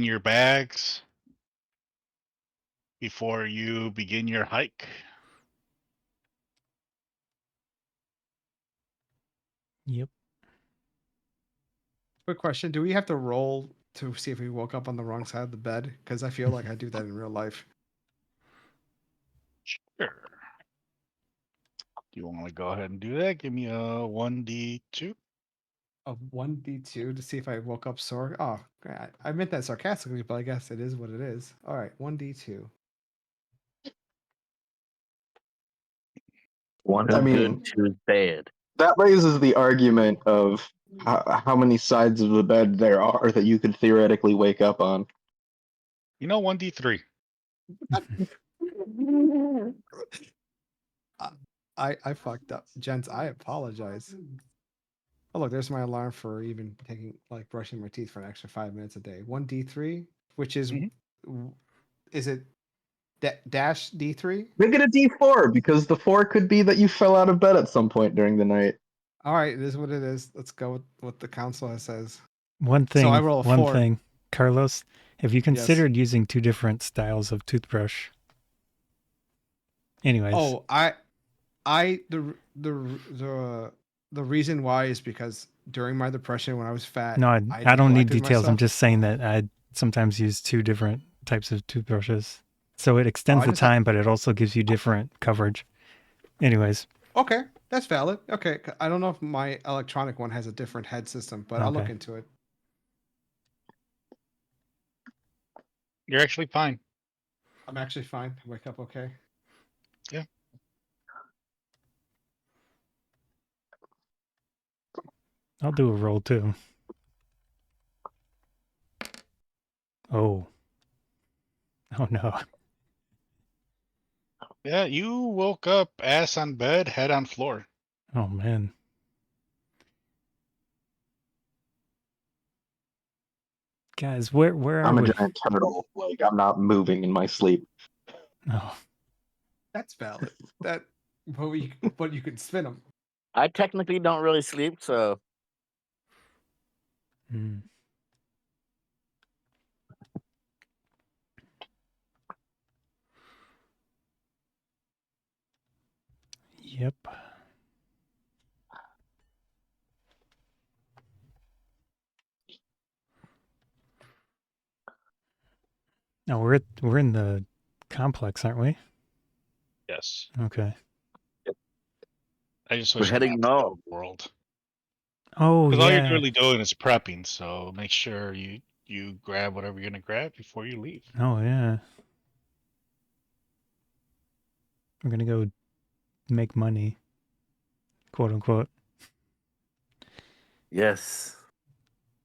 checking your bags before you begin your hike? Yep. Quick question: do we have to roll to see if we woke up on the wrong side of the bed? Because I feel like I do that in real life. Sure. Do you want to go ahead and do that? Give me a 1d2. A 1d2 to see if I woke up sore. Oh, I meant that sarcastically, but I guess it is what it is. All right, 1d2. One I is mean- good, two is bad. That raises the argument of how many sides of the bed there are that you could theoretically wake up on. You know, 1d3. I fucked up, gents. I apologize. Oh look, there's my alarm for even brushing my teeth for an extra 5 minutes a day. 1d3, which is is it dash d3? Make it a D4 because the 4 could be that you fell out of bed at some point during the night. All right, it is what it is. Let's go with what the council says. One thing. So I roll a 4. Carlos, have you considered using 2 different styles of toothbrush? Anyways. Oh, the reason why is because during my depression when I was fat. No, I don't need details. Myself. I'm just saying that I sometimes use 2 different types of toothbrushes. So it extends the time, but it also gives you different coverage. Anyways. Okay, that's valid. Okay, I don't know if my electronic one has a different head system, but I'll look into it. You're actually fine. I'm actually fine. Wake up okay. Yeah. I'll do a roll too. Oh. Oh no. Yeah, you woke up ass on bed, head on floor. Oh man. Guys, where are I'm we? a giant turtle. Like, I'm not moving in my sleep. Oh. That's valid. But you can spin them. I technically don't really sleep, so. Yep. No, we're in the complex, aren't we? Yes. Okay. I just We're wish heading north. World. Oh Because all yeah. you're really doing is prepping, so make sure you grab whatever you're gonna grab before you leave. Oh yeah. We're gonna go make money, quote unquote. Yes.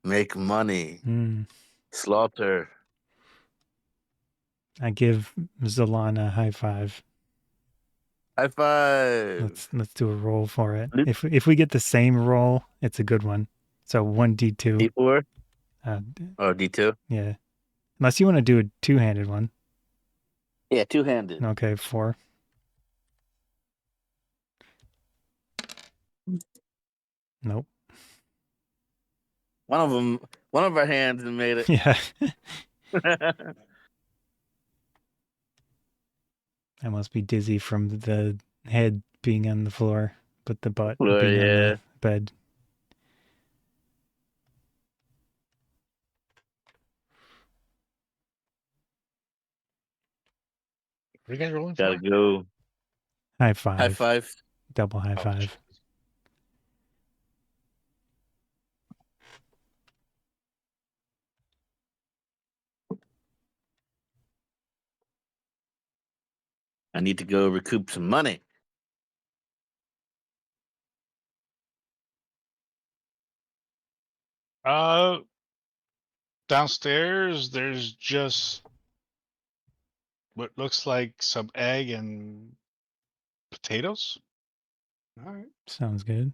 Make money. Mm. Slaughter. I give Zolan a high five. High five. Let's do a roll for it. If we get the same roll, it's a good one. So 1d2. D4? Or D2? Yeah. Unless you want to do a 2-handed one. Yeah, 2-handed. Okay, 4. Nope. One of our hands made it. Yeah. I must be dizzy from the head being on the floor, but the butt being on the bed. What are you guys rolling for? Gotta go. High five. High five. Double high five. I need to go recoup some money. Downstairs, there's just what looks like some egg and potatoes. All right. Sounds good.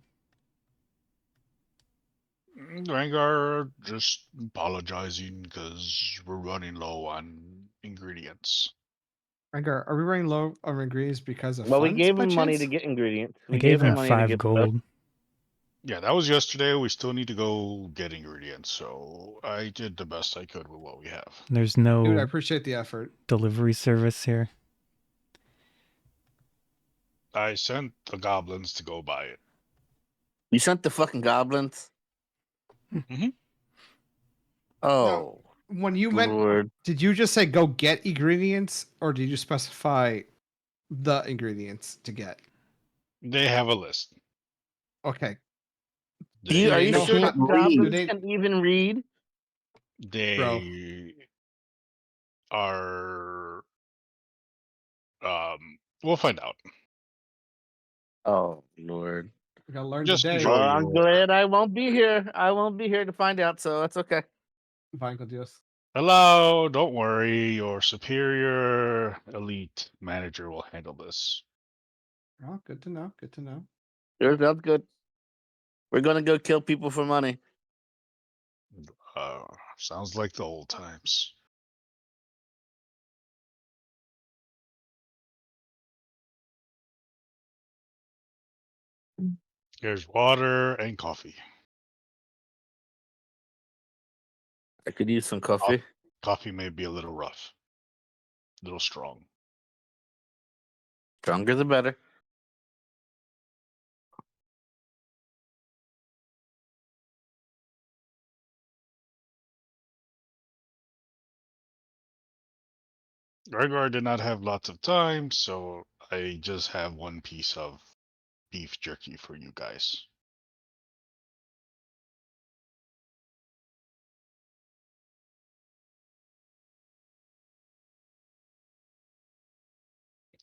Rengar just apologizing because we're running low on ingredients. Rengar, are we running low on ingredients because of Well, we funds, gave by him money chance? to get ingredients. I gave him 5 gold. Yeah, that was yesterday. We still need to go get ingredients, so I did the best I could with what we have. There's Dude, I no appreciate the effort. delivery service here. I sent the goblins to go buy it. You sent the fucking goblins? Mhm. Oh, When you meant, Lord. did you just say go get ingredients, or did you specify the ingredients to get? They have a list. Okay. They, Are they you know sure how- the goblins do they- can even read? they are. We'll find out. Oh, Lord. We gotta learn Just today. enjoy Well, I'm your. glad I won't be here. I won't be here to find out, so that's okay. Fine, Dios. Hello, don't worry. Your superior elite manager will handle this. Oh, good to know. Good to know. Sure, sounds good. We're gonna go kill people for money. Sounds like the old times. Here's water and coffee. I could use some coffee. Coffee may be a little rough, a little strong. Stronger the better. Gregor did not have lots of time, so I just have one piece of beef jerky for you guys.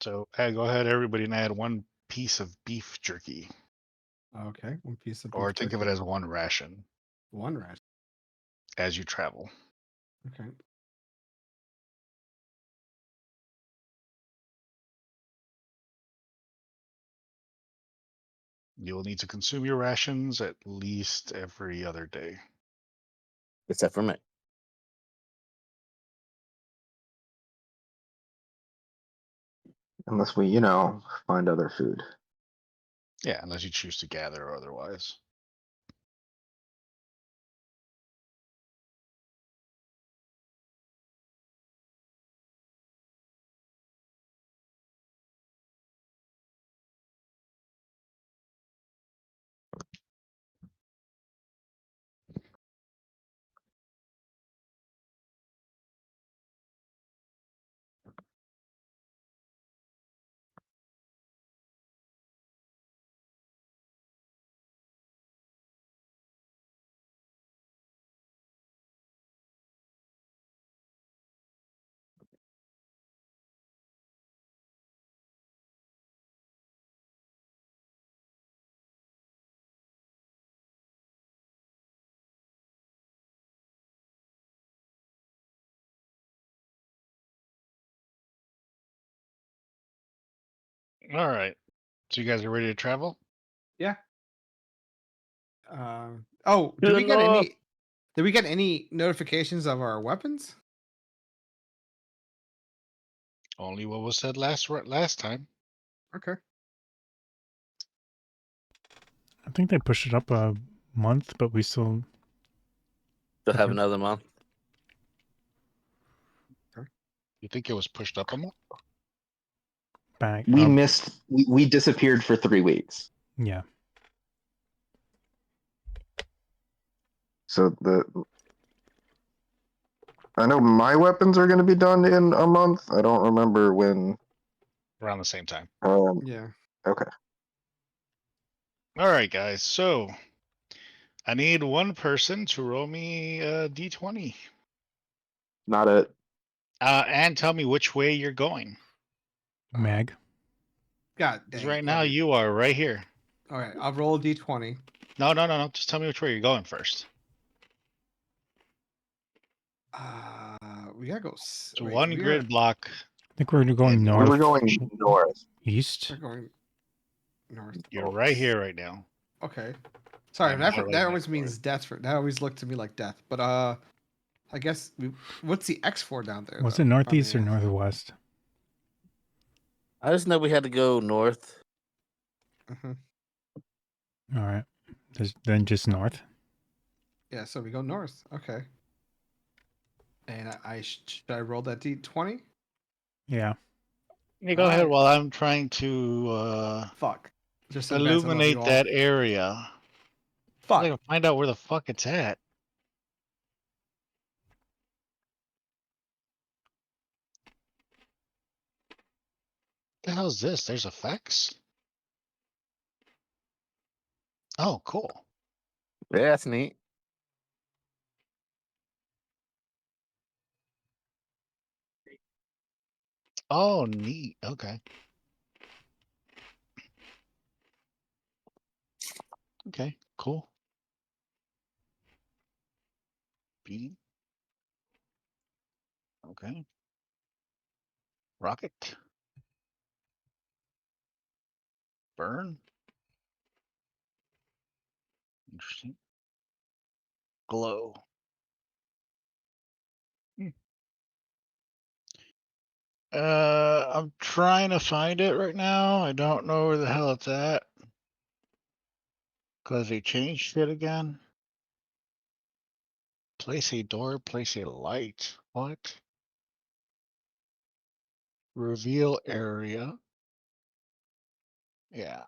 So go ahead, everybody, and add one piece of beef jerky, Okay, one piece of beef or think of it jerky. as one ration One ration. as you travel. Okay. You'll need to consume your rations at least every other day. Except for me. Unless we, find other food. Yeah, unless you choose to gather or otherwise. All right. So you guys are ready to travel? Yeah. Oh, To the north. Did we get any notifications of our weapons? Only what was said last time. Okay. I think they pushed it up a month, but we still Still have Okay. another month. You think it was pushed up a month? back. We disappeared for 3 weeks. Yeah. So I know my weapons are going to be done in a month. I don't remember when. Around the same time. Yeah. Okay. All right, guys. So I need one person to roll me a d20. Not it. And tell me which way you're going. Mag. God Because dang. right now you are right here. All right, I'll roll a d20. No. Just tell me which way you're going first. We gotta go. It's one grid block. I think we're going And north. We were going north. East. We're going north. You're right here right now. Okay. Sorry, I'm that highlighting always that means death. That always looked to me like death. But I guess what's the X for down there? Was though? it northeast or Probably, northwest? I just know we had to go north. Mhm. All right. Then just north. Yeah, so we go north. Okay. And should I roll that D20? Yeah. Yeah, go ahead Alright. while I'm trying to Fuck. Just advance above you illuminate all. that area. Fuck. I gotta find out where the fuck it's at. The hell is this? There's effects? Oh, cool. Yeah, that's neat. Oh, neat. Okay. Okay, cool. Beam. Okay. Rocket. Burn. Interesting. Glow. Hmm. I'm trying to find it right now. I don't know where the hell it's at. Because they changed it again. Place a door, place a light. What? Reveal area. Yeah.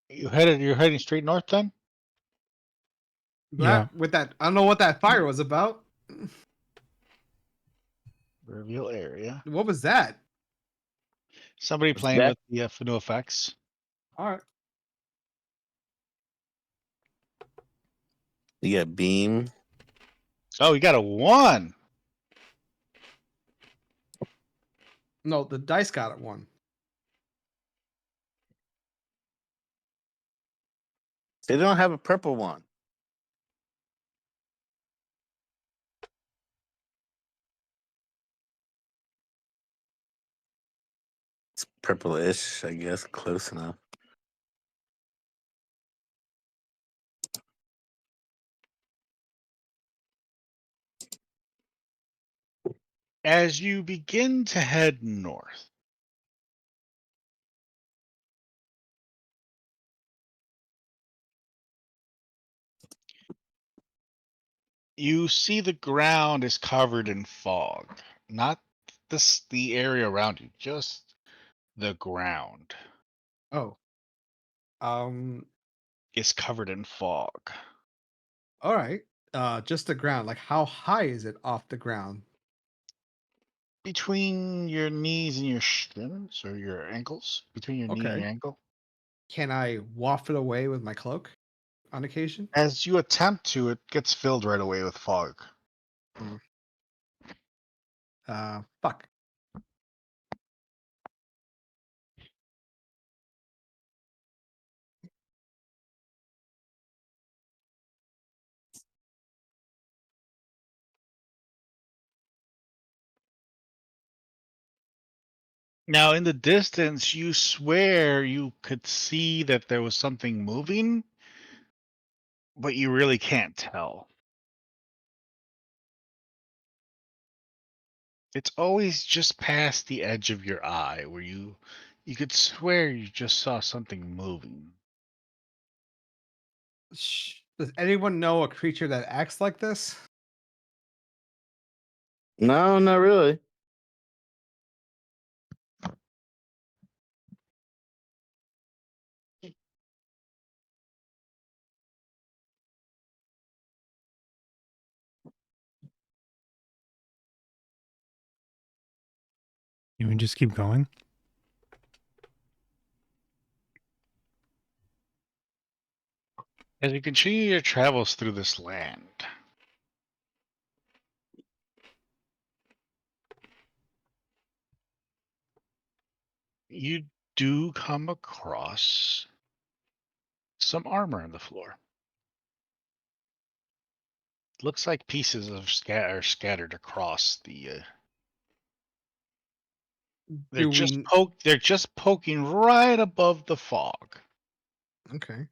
You're heading straight north then? Yeah. With that, I don't know what that fire was about. Reveal area. What was that? Somebody What's playing that? with the new effects. Alright. You got beam. Oh, you got a 1. No, the dice got it 1. They don't have a purple one. It's purplish, I guess. Close enough. As you begin to head north, you see the ground is covered in fog. Not the area around you, just the ground Oh. is covered in fog. Alright. Just the ground. Like, how high is it off the ground? Between your knees and your shins or your ankles, between your knee and Okay. your ankle. Can I waft it away with my cloak on occasion? As you attempt to, it gets filled right away with fog. Fuck. Now, in the distance, you swear you could see that there was something moving, but you really can't tell. It's always just past the edge of your eye where you could swear you just saw something moving. Does anyone know a creature that acts like this? No, not really. You can just keep going. As you continue your travels through this land, you do come across some armor on the floor. Looks like pieces of are scattered across the. Do we? They're just poking right above the fog. Okay.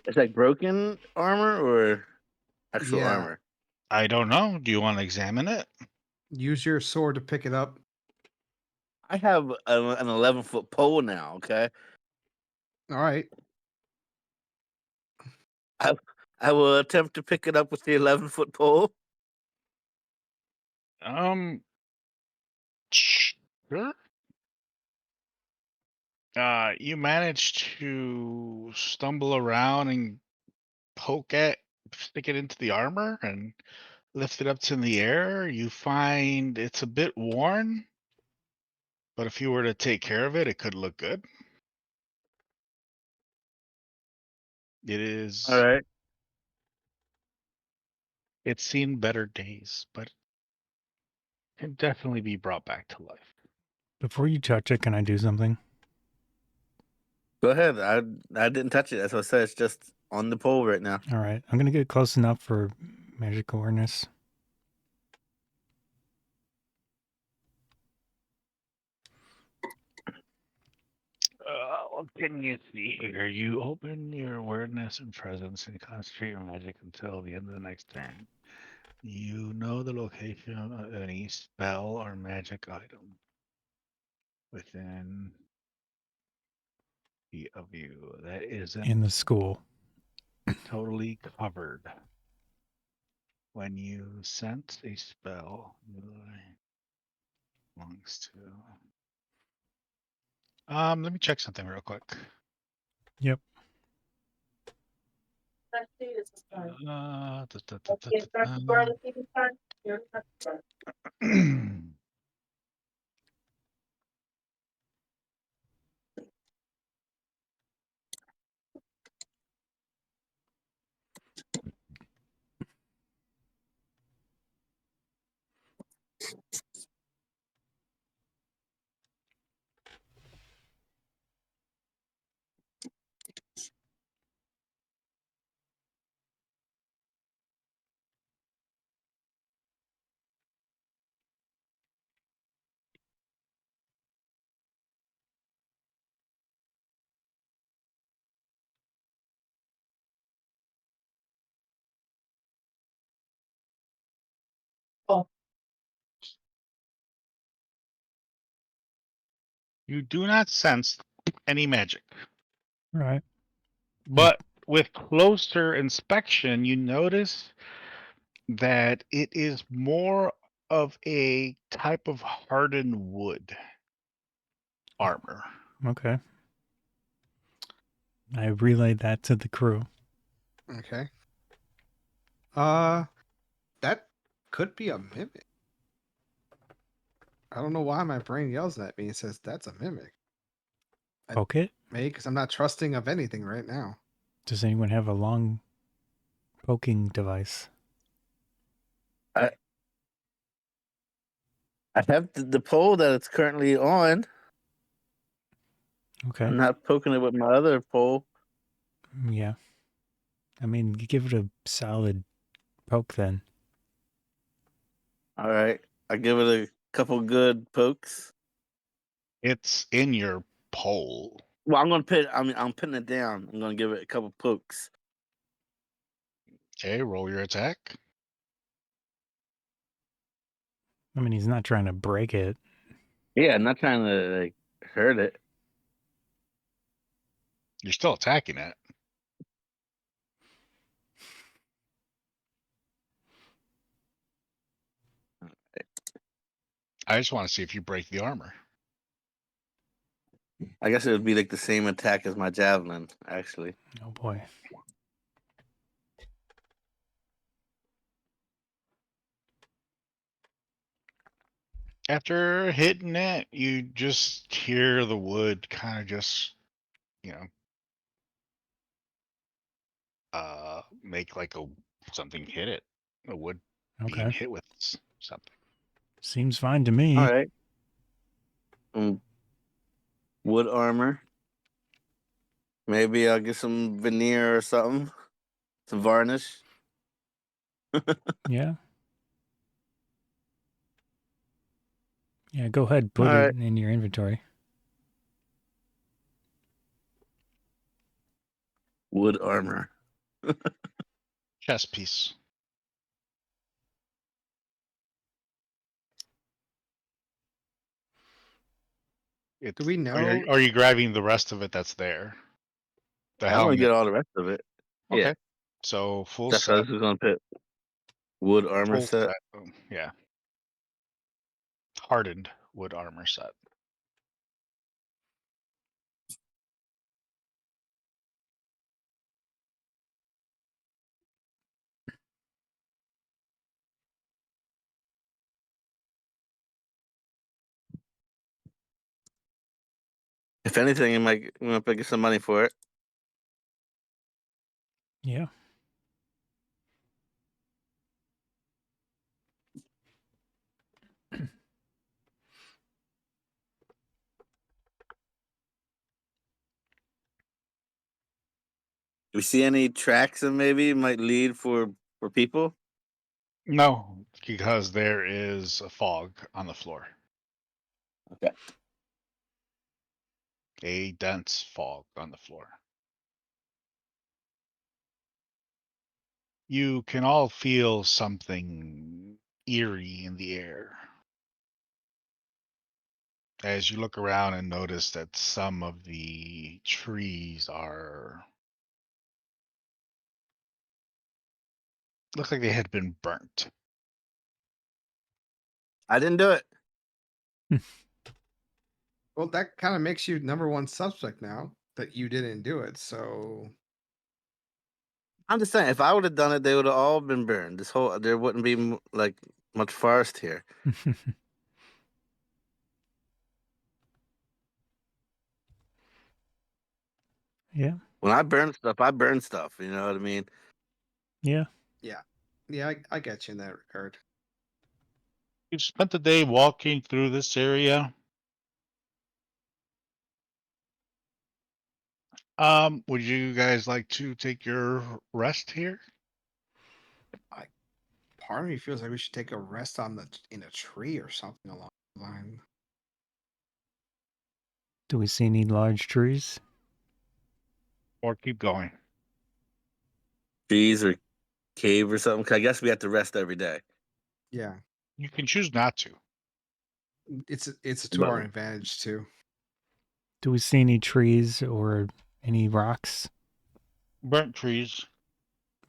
It's like broken armor or actual Yeah. armor? I don't know. Do you want to examine it? Use your sword to pick it up. I have an 11-foot pole now, okay? All right. I will attempt to pick it up with the 11-foot pole. Sure. You managed to stumble around and stick it into the armor and lift it up to the air. You find it's a bit worn, but if you were to take care of it, it could look good. It is. All right. It's seen better days, but can definitely be brought back to life. Before you touch it, can I do something? Go ahead. I didn't touch it. That's what I said. It's just on the pole right now. All right. I'm going to get close enough for magic awareness. What can you see here? You open your awareness and presence and concentrate your magic until the end of the next turn. You know the location of any spell or magic item within of you that isn't In the school. totally covered. When you sense a spell, belongs to. Let me check something real quick. Yep. You do not sense any magic. All right. But with closer inspection, you notice that it is more of a type of hardened wood armor. Okay. I relayed that to the crew. Okay. That could be a mimic. I don't know why my brain yells at me and says that's a mimic. Poke it? Maybe because I'm not trusting of anything right now. Does anyone have a long poking device? I have the pole that it's currently on. Okay. I'm not poking it with my other pole. Yeah. I mean, you give it a solid poke then. All right. I give it a couple good pokes. It's in your pole. Well, I'm putting it down. I'm gonna give it a couple pokes. Okay, roll your attack. I mean, he's not trying to break it. Yeah, I'm not trying to hurt it. You're still attacking it. I just want to see if you break the armor. I guess it would be like the same attack as my javelin, actually. Oh boy. After hitting it, you just hear the wood kind of just, make like something hit it. A wood being Okay. hit with something. Seems fine to me. All right. Wood armor. Maybe I'll get some veneer or something. Some varnish. Yeah. Yeah, go ahead. Put All it right. in your inventory. Wood armor. Chess piece. Do we know? Are you grabbing the rest of it that's there? The I'm gonna helmet. get all the rest of it. Okay. Yeah. So full That's what I set. was going to put. Wood armor Full set. set. Yeah. Hardened wood armor set. If anything, you might get some money for it. Yeah. Do we see any tracks that maybe might lead for people? No, because there is a fog on the floor. Okay. A dense fog on the floor. You can all feel something eerie in the air as you look around and notice that some of the trees look like they had been burnt. I didn't do it. Well, that kind of makes you number one suspect now that you didn't do it. So I'm just saying, if I would have done it, they would have all been burned. There wouldn't be like much forest here. Yeah. When I burn stuff, I burn stuff. You know what I mean? Yeah. yeah, I get you in that regard. You've spent the day walking through this area. Would you guys like to take your rest here? Part of me feels like we should take a rest in a tree or something along the line. Do we see any large trees? Or keep going? Trees or cave or something. 'Cause I guess we have to rest every day. Yeah, You can choose not to. it's to our advantage too. Do we see any trees or any rocks? Burnt trees.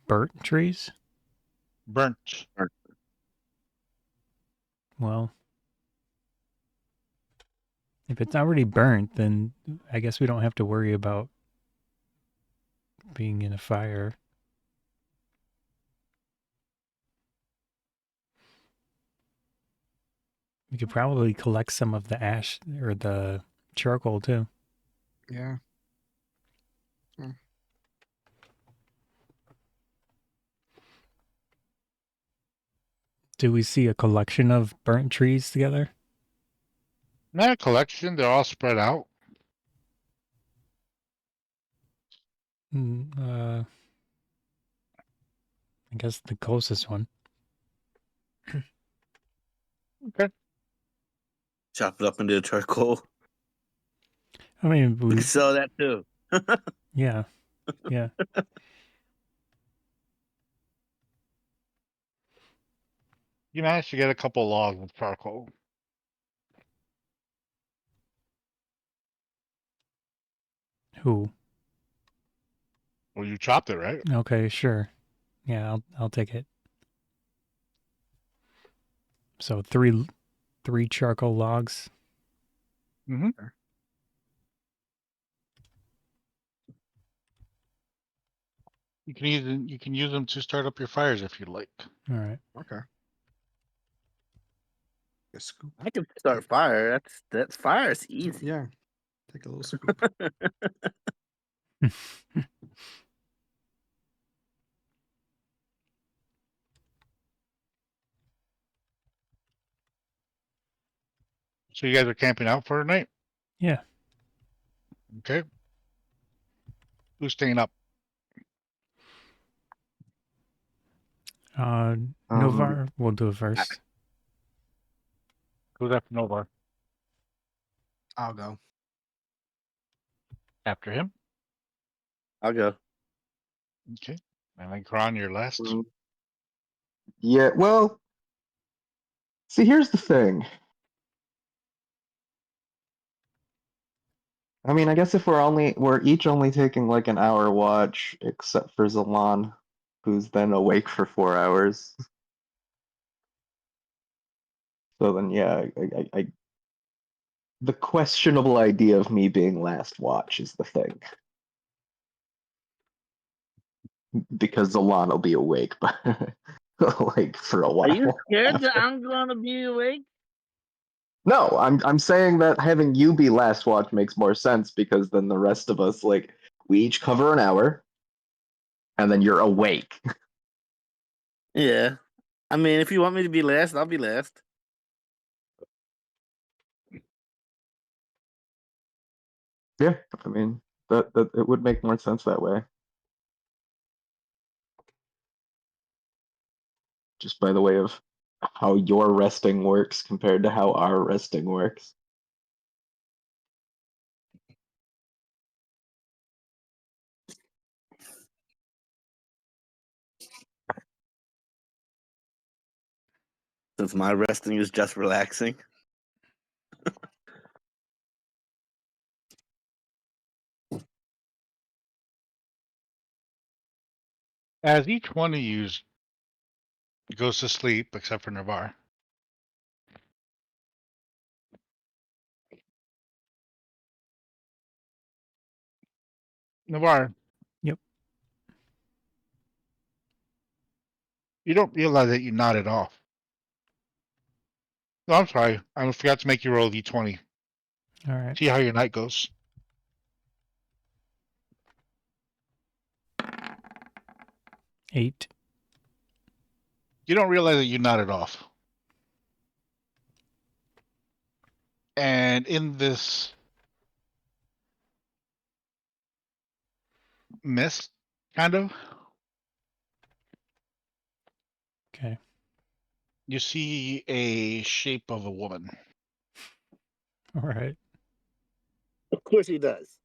Burnt trees? Burnt. Well, if it's already burnt, then I guess we don't have to worry about being in a fire. We could probably collect some of the ash or the charcoal too. Yeah. Do we see a collection of burnt trees together? Not a collection. They're all spread out. I guess the closest one. Okay. Chop it up into charcoal. I mean, We could sell that too. yeah. You managed to get a couple logs of charcoal. Who? Well, you chopped it, right? Okay, sure. Yeah, I'll take it. So three charcoal logs. Mm-hmm. You can use them to start up your fires if you like. All right. Okay. A scoop. I can start fire. That's fire. It's easy. Yeah. Take a little scoop. So you guys are camping out for a night? Yeah. Okay. Who's staying up? Novaar, we'll do it first. Who's after Novaar? I'll go. After him? I'll go. Okay. And then Kron, you're last. Yeah, well, see, here's the thing. I mean, I guess if we're each only taking like an hour watch, except for Zalan. who's then awake for 4 hours. So then, yeah, the questionable idea of me being last watch is the thing. Because Zalon will be awake, but like for a while. Are you scared after. that I'm gonna be awake? No, I'm saying that having you be last watch makes more sense because then the rest of us, like, we each cover an hour, and then you're awake. Yeah. I mean, if you want me to be last, I'll be last. Yeah, I mean that it would make more sense that way. Just by the way of how your resting works compared to how our resting works. Since my resting is just relaxing. As each one of you goes to sleep, except for Novaar, Novaar, Yep. you don't realize that you nodded off. No, I'm sorry. I forgot to make you roll d20. All right. See how your night goes. 8. You don't realize that you nodded off. And in this mist, kind of, Okay. you see a shape of a woman. All right. Of course he does.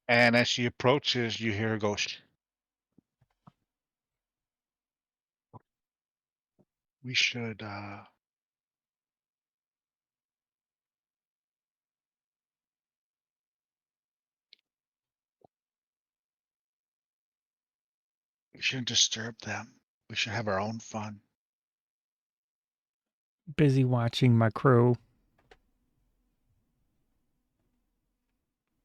And as she approaches, you hear her go, "Shh. We should, we shouldn't disturb them. We should have our own fun." Busy watching my crew.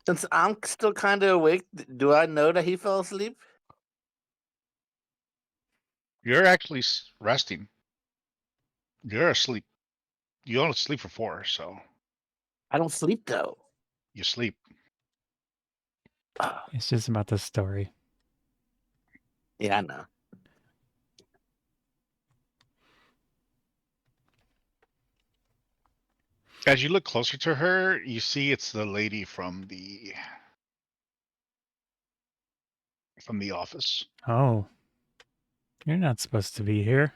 Since I'm still kind of awake, do I know that he fell asleep? You're actually resting. You're asleep. You only sleep for 4, so I don't sleep though. you sleep. It's just about the story. Yeah, I know. As you look closer to her, you see it's the lady from the office. Oh. You're not supposed to be here.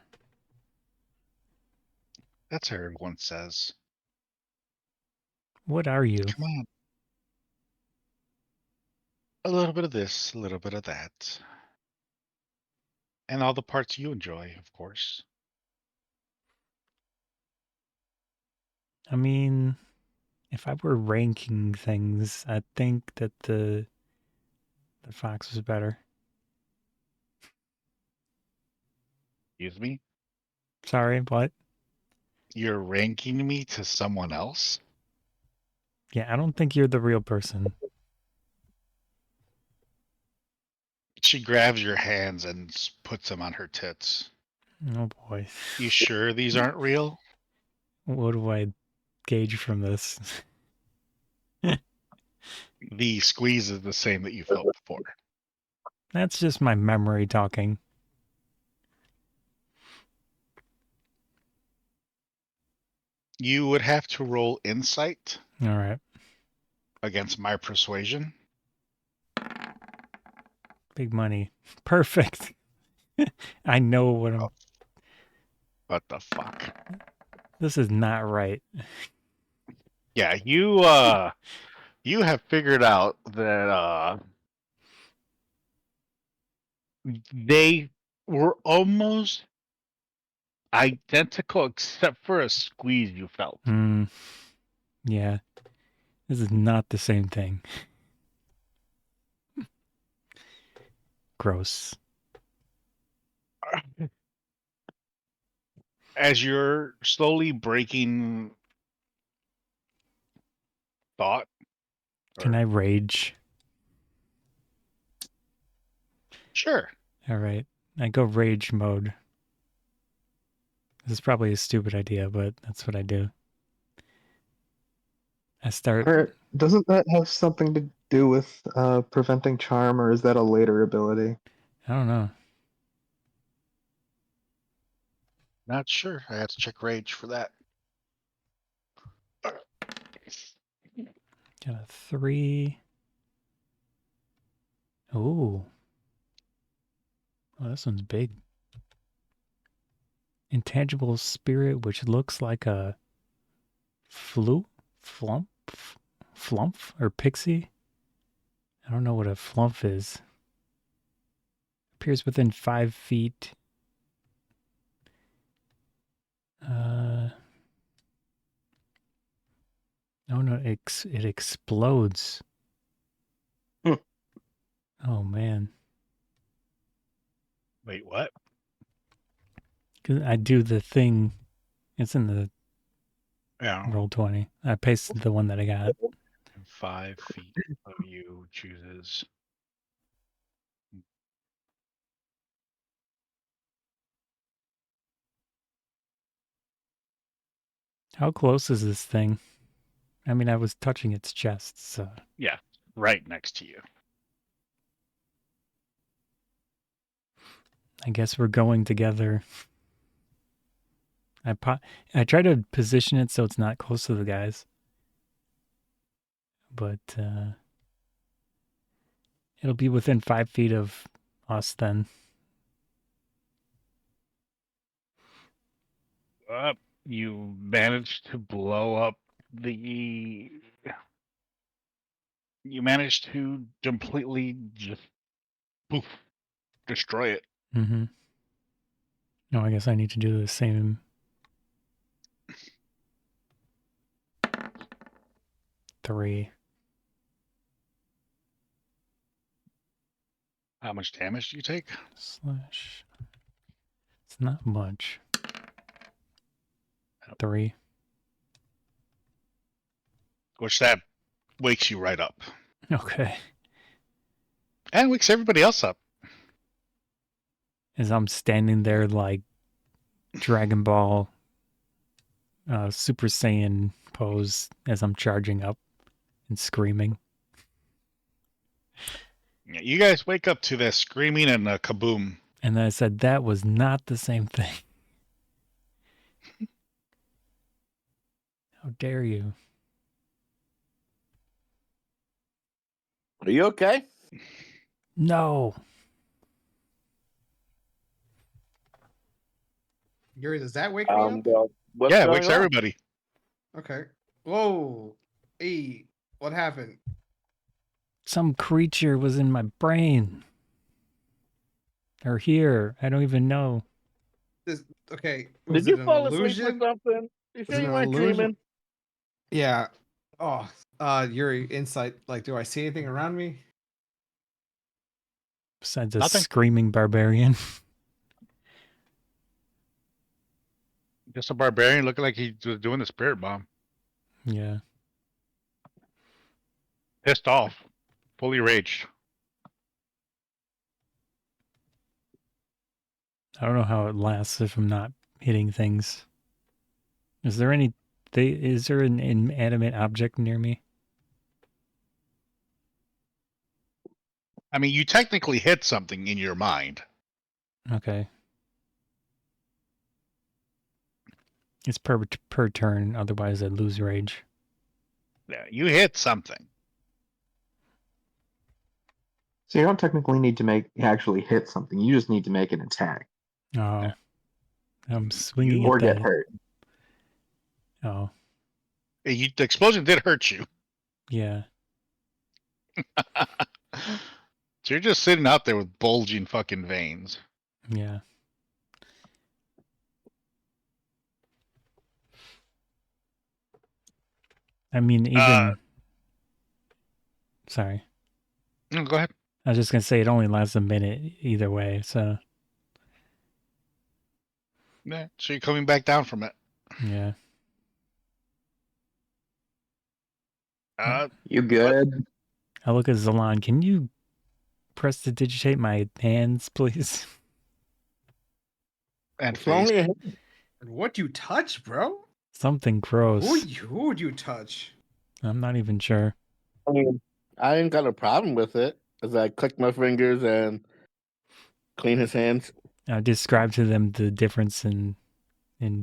That's what everyone says. What are you? Come on. A little bit of this, a little bit of that. And all the parts you enjoy, of course. I mean, if I were ranking things, I think that the fox was better. Excuse me? Sorry, what? You're ranking me to someone else? Yeah, I don't think you're the real person. She grabs your hands and puts them on her tits. Oh boy. You sure these aren't real? What do I gauge from this? The squeeze is the same that you felt before. That's just my memory talking. You would have to roll insight All right. against my persuasion. Big money. Perfect. I know what I'm... What the fuck? This is not right. Yeah, you have figured out that they were almost identical except for a squeeze you felt. Yeah. This is not the same thing. Gross. As you're slowly breaking thought. Can I rage? Sure. All right. I go rage mode. This is probably a stupid idea, but that's what I do. I start. Doesn't that have something to do with preventing charm, or is that a later ability? I don't know. Not sure. I have to check rage for that. Got a 3. Ooh. Oh, this one's big. Intangible spirit, which looks like a flump, or pixie. I don't know what a flump is. Appears within 5 feet. No, it explodes. Oh man. Wait, what? 'Cause I do the thing. It's in the Yeah. roll 20. I pasted the one that I got. 5 feet of you chooses. How close is this thing? I mean, I was touching its chest, so. Yeah, right next to you. I guess we're going together. I try to position it so it's not close to the guys. But it'll be within 5 feet of us then. You managed to blow up the. You managed to completely just poof, destroy it. Mm-hmm. No, I guess I need to do the same. 3. How much damage do you take? Slash. It's not much. 3. Which that wakes you right up. Okay. And wakes everybody else up. As I'm standing there like Dragon Ball Super Saiyan pose as I'm charging up and screaming. Yeah, you guys wake up to this screaming and a kaboom. And then I said, that was not the same thing. How dare you? Are you okay? No. Yuri, does that wake me up? What's Yeah, it going wakes on? everybody. Okay. Whoa. Hey, what happened? Some creature was in my brain. Or here. I don't even know. Okay. Did Was you it an fall asleep or illusion? something? You Was sure it you an weren't illusion? dreaming? Yeah. Oh, Yuri, insight. Like, do I see anything around me? Besides a Nothing. screaming barbarian. Just a barbarian looking like he was doing the spirit bomb. Yeah. Pissed off. Fully raged. I don't know how it lasts if I'm not hitting things. Is there an inanimate object near me? I mean, you technically hit something in your mind. Okay. It's per turn, otherwise I'd lose rage. Yeah, you hit something. So you don't technically need to actually hit something. You just need to make an attack. Oh. Yeah. I'm swinging Or at get that. hurt. Oh. The explosion did hurt you. Yeah. So you're just sitting out there with bulging fucking veins. Yeah. I mean, even Sorry. No, go ahead. I was just gonna say it only lasts a minute either way, so Yeah. So you're coming back down from it. yeah. You good? I look at Zalan. Can you press to digitate my hands, please? And What's wrong face. with your And what you touch, bro? Something gross. Who would you touch? I'm not even sure. I mean, I ain't got a problem with it, as I click my fingers and clean his hands. I described to them the difference in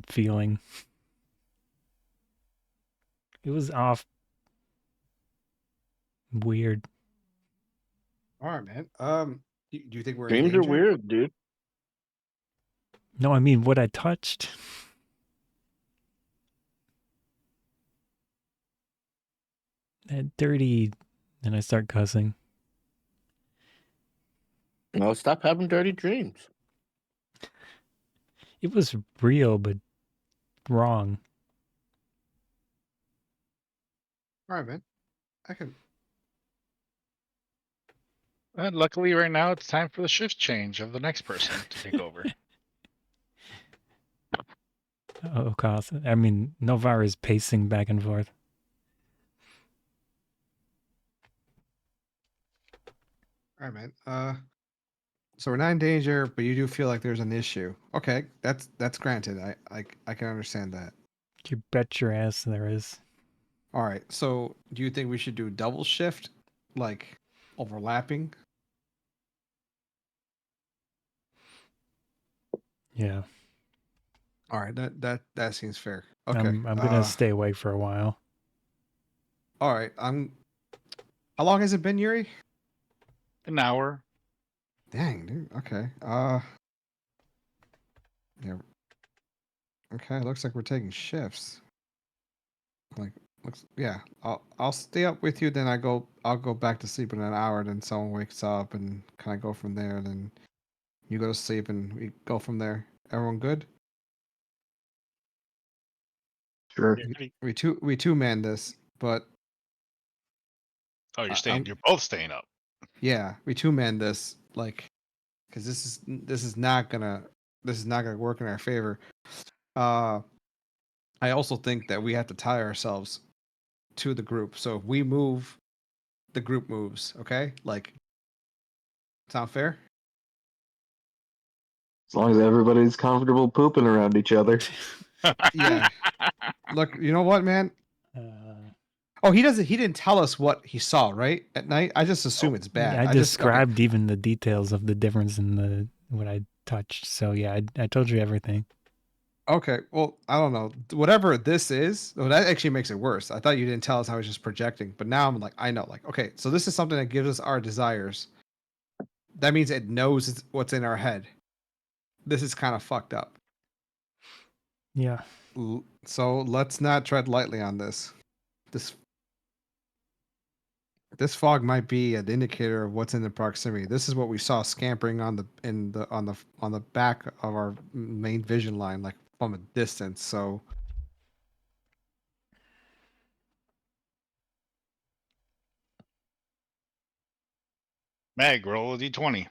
feeling. It was off. Weird. All right, man. Do you think we're in Dreams are danger? weird, dude. No, I mean what I touched. That dirty. And I start cussing. No, stop having dirty dreams. It was real, but wrong. All right, man. I can. And luckily, right now, it's time for the shift change of the next person to take over. Oh, cost. I mean, Novaar is pacing back and forth. All right, man. So we're not in danger, but you do feel like there's an issue. Okay, that's granted. I can understand that. You bet your ass there is. All right. So do you think we should do double shift, like overlapping? Yeah. All right. That seems fair. Okay. I'm gonna stay away for a while. All right. How long has it been, Yuri? An hour. Dang, dude. Okay. Yeah. Okay. Looks like we're taking shifts. Like, yeah. I'll stay up with you. Then I'll go back to sleep in an hour. Then someone wakes up and kind of go from there. Then you go to sleep and we go from there. Everyone good? Sure. We two man this, but Oh, you're I- staying. I'm- You're both staying up. yeah, we two man this like because this is not gonna work in our favor. Uh, I also think that we have to tie ourselves to the group. So if we move, the group moves. Okay, like sound fair? As long as everybody's comfortable pooping around each other. Yeah. Look, you know what, man? Uh, Oh, he doesn't. He didn't tell us what he saw, right? At night, I just assume it's bad. I just okay. described even the details of the difference in the what I touched. So yeah, I told you everything. Okay, well, I don't know. Whatever this is, well, that actually makes it worse. I thought you didn't tell us I was just projecting, but now I'm like, I know. Like, okay, so this is something that gives us our desires. That means it knows what's in our head. This is kind of fucked up. Yeah. So let's not tread lightly on this. This fog might be an indicator of what's in the proximity. This is what we saw scampering on the back of our main vision line, like from a distance. So Meg, roll a d20.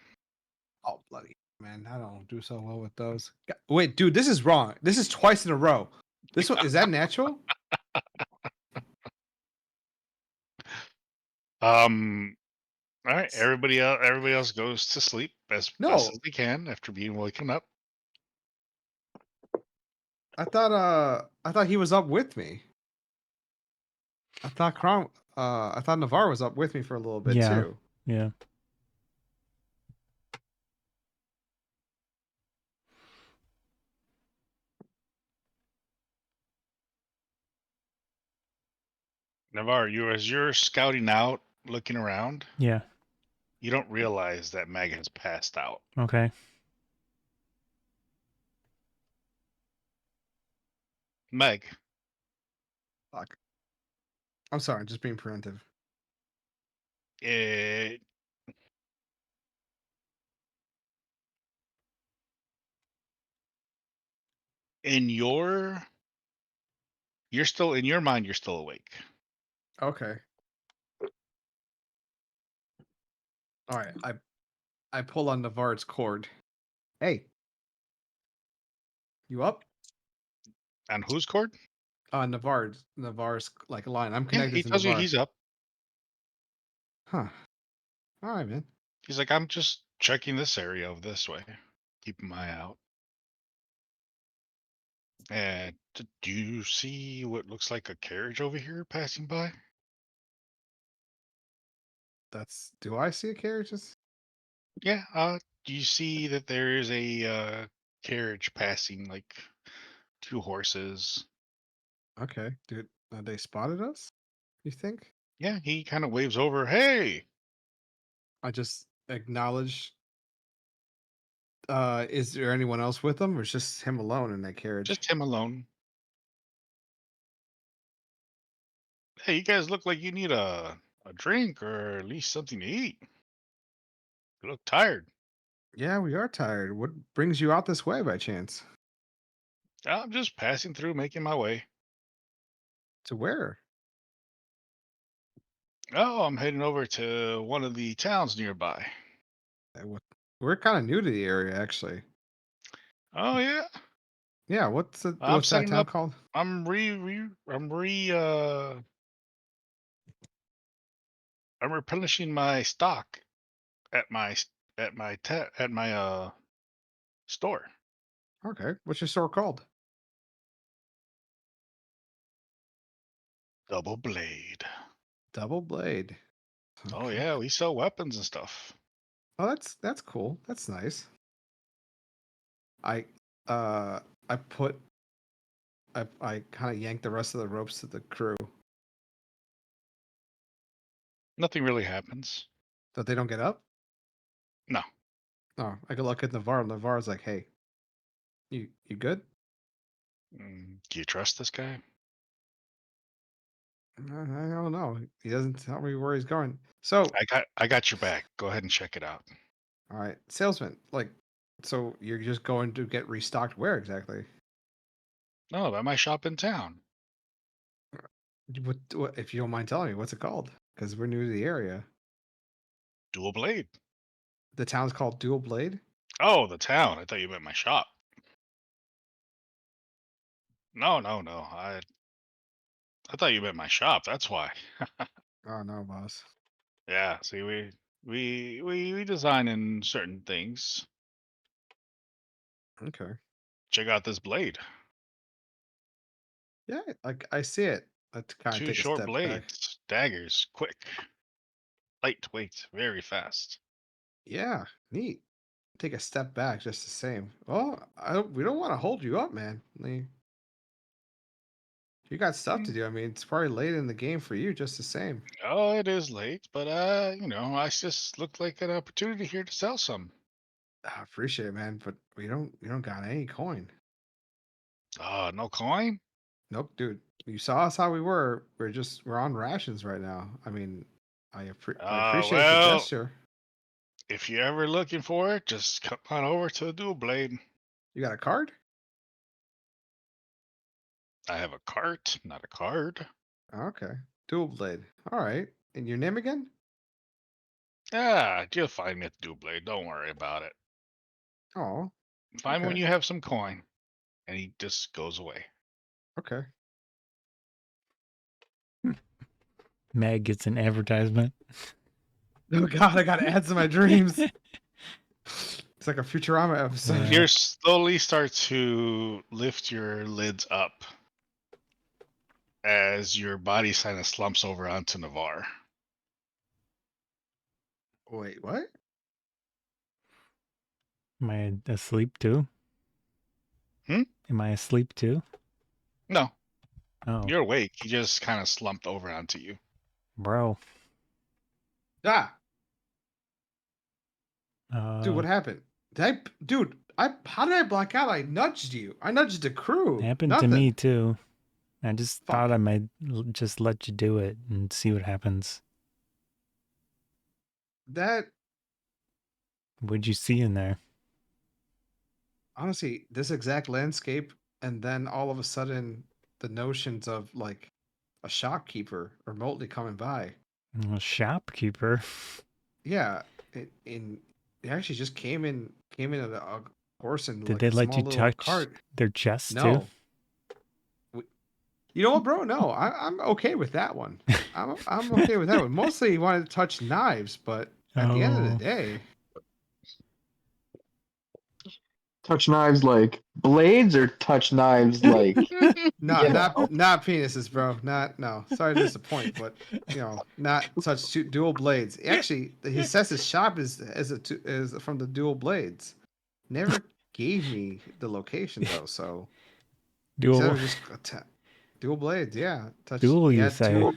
oh bloody man, I don't do so well with those. Wait, dude, this is wrong. This is twice in a row. This one is that natural? All right. Everybody else goes to sleep as No. best as they can after being woken up. I thought he was up with me. I thought Navarre was up with me for a little bit Yeah. too. Yeah. Navarre, as you're scouting out, looking around, Yeah. you don't realize that Meg has passed out. Okay. Meg, Fuck. I'm sorry, I'm just being preemptive. eh, in your you're still in your mind, you're still awake. Okay. All right, I pull on Novaar's cord. Hey, you up? On whose cord? Novaar's like line. I'm Yeah, connected he to tells you Novaar. he's up. Huh. All right, man. He's like, I'm just checking this area over this way. Keeping my eye out. And do you see what looks like a carriage over here passing by? Do I see a carriage? Yeah, do you see that there is a carriage passing, like 2 horses? Okay, dude. They spotted us? You think? Yeah, he kind of waves over, "Hey!" I just acknowledge. Is there anyone else with them, or it's just him alone in that carriage? Just him alone. "Hey, you guys look like you need a drink or at least something to eat. You look tired." Yeah, we are tired. What brings you out this way by chance? "I'm just passing through, making my way." To where? "Oh, I'm heading over to one of the towns nearby." We're kind of new to the area, actually. "Oh, yeah? Yeah, I'm what's that setting town up. called? I'm replenishing my stock at my store. Okay, what's your store called? Double Blade." Double Blade. "Oh, Okay. yeah, we sell weapons and stuff." Oh, that's cool. That's nice. I uh I put I kind of yanked the rest of the ropes to the crew Nothing really happens. that they don't get up. No. Oh, I could look at Navarre. Navarre's like, "Hey, you good?" Do you trust this guy? I don't know. He doesn't tell me where he's going. So, I got your back. Go ahead and check it out. all right, salesman. Like, so you're just going to get restocked? Where exactly? No, at my shop in town. What if you don't mind telling me? What's it called? Because we're new to the area. Dual Blade. The town's called Dual Blade. Oh, the town. I thought you meant my shop. No, no, no. I thought you meant my shop. That's why. Oh no, boss. Yeah. See, we design in certain things. Okay. Check out this blade. Yeah, like I see it. Let's kind of 2 take a short step back. blades. Daggers. Quick. Lightweight. Very fast. Yeah, neat. Take a step back just the same. Well, we don't want to hold you up, man. You got stuff to Mm. do. I mean, it's probably late in the game for you, just the same. Oh, it is late, but I just looked like an opportunity here to sell some. I appreciate it, man, but we don't got any coin. No coin? Nope, dude. You saw us how we were. We're on rations right now. I mean, I appreciate the Well, gesture. if you're ever looking for it, just come on over to the Dual Blade. You got a card? I have a cart, not a card. Okay. Dual blade. All right. And your name again? Yeah, you'll find me at the Dual Blade. Don't worry about it. Oh, Find me when okay. you have some coin. And he just goes away. Okay. Mag gets an advertisement. Oh God, I got ads in my dreams. It's like a Futurama episode. Yeah. You slowly start to lift your lids up as your body kind of slumps over onto Novaar. Wait, what? Am I asleep too? Hmm? Am I asleep too? No, Oh, you're awake. He just kind of slumped over onto you. bro. Ah, dude, Uh, what happened? How did I black out? I nudged you. I nudged the crew. happened to Nothing. me too. I just Fuck. thought I might just let you do it and see what happens. That What'd you see in there? honestly, this exact landscape, and then all of a sudden, the notions of like a shopkeeper remotely coming by. A shopkeeper. Yeah, They actually just came in a horse and Did like they a let small you little touch cart. their chest too? No. You know what, bro? No, I'm okay with that one. I'm okay with that one. Mostly he wanted to touch knives, but at the end of the Oh. day, Touch knives like blades or touch knives like not you know. not penises, bro. No. Sorry to disappoint, but not touch dual blades. Actually, he says his shop is from the dual blades. Never gave me the location though, so he said it Dual, was just dual blades. Yeah, touch. dual, He you had say? two.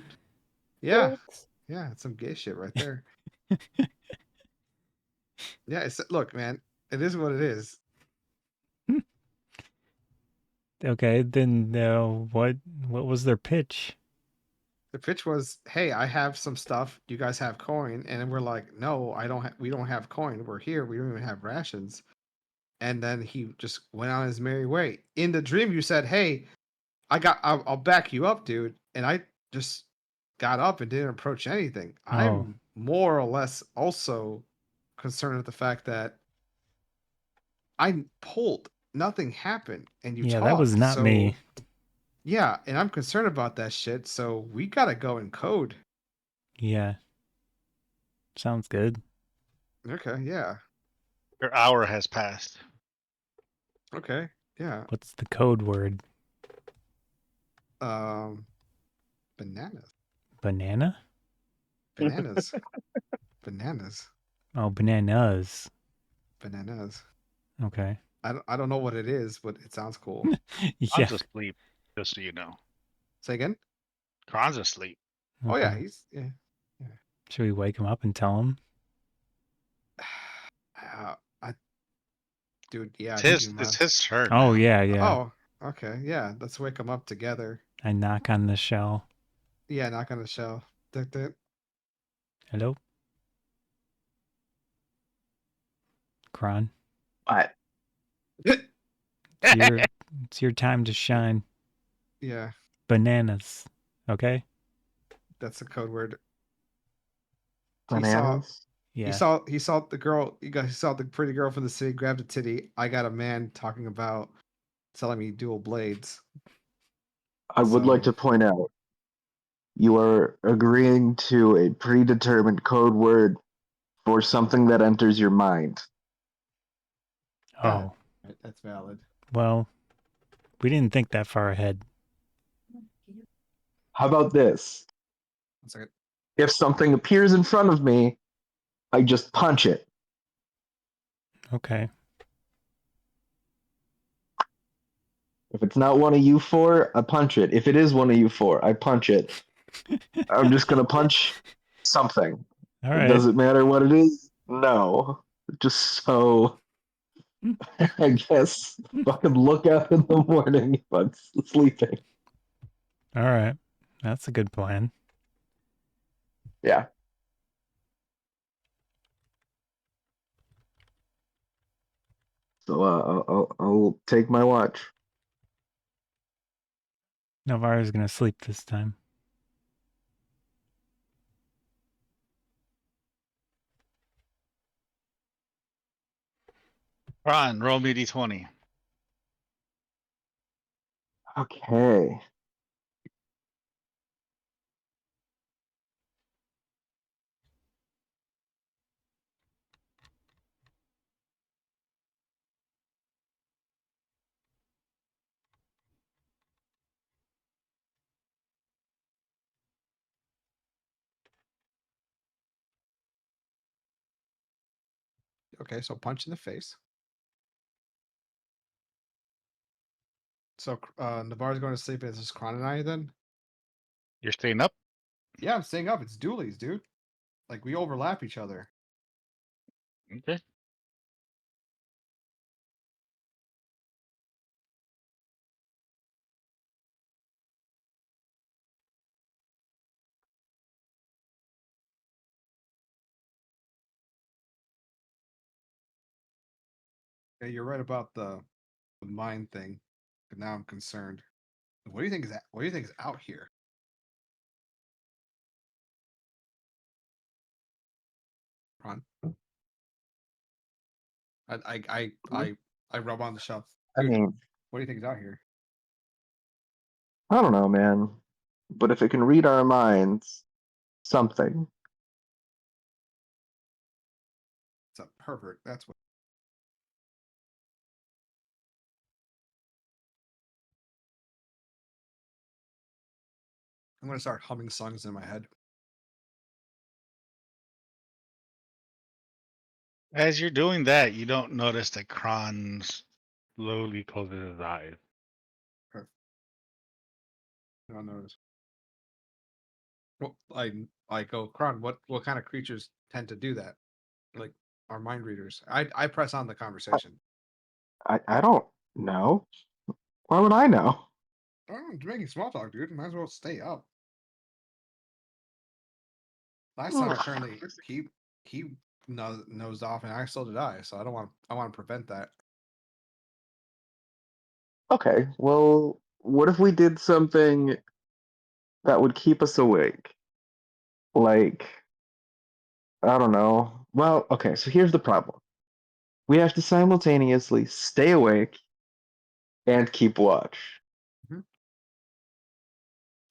Yeah, yeah, it's some gay shit right there. Yeah, look, man, it is what it is. Okay, then what was their pitch? The pitch was, "Hey, I have some stuff. You guys have coin," and then we're like, "No, I don't. We don't have coin. We're here. We don't even have rations." And then he just went on his merry way. In the dream, you said, "Hey, I'll back you up, dude," and I just got up and didn't approach anything. Oh. I'm more or less also concerned with the fact that I pulled, nothing happened, and you Yeah, talked. that was not me. Yeah, and I'm concerned about that shit. So we gotta go in code. Yeah. Sounds good. Okay, yeah. Your hour has passed. Okay, yeah. What's the code word? Bananas. Banana? Bananas. Bananas. Oh, bananas. Bananas. Okay. I don't know what it is, but it sounds cool. Yeah. Kron's asleep, just so you know. Say again? Kron's asleep. Oh yeah, Okay. he's yeah. Should we wake him up and tell him? I dude, yeah, I It's think his. you It's might. his turn. Oh, now. yeah, yeah. Oh, okay, yeah. Let's wake him up together. I knock on the shell. Yeah, knock on the shell. Tick, tick. Hello? Kron. But It's your time to shine. Yeah, Bananas. Okay? that's the code word. bananas. Yeah. He saw the girl. He saw the pretty girl from the city. Grabbed a titty. I got a man talking about selling me dual blades. I would like So to point out you are agreeing to a predetermined code word for something that enters your mind. Oh. that's valid. Well, we didn't think that far ahead. How about this? 1 second. If something appears in front of me, I just punch it. Okay. If it's not one of you four, I punch it. If it is one of you four, I punch it. I'm just gonna punch something. All right. Does it matter what it is? No. Just so I guess if I can look up in the morning if I'm sleeping. All right. That's a good plan. Yeah. So I'll take my watch. Novaar is going to sleep this time. Kron, roll me d20. Okay. Okay, so punch in the face. So Navarre's going to sleep. Is this Kron and I then? You're staying up. Yeah, I'm staying up. It's dualies, dude. Like we overlap each other. Okay. Yeah, you're right about the mind thing. But now I'm concerned. What do you think is that? What do you think is out here? Kron? I rub on the shelf. I Dude, mean, what do you think is out here? I don't know, man. But if it can read our minds, something. It's a pervert. That's what. I'm gonna start humming songs in my head. As you're doing that, you don't notice that Kron slowly closes his eyes. No notice. Well, I go, Kron. What kind of creatures tend to do that? Like our mind readers. I press on the conversation. I don't know. Why would I know? Oh, I'm making small talk, dude. Might as well stay up. Last time apparently he nosed off, and I still did I. So I want to prevent that. Okay, well, what if we did something that would keep us awake? Like, I don't know. Well, okay, so here's the problem. We have to simultaneously stay awake and keep watch. Mhm.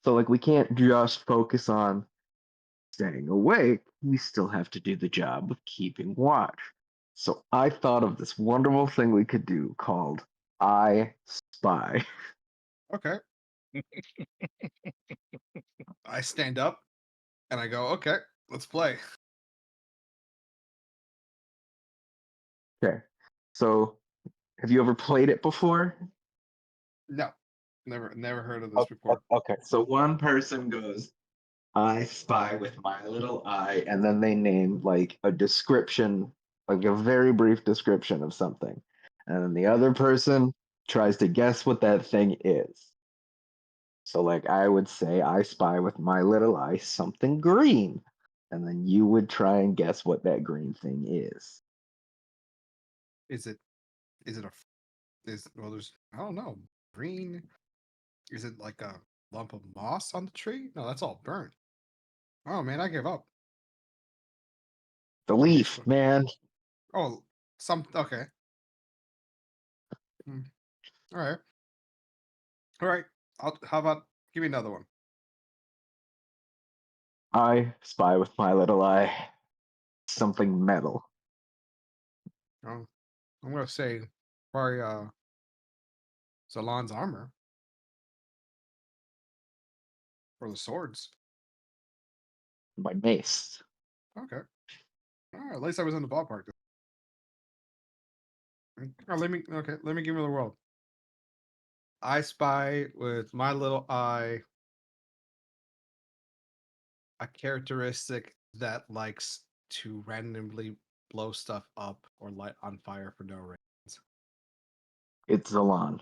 So, like, we can't just focus on staying awake. We still have to do the job of keeping watch. So, I thought of this wonderful thing we could do called I Spy. Okay. I stand up and I go, okay, let's play. Okay, so have you ever played it before? No, never heard of this before. Okay, so one person goes, I spy with my little eye, and then they name like a description, like a very brief description of something. And then the other person tries to guess what that thing is. So, like, I would say, I spy with my little eye something green. And then you would try and guess what that green thing is. Is it well? There's I don't know. Green. Is it like a lump of moss on the tree? No, that's all burnt. Oh man, I give up. The Okay, leaf, man. oh, okay. Hmm. All right, all right. How about give me another one? I spy with my little eye something metal. Oh, I'm gonna say probably Zalon's armor or the swords. My mace. Okay, all right. At least I was in the ballpark. Let me give you the world. I spy with my little eye a characteristic that likes to randomly blow stuff up or light on fire for no reasons. It's Zalon.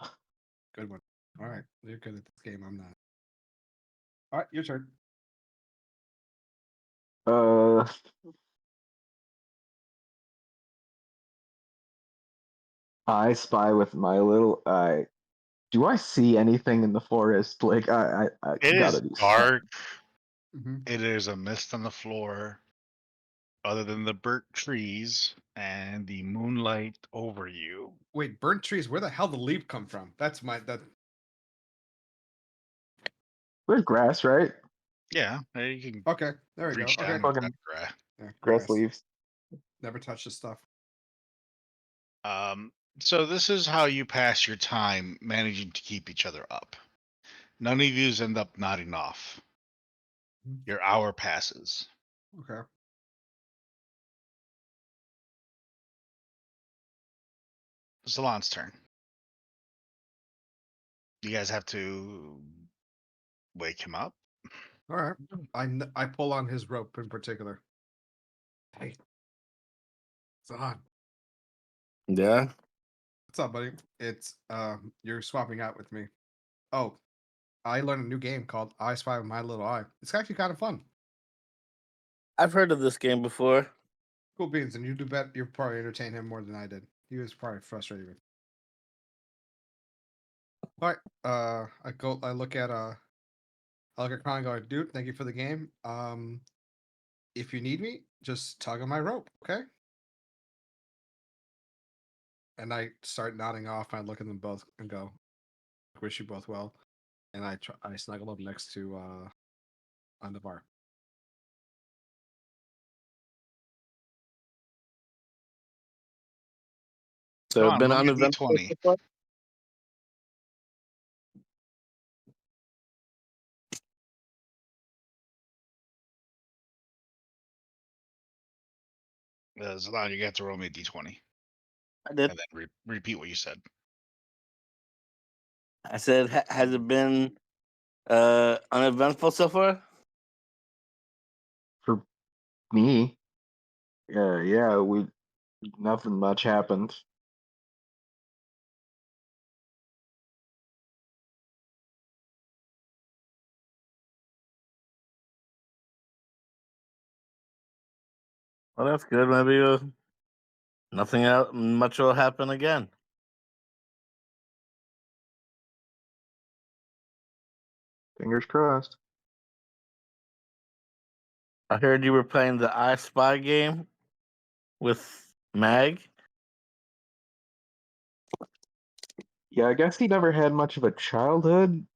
Good one. All right, you're good at this game. I'm not. All right, your turn. Uh, I spy with my little eye. Do I see anything in the forest? Like I It gotta is do something. dark. Mm-hmm. It is a mist on the floor, other than the burnt trees and the moonlight over you. Wait, burnt trees. Where the hell did the leaf come from? That's my that. There's grass, right? Yeah, you can Okay, there we go. reach Okay, down and grab Fucking grass. yeah, grass leaves. Never touch this stuff. Um, so this is how you pass your time managing to keep each other up. None of yous end up nodding off. Your hour passes. Okay. Salon's turn. You guys have to wake him up. All right. I pull on his rope in particular. Hey, Zahn. Yeah. What's up, buddy? It's you're swapping out with me. Oh, I learned a new game called I Spy with My Little Eye. It's actually kind of fun. I've heard of this game before. Cool beans, and you do bet you probably entertain him more than I did. He was probably frustrated with. All right. I look at Kron and go, dude, thank you for the game. If you need me, just tug on my rope, okay? and I start nodding off. I look at them both and go, "Wish you both well." And I snuggle up next to on the bar. So Come it's on, been roll me a uneventful d20. so far? Zalon, you have to roll me a d20 I did. and then repeat what you said. I said, has it been uneventful so far? For me, yeah, nothing much happened. Well, that's good. Maybe nothing else, much will happen again. Fingers crossed. I heard you were playing the I Spy game with Mag. Yeah, I guess he never had much of a childhood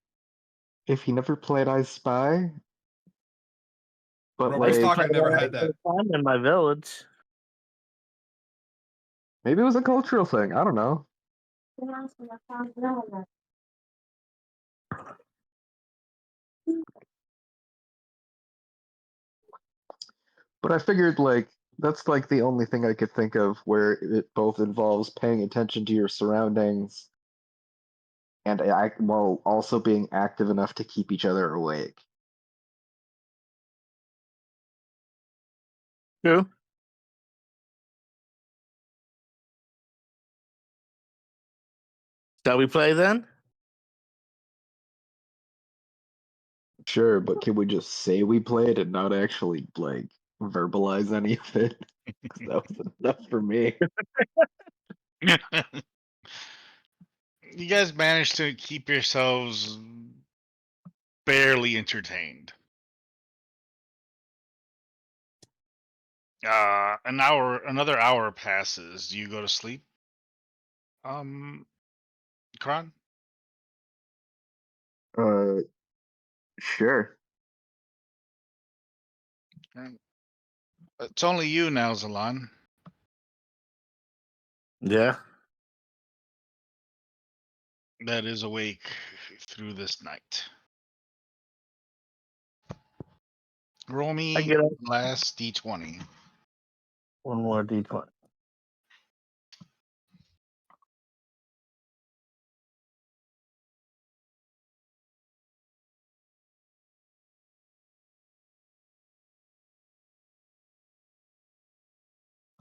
if he never played I Spy. But Roby's I like, talking. played Never it had that. all the time in my village. maybe it was a cultural thing. I don't know. But I figured like that's like the only thing I could think of where it both involves paying attention to your surroundings and while also being active enough to keep each other awake. True. Shall we play then? Sure, but can we just say we played and not actually like verbalize any of it? 'Cause that was enough for me. You guys managed to keep yourselves barely entertained. Another hour passes. Do you go to sleep? Kron? Uh, sure. It's only you now, Zalan. Yeah. That is awake through this night. Roll I me get up. last d20. One more D20.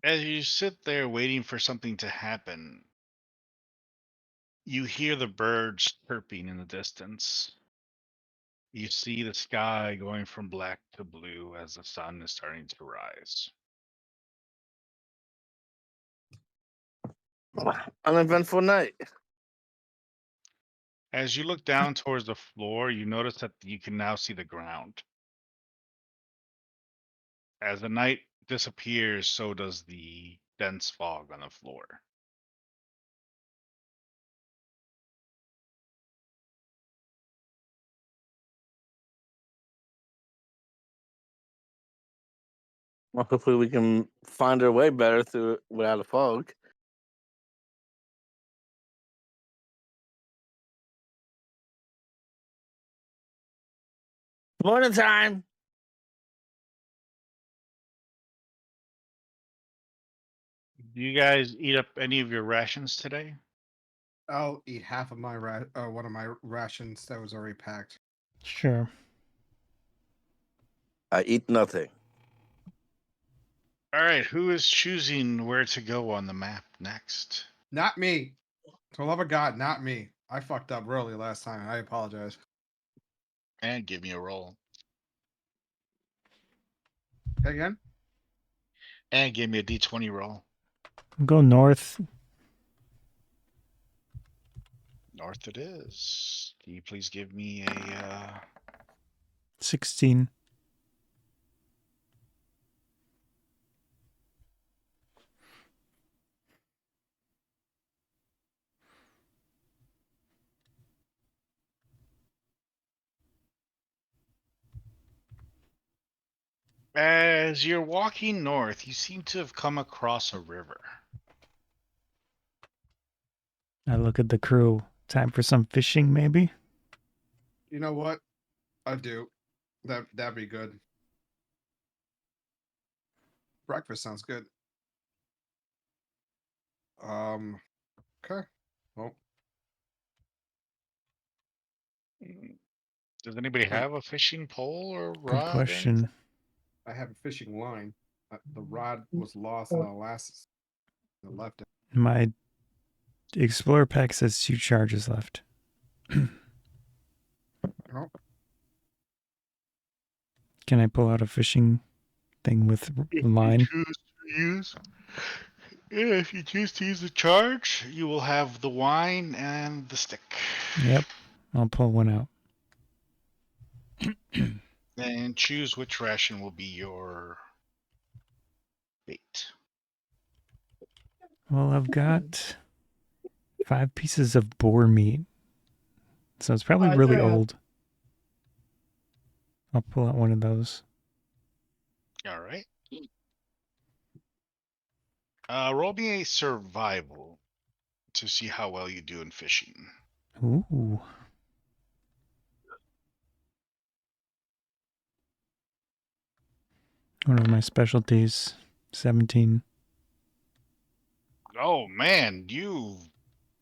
As you sit there waiting for something to happen, you hear the birds chirping in the distance. You see the sky going from black to blue as the sun is starting to rise. Uneventful night. As you look down towards the floor, you notice that you can now see the ground. As the night disappears, so does the dense fog on the floor. Well, hopefully we can find our way better through it without a fog. Morning time. Do you guys eat up any of your rations today? I'll eat half of my one of my rations that was already packed. Sure. I eat nothing. All right, who is choosing where to go on the map next? Not me. For the love of God, not me. I fucked up really last time. I apologize. And give me a roll. Say again? And give me a d20 roll. Go north. North it is. Can you please give me a 16. As you're walking north, you seem to have come across a river. I look at the crew. Time for some fishing, maybe? You know what? I do. That'd be good. Breakfast sounds good. Okay. Well, Does anybody have a fishing pole or Good rod? Or question. anything? I have a fishing line. The rod was lost in the last. I left it. My Explorer pack says 2 charges left. Oh, Can I pull out a fishing thing with If line? you choose to use, if you choose to use the charge, you will have the wine and the stick. Yep. I'll pull one out. And choose which ration will be your bait. Well, I've got 5 pieces of boar meat. So it's probably really old. I'll pull out one of those. All right. Roll me a survival to see how well you do in fishing. Ooh. One of my specialties. 17. Oh man,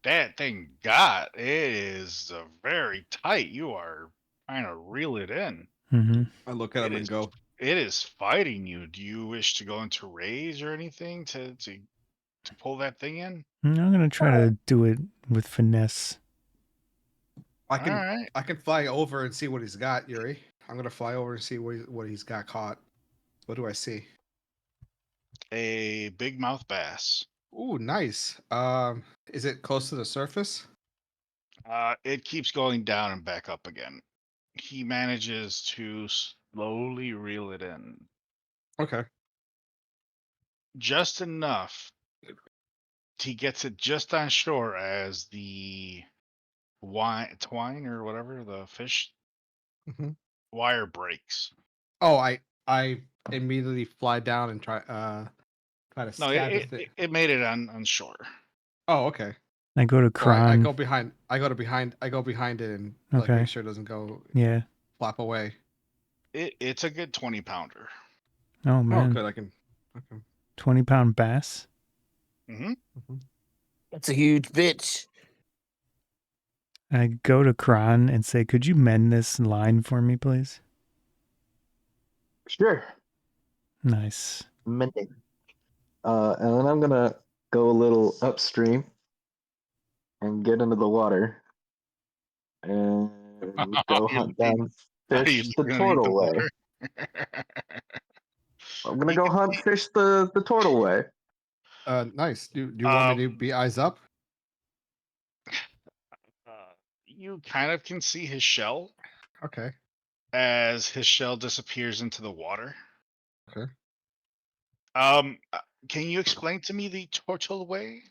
that thing got it is very tight. You are trying to reel it in. Mm-hmm. I look at him and go, It is fighting you. Do you wish to go into raise or anything to pull that thing in? I'm going to try to do it with finesse. I can All right. I can fly over and see what he's got, Yuri. I'm gonna fly over and see what he's got caught. What do I see? A big mouth bass. Ooh, nice. Is it close to the surface? It keeps going down and back up again. He manages to slowly reel it in. Okay. Just enough. He gets it just on shore as the twine or whatever, the fish hmm wire breaks. Oh, I immediately fly down and try to No, stab the thing. it made it on shore. Oh, okay. I go to So I Kron. go behind. I go behind it and like Okay. make sure it doesn't go Yeah. flap away. It's a good 20-pounder. Oh, Oh, man. good. I can. Okay. 20-pound bass. Mm-hmm. That's a huge bitch. I go to Kron and say, could you mend this line for me, please? Sure. Nice. Mending. And then I'm gonna go a little upstream and get into the water and go hunt down Are you fish the gonna eat the turtle way. water? I'm gonna You go can hunt see- fish the turtle way. Nice. Do you want me to Um, be eyes up? you kind of can see his shell Okay. as his shell disappears into the water. Okay. Can you explain to me the turtle way?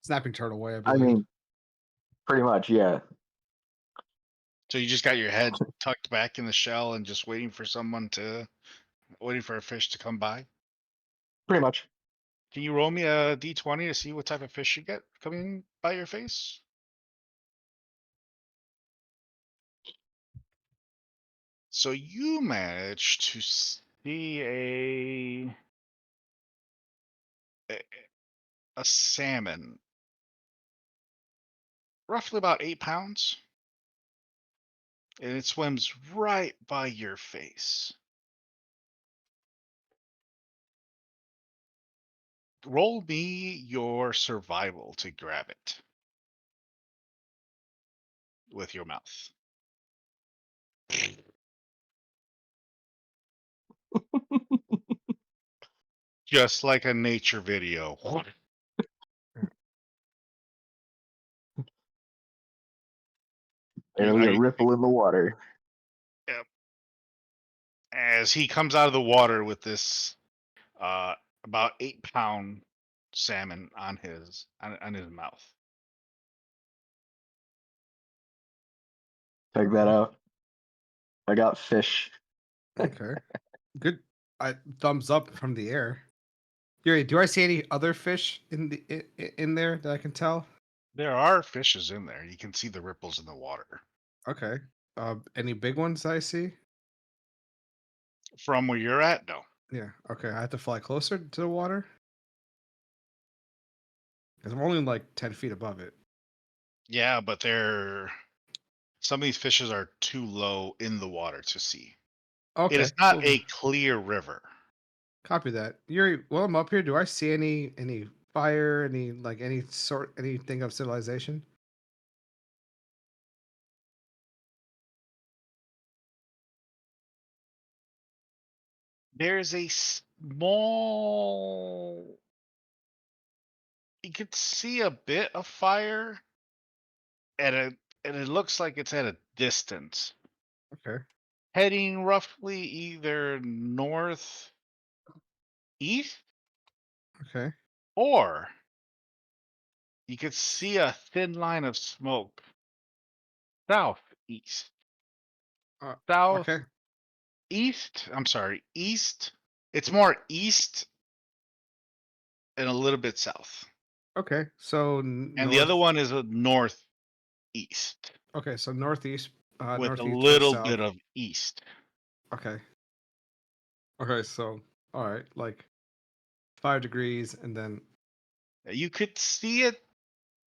Snapping turtle way, I I believe. mean, pretty much, yeah. So you just got your head tucked back in the shell and just waiting for a fish to come by? Pretty much. Can you roll me a d20 to see what type of fish you get coming by your face? So you managed to see a a salmon, roughly about 8 pounds, and it swims right by your face. Roll me your survival to grab it with your mouth. Just like a nature video. Barely a ripple in the water. Yep. As he comes out of the water with this about 8 pound salmon on his mouth. Check that out. I got fish. Okay. Good. Thumbs up from the air. Yuri, do I see any other fish in there that I can tell? There are fishes in there. You can see the ripples in the water. Okay. Any big ones I see? From where you're at, no. Yeah. Okay. I have to fly closer to the water because I'm only like 10 feet above it. Yeah, but some of these fishes are too low in the water to see. It is Okay. not Cool. a clear river. Copy that. Yuri, while I'm up here, do I see any fire, anything of civilization? There's a small. You could see a bit of fire, and it looks like it's at a distance, Okay. heading roughly either north east, Okay. or you could see a thin line of smoke southeast. Okay. Southeast, I'm sorry, east. It's more east and a little bit south. Okay. So And the other north. one is a northeast Okay. So northeast, with a northeast towards little south. bit of east. Okay. Okay. So all right, like 5 degrees, and then You could see it,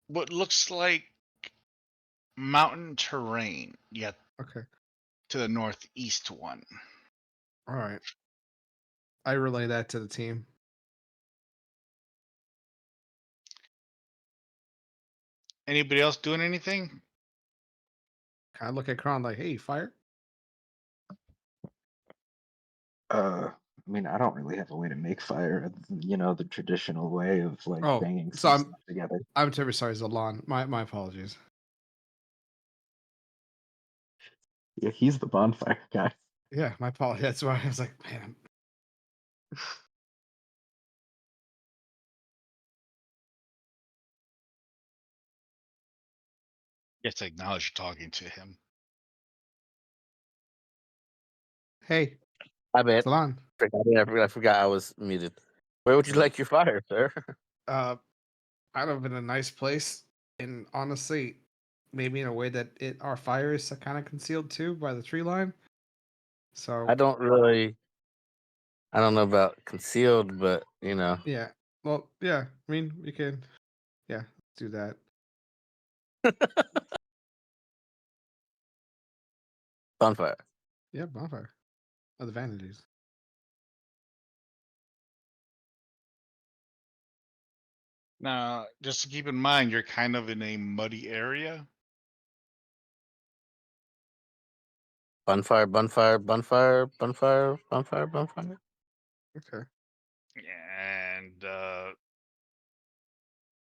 what looks like mountain terrain, yet okay. to the northeast one. All right. I relay that to the team. Anybody else doing anything? Kind of look at Kron like, hey, fire. I mean, I don't really have a way to make fire, other than, the traditional way of like Oh, banging so some stuff together. I'm terribly sorry, Zalan. My apologies. Yeah, he's the bonfire guy. Yeah, my apologies. That's why I was like, man. Yes, I acknowledge you're talking to him. Hey, I bet. Zalan. I forgot I was muted. Where would you like your fire, sir? Kind of in a nice place, and honestly, maybe in a way that our fire is kind of concealed too by the tree line. So I don't know about concealed, but yeah, well, yeah. I mean, we can, yeah, do that. bonfire. Yeah, bonfire. Advantages. Now, just to keep in mind, you're kind of in a muddy area. Bonfire, bonfire, bonfire, bonfire, bonfire, bonfire. Okay. And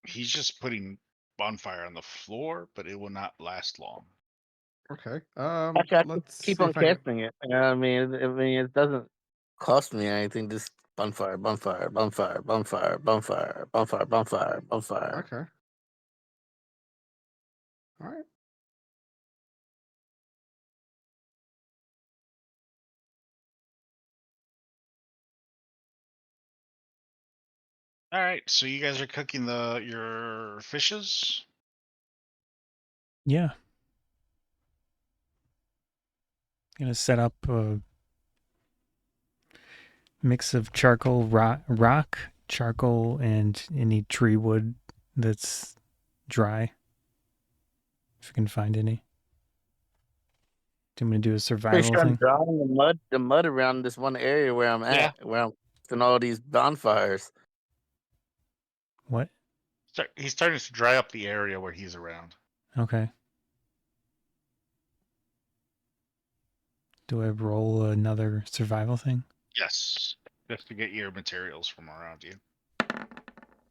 he's just putting bonfire on the floor, but it will not last long. Okay. Actually, I can Let's keep see on if I can. casting it. I mean, it doesn't cost me anything. Just bonfire, bonfire, bonfire, bonfire, bonfire, bonfire, bonfire, bonfire. Okay. All right. All right, so you guys are cooking your fishes. Yeah. Gonna set up a mix of charcoal, rock, charcoal, and any tree wood that's dry. If I can find any. I'm gonna do a Pretty survival sure I'm thing. drawing the mud around this one area where I'm Yeah. at, where I'm doing all these bonfires. What? He's starting to dry up the area where he's around. Okay. Do I roll another survival thing? Yes, just to get your materials from around you.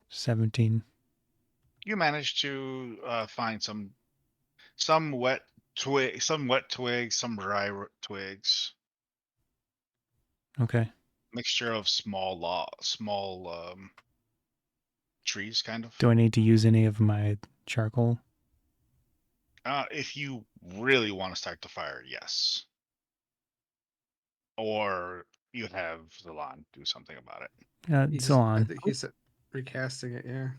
17. You managed to find some wet twigs, some dry twigs. Okay. Mixture of small trees, kind of. Do I need to use any of my charcoal? If you really want to start the fire, yes. Or you have Zalon do something about it. I Salon. think he said recasting it. Yeah.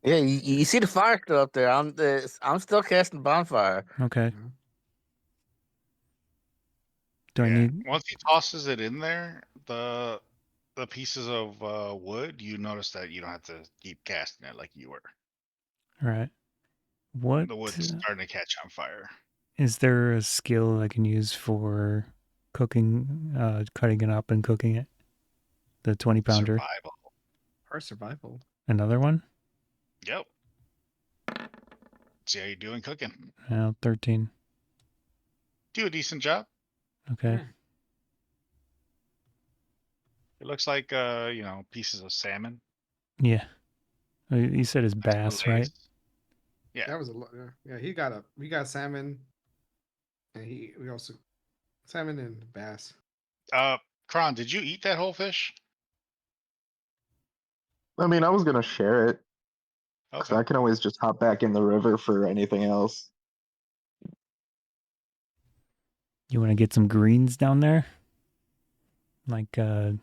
Yeah, you see the fire still up there. I'm still casting bonfire. Okay. Mhm. Do I need? Once he tosses it in there, the pieces of wood, you notice that you don't have to keep casting it like you were. All right. What The wood's starting to catch on fire. is there a skill I can use for cooking, cutting it up and cooking it? The 20-pounder. Survival. Or survival. Another one? Yep. See how you're doing cooking. 13. Do a decent job. Okay. Yeah. It looks like pieces of salmon. Yeah. You said it's bass, right? Fillets. Yeah. That was a lot. Yeah. He got salmon, and we also salmon and bass. Kron, did you eat that whole fish? I mean, I was gonna share it because Okay. I can always just hop back in the river for anything else. You want to get some greens down there? Like, what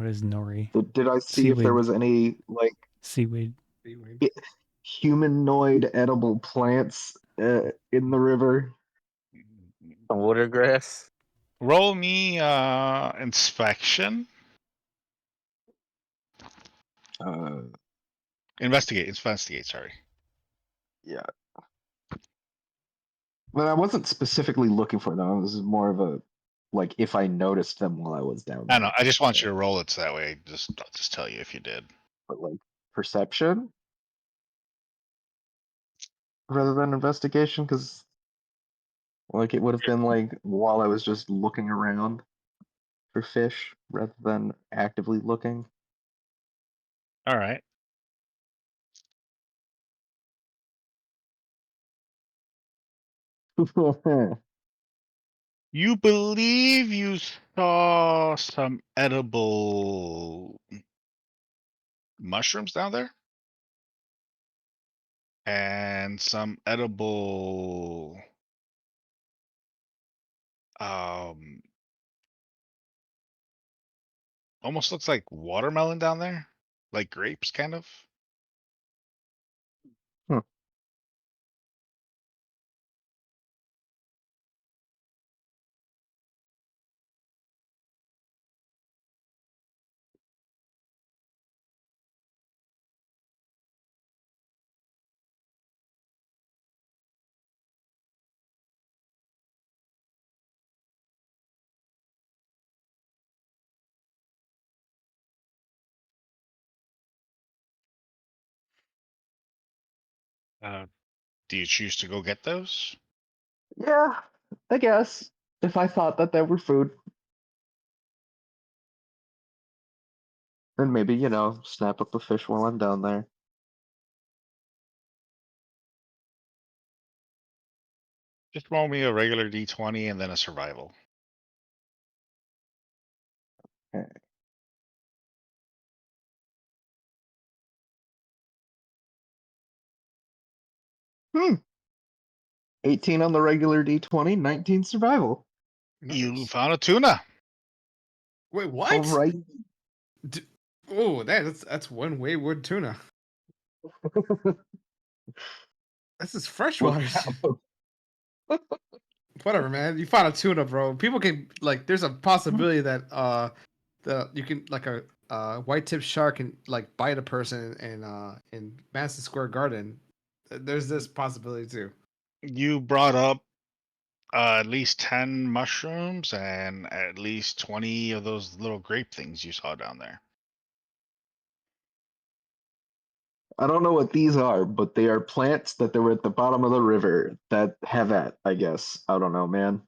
is nori? Did I see if there Seaweed. was any like Seaweed. Seaweed. humanoid edible plants in the river? Some water grass. Roll me inspection. Investigate, sorry. Yeah. But I wasn't specifically looking for them. It was more of a like if I noticed them while I was down I there. know. I just want you to roll it so that way I'll just tell you if you did. But like perception rather than investigation, because like it would have been like while I was just looking around for fish rather than actively looking. All right. You believe you saw some edible mushrooms down there? And some edible almost looks like watermelon down there. Like grapes kind of. Hmm. Do you choose to go get those? Yeah, I guess if I thought that they were food, then maybe snap up a fish while I'm down there. Just roll me a regular d20 and then a survival. Okay. 18 on the regular D20, 19 survival. You Nice. found a tuna. Wait, what? All right. Oh, that's one wayward tuna. This is freshwater. Whatever, man. You found a tuna, bro. People can like. There's a possibility that you can like a white tip shark can like bite a person in Madison Square Garden. There's this possibility too. You brought up at least 10 mushrooms and at least 20 of those little grape things you saw down there. I don't know what these are, but they are plants that they were at the bottom of the river that have at, I guess. I don't know, man.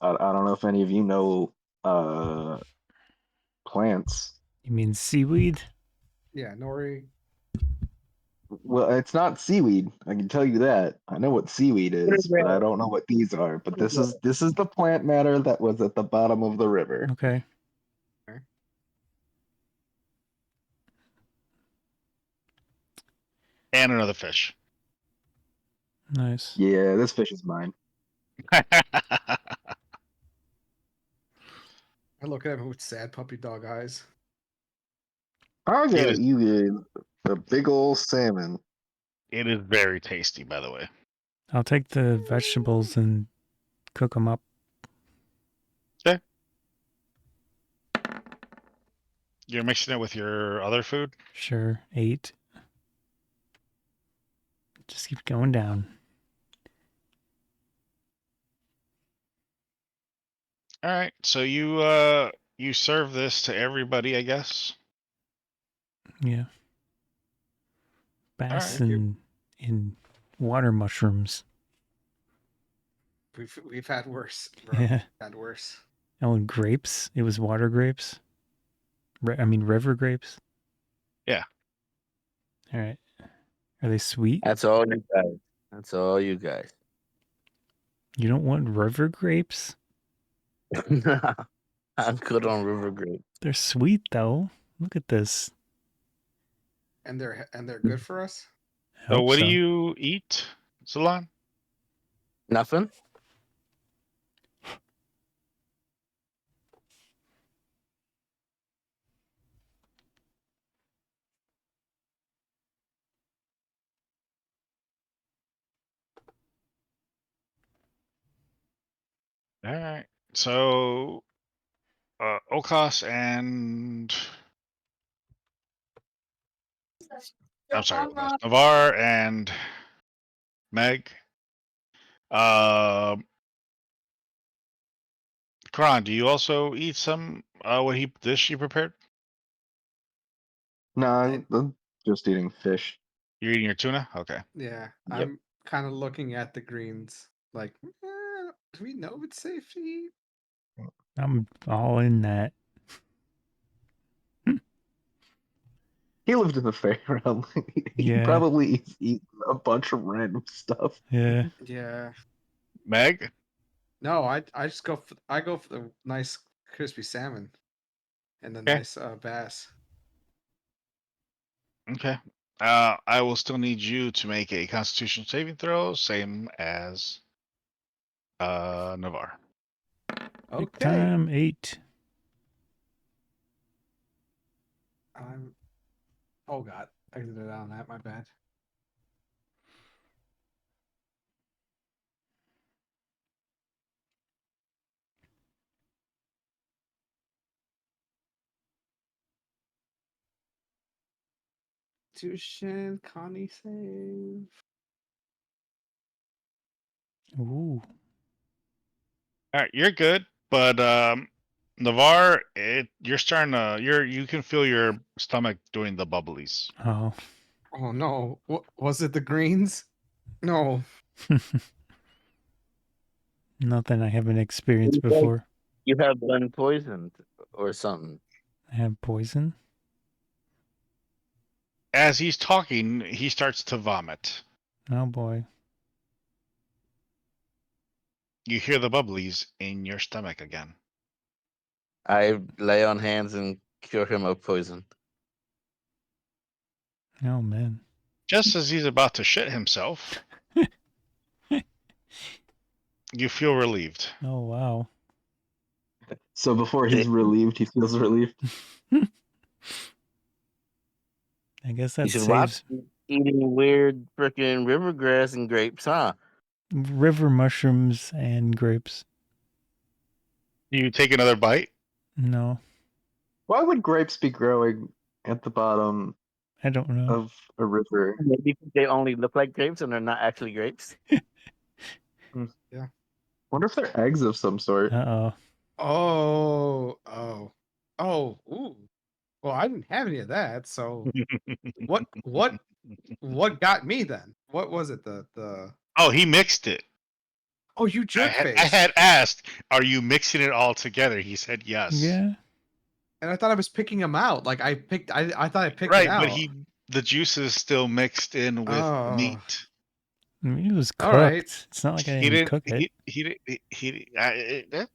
I don't know if any of you know plants. You mean seaweed? Yeah, nori. Well, it's not seaweed. I can tell you that. I know what seaweed Water is, but I grass. don't know what these are. But Water grass. this is the plant matter that was at the bottom of the river. Okay. And another fish. Nice. Yeah, this fish is mine. I look at him with sad puppy dog eyes. I It got is- you a big old salmon. It is very tasty, by the way. I'll take the vegetables and cook them up. You're mixing it with your other food? Sure. 8. Just keep going down. All right. So you serve this to everybody, I guess. Yeah. Bass right. in water mushrooms. We've had worse, bro. Yeah. Had worse. Oh, and grapes. It was water grapes. River grapes. Yeah. All right. Are they sweet? That's all you guys. That's all you guys. You don't want river grapes? I'm good on river grape. They're sweet though. Look at this. And they're good for us? I So hope what so. do you eat, Salon? Nothing. All right. So Okas and I'm sorry, Novaar and Meg. Karan, do you also eat some dish he prepared? No, I'm just eating fish. You're eating your tuna? Okay. Yeah. Yep. I'm kind of looking at the greens. Like, do we know it's safe to eat? I'm all in that. He lived in the fairground. He Yeah. probably eats a bunch of random stuff. Yeah. Yeah. Meg? No, I just go for the nice crispy salmon and the Okay. nice bass. Okay. I will still need you to make a Constitution saving throw, same as Navarre. Big Okay. time 8. Oh god, I exited out on that. My bad. Constitution, Connie save. Ooh. All right, you're good, but Navarre, you're starting to you can feel your stomach doing the bubblies. Oh. Oh no, what was it? The greens? No. Nothing I haven't experienced You guys- before. You have been poisoned or something. I have poison. As he's talking, he starts to vomit. Oh boy. You hear the bubblies in your stomach again. I lay on hands and cure him of poison. Oh man. Just as he's about to shit himself, you feel relieved. Oh wow. So before he's relieved, he feels relieved. I guess You that should watch saves eating weird freaking river grass and grapes, huh? river mushrooms and grapes. Do you take another bite? No, Why would grapes be growing at the bottom I don't know. of a river? Maybe they only look like grapes and they're not actually grapes. Yeah. Wonder if they're eggs of some sort. Uh-oh. Oh. Ooh. Well, I didn't have any of that. So what got me then? What was it? The Oh, he mixed it. Oh, you jerk I face. had asked, "Are you mixing it all together?" He said yes. Yeah. And I thought I was picking them out. Like I thought I picked Right, it out. but the juice is still mixed in with Oh. meat. I mean, it was cooked. All right. It's not like I He didn't didn't. cook it. He didn't.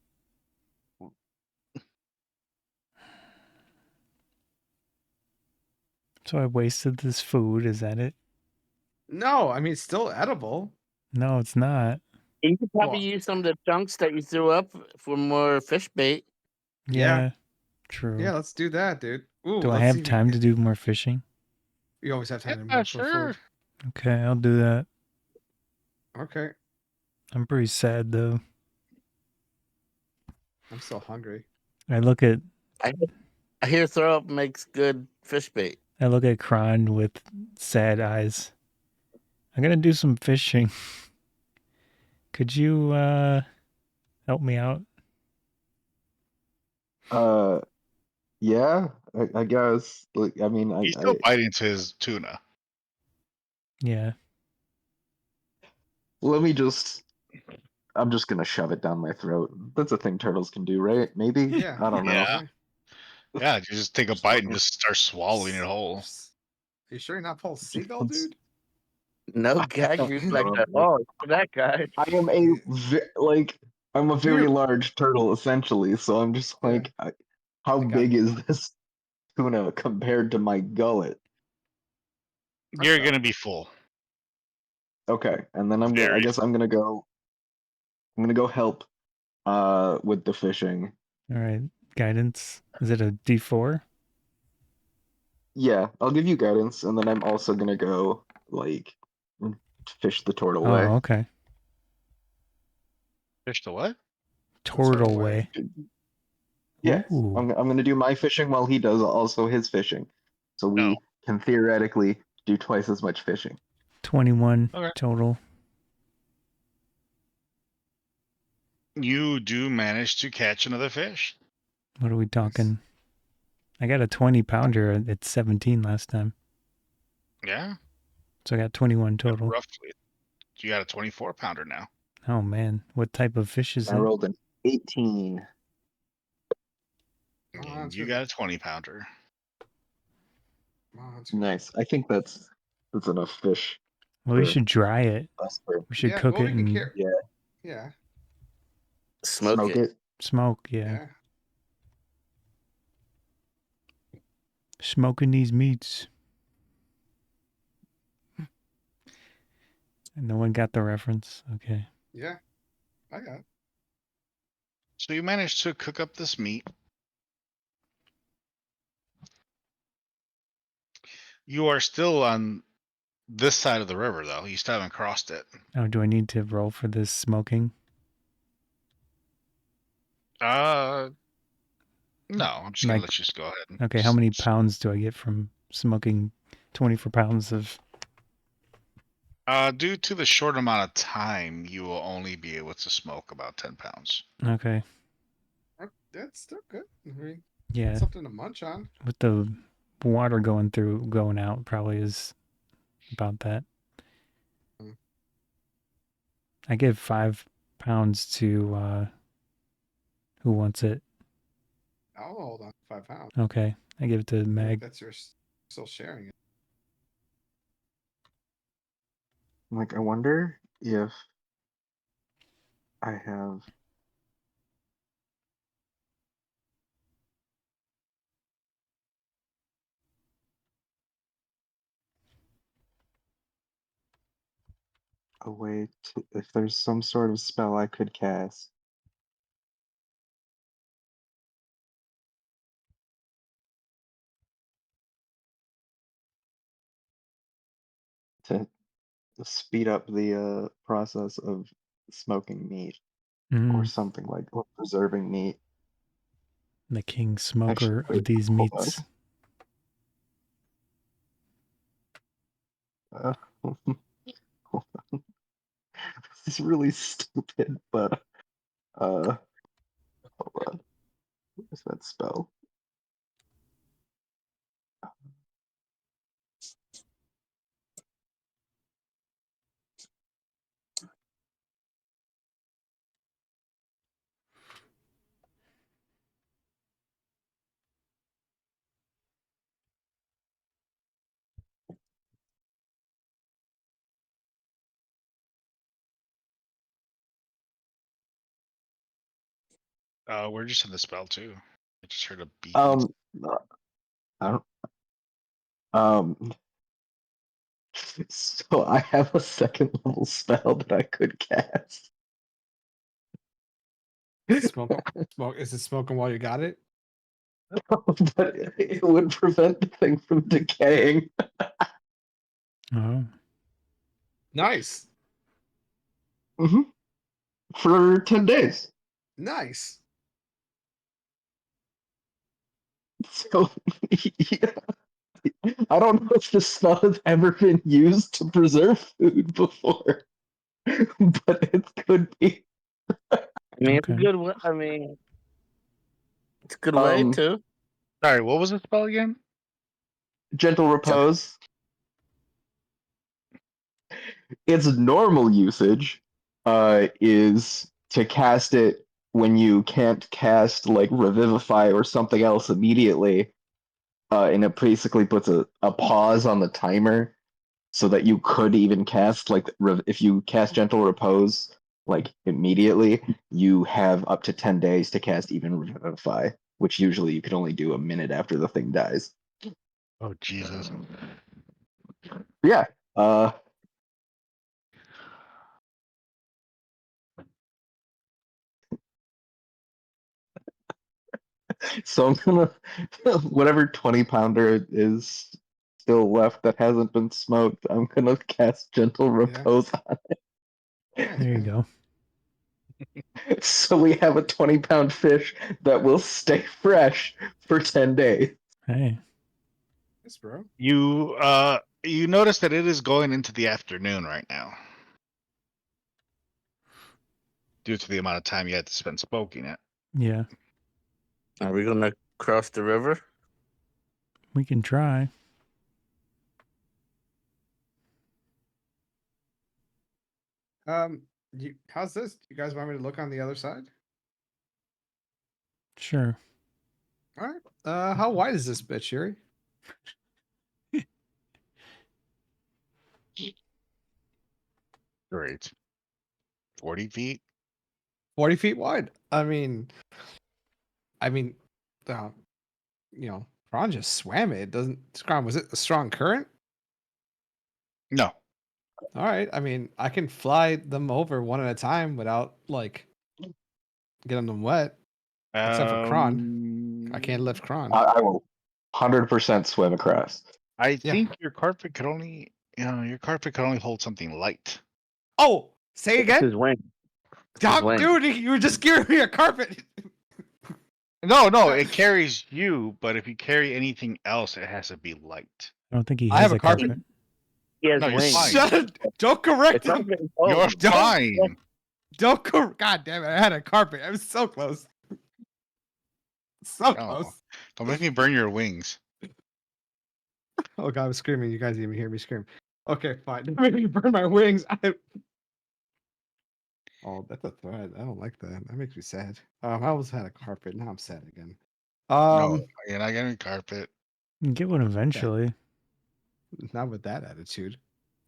So I wasted this food. Is that it? No, I mean it's still edible. No, it's not. You could probably Well- use some of the chunks that you threw up for more fish bait. Yeah, true. Yeah, let's do that, dude. Ooh, Do I let's see have if we time can to do more fishing? You always have time to Yeah, move for sure. food. Okay, I'll do that. Okay. I'm pretty sad though. I'm still hungry. I look at I hear throw up makes good fish bait. Kron with sad eyes. I'm gonna do some fishing. Could you help me out? Yeah, I guess. Like, I mean, He's still biting into his tuna. Yeah. let me just. I'm just gonna shove it down my throat. That's a thing turtles can do, right? Maybe. Yeah. I don't know. Yeah. Yeah, you just take a bite and just start swallowing it whole. Are you sure you're not Paul Seagull, dude? No gag reflex No, at all for that guy. I am I'm a very Dude. large turtle essentially, so I'm just Yeah. like, how I got big you. is this tuna compared to my gullet? You're Okay. gonna be full. Okay, and then I Very guess I'm gonna go help with the fishing. All right. Guidance. Is it a D4? Yeah, I'll give you guidance, and then I'm also gonna go like fish the turtle away. Oh, okay. fish the what? Turtle way. Yes, Ooh. I'm gonna do my fishing while he does also his fishing, so we No. can theoretically do twice as much fishing. 21 Okay. total. You do manage to catch another fish. What are we talking? I got a 20 pounder at 17 last time. Yeah. So I got 21 total. Roughly. You got a 24 pounder now. Oh man, what type of fish is I it? rolled an 18. Oh, And that's you good. got a 20 pounder. Oh, that's good. Nice. I think that's enough fish. Well, we for should dry it. us to We should Yeah, cook well, it we can and care. Yeah. Yeah. Smoke it. smoke. Yeah. Yeah. Smoking these meats. And no one got the reference. Okay. Yeah. I got it. So you managed to cook up this meat. You are still on this side of the river, though. You still haven't crossed it. Oh, do I need to roll for this smoking? No, I'm just gonna Like- let you just go ahead. And Okay, how many pounds do I get from smoking 24 pounds of... Due to the short amount of time, you will only be able to smoke about 10 pounds. Okay. That's still good. I mean, Yeah. something to munch on. With the water going out probably is about that. Mm. I give 5 pounds to who wants it. I'll hold on 5 pounds. Okay. I give it to Meg. That's your still sharing it. Like, I wonder if I have. A way to, if there's some sort of spell I could cast to speed up the process of smoking meat or something like, or preserving meat. The king Actually, smoker wait, of these hold meats. on. Hold on. This is really stupid, but hold on. Where's that spell? We're just in the spell too. I just heard a beep. I don't. So I have a second level spell that I could cast. Smoke. Is it smoking while you got it? But it would prevent the thing from decaying. Oh, Nice. Hmm. For 10 days. Nice. So, yeah. I don't know if this spell has ever been used to preserve food before, but it could be. I mean, it's a okay. good way. I mean, it's a good way Um, too. Sorry, what was the spell again? Gentle Repose. Its normal usage is to cast it when you can't cast like Revivify or something else immediately, and it basically puts a pause on the timer so that you could even cast like if you cast Gentle Repose like immediately, you have up to 10 days to cast even Revivify, which usually you can only do a minute after the thing dies. Oh Jesus! Yeah. Uh, so I'm gonna whatever 20-pounder is still left that hasn't been smoked, I'm gonna cast Gentle Repose on Nice, There you man. go. it. So we have a 20-pound fish that will stay fresh for 10 days. Hey, Yes, bro. You notice that it is going into the afternoon right now, due to the amount of time you had to spend smoking it. yeah, Are we gonna cross the river? we can try. How's this? Do you guys want me to look on the other side? Sure. All right. How wide is this bitch, Yuri? Great. 40 feet. 40 feet wide. I mean, uh, Kron just swam it. It doesn't. Kron, was it a strong current? No. All right. I mean, I can fly them over one at a time without like getting them wet. Except for Kron. I can't lift Kron. I will 100% swim across. I Yeah. think your carpet could only, hold something light. Oh, say It's his again. wing. Stop, wing. dude. You were just giving me a carpet. No, it carries you, but if you carry anything else, it has to be light. I don't think he I has have a a carpet. carpet. He has No, you're wings. fine. Shut up. Don't correct It's not him. getting You're cold. Don't- fine. Don't correct. God damn it. I had a carpet. I was so close. So Oh, close. don't make me burn your wings. Oh god, I was screaming. You guys didn't even hear me scream. Okay, fine. Don't make me burn my wings. Oh, that's a threat. I don't like that. That makes me sad. I always had a carpet. Now I'm sad again. No, you're not getting carpet. You can get one eventually. Not with that attitude.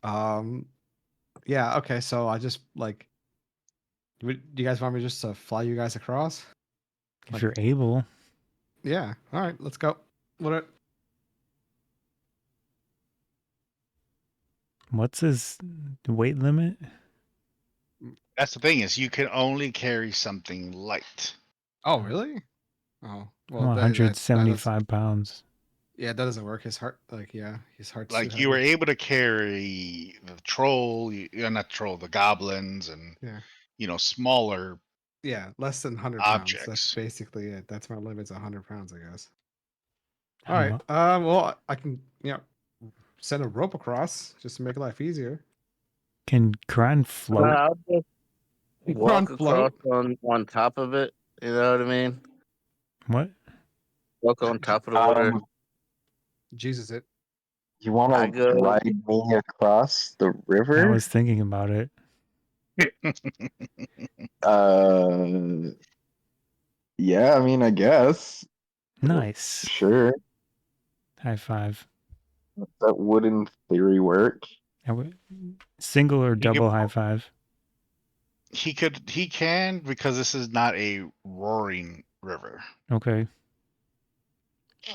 Yeah. Okay. So I just like. Do you guys want me just to fly you guys across? If you're able. Yeah. All right. Let's go. What? What's his weight limit? That's the thing is you can only carry something light. Oh, really? Oh, well, I'm 175 pounds. yeah, that doesn't work. His heart, his heart's too Like you were heavy. able to carry the troll, not troll, the goblins, and Yeah. smaller Yeah, less than 100 pounds. That's objects. basically it. That's my limit's 100 pounds, I guess. How All right. mu- Well, I can, send a rope across just to make life easier. Can Kron float? I'll just walk across float. on top of it. You know what I mean? What? Walk on top of the water. Jesus, it. You want I to go. ride me across the I river? was thinking about it. Yeah, I mean, I guess. Nice. Sure. High five. That would in theory work. Single or He could- double high five? He can because this is not a roaring river. Okay.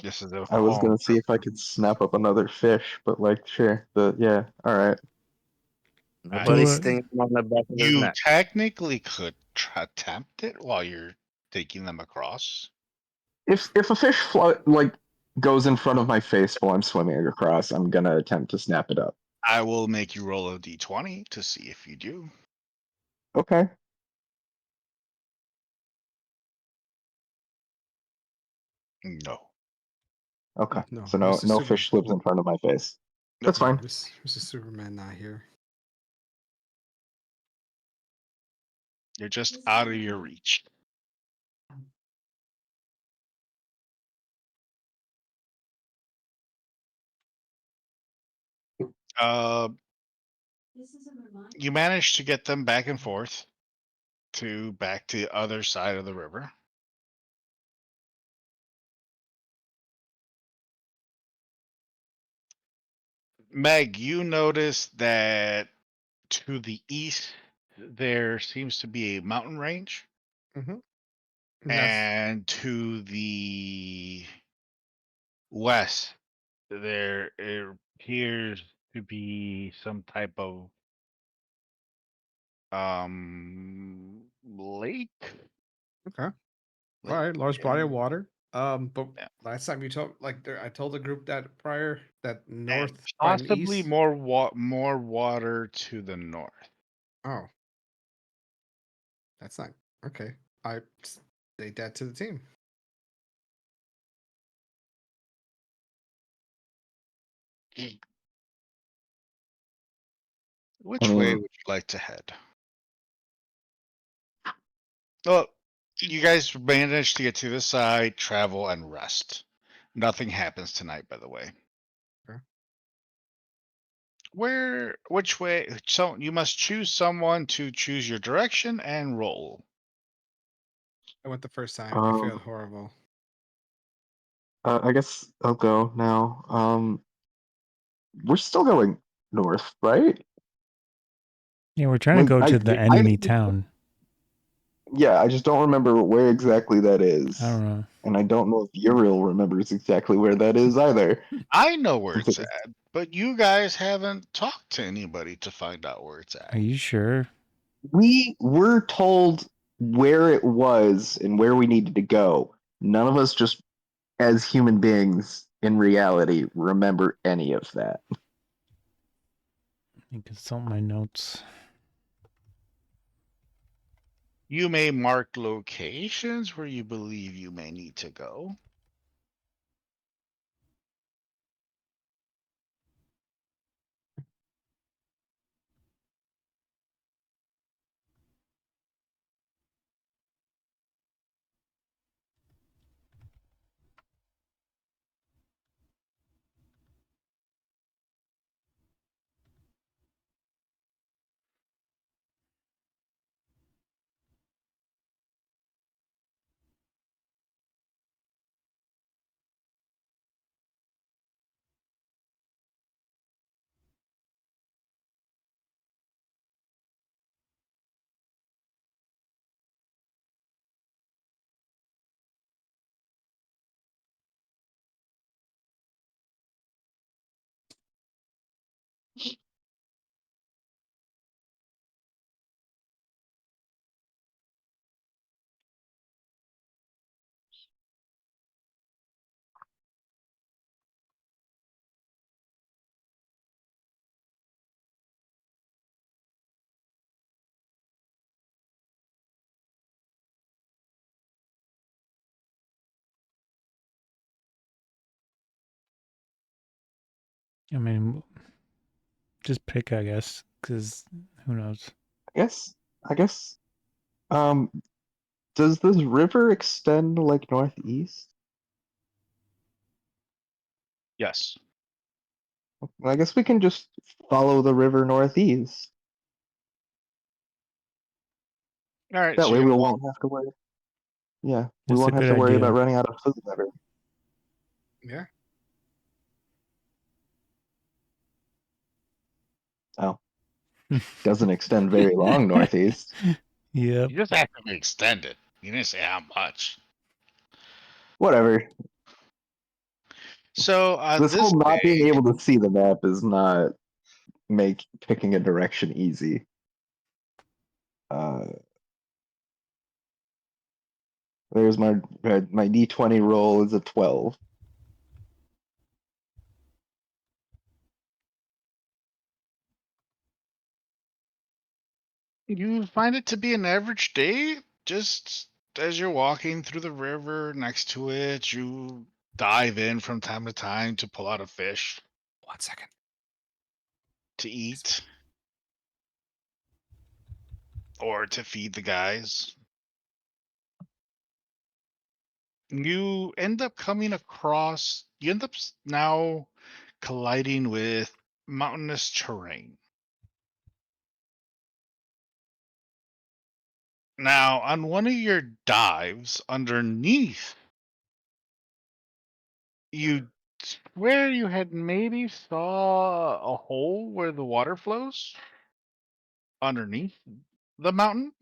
This is a I was home. gonna see if I could snap up another fish, but like, sure. Yeah, all right. Nobody's it. stinging him on the back of his You neck. technically could attempt it while you're taking them across. If a fish like goes in front of my face while I'm swimming across, I'm gonna attempt to snap it up. I will make you roll a d20 to see if you do. Okay. No. Okay. No, So no Mr. fish lives in front of my face. Nope. That's fine. Mr. Superman not here. You're just out of your reach. Uh, you managed to get them back and forth back to the other side of the river. Meg, you notice that to the east there seems to be a mountain range, Mm-hmm. and to the west there appears to be some type of lake. Okay. Lake, All right, large body of water. But yeah. last time you told, I told the group that prior that And north and possibly east. more water to the north. Oh, that's not okay. I state that to the team. Which I way mean, would you like to head? Oh, you guys managed to get to the side, travel, and rest. Nothing happens tonight, by the way. Okay. Which way? So you must choose someone to choose your direction and roll. I went the first time. I failed um, horrible. I guess I'll go now. We're still going north, right? Yeah, we're trying to Like go to the enemy town. Yeah, I just don't remember where exactly that is, I don't know. and I don't know if Uriel remembers exactly where that is either. I know where it's at, but you guys haven't talked to anybody to find out where it's at. Are you sure? We were told where it was and where we needed to go. None of us, just as human beings in reality, remember any of that. I can consult my notes. You may mark locations where you believe you may need to go. I mean, just pick, I guess, because who knows? I guess. Um, does this river extend like northeast? Yes. I guess we can just follow the river northeast. All right. That So way you're we gonna walk. won't have to worry. Yeah, we That's a won't have good to worry about idea. running out of food ever. Yeah. Oh, doesn't extend very long northeast. Yep. You just have to extend it. You didn't say how much. Whatever. So on This this whole not being day, able to see the map is not make picking a direction easy. There's my D20 roll is a 12. you find it to be an average day. Just as you're walking through the river next to it, you dive in from time to time to pull out a fish 1 second. to eat or to feed the guys. You end up now colliding with mountainous terrain. Now, on one of your dives underneath, you swear you had maybe saw a hole where the water flows underneath the mountain.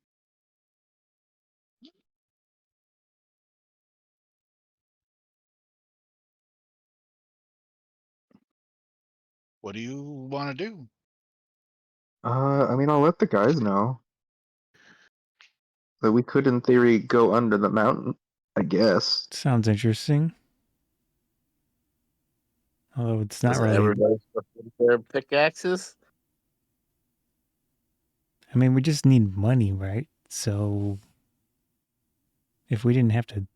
What do you want to do? I mean, I'll let the guys know that we could, in theory, go under the mountain. I guess. Sounds interesting. Although it's not Is really. everybody supposed to get their pickaxes? I mean, we just need money, right? So if we didn't have to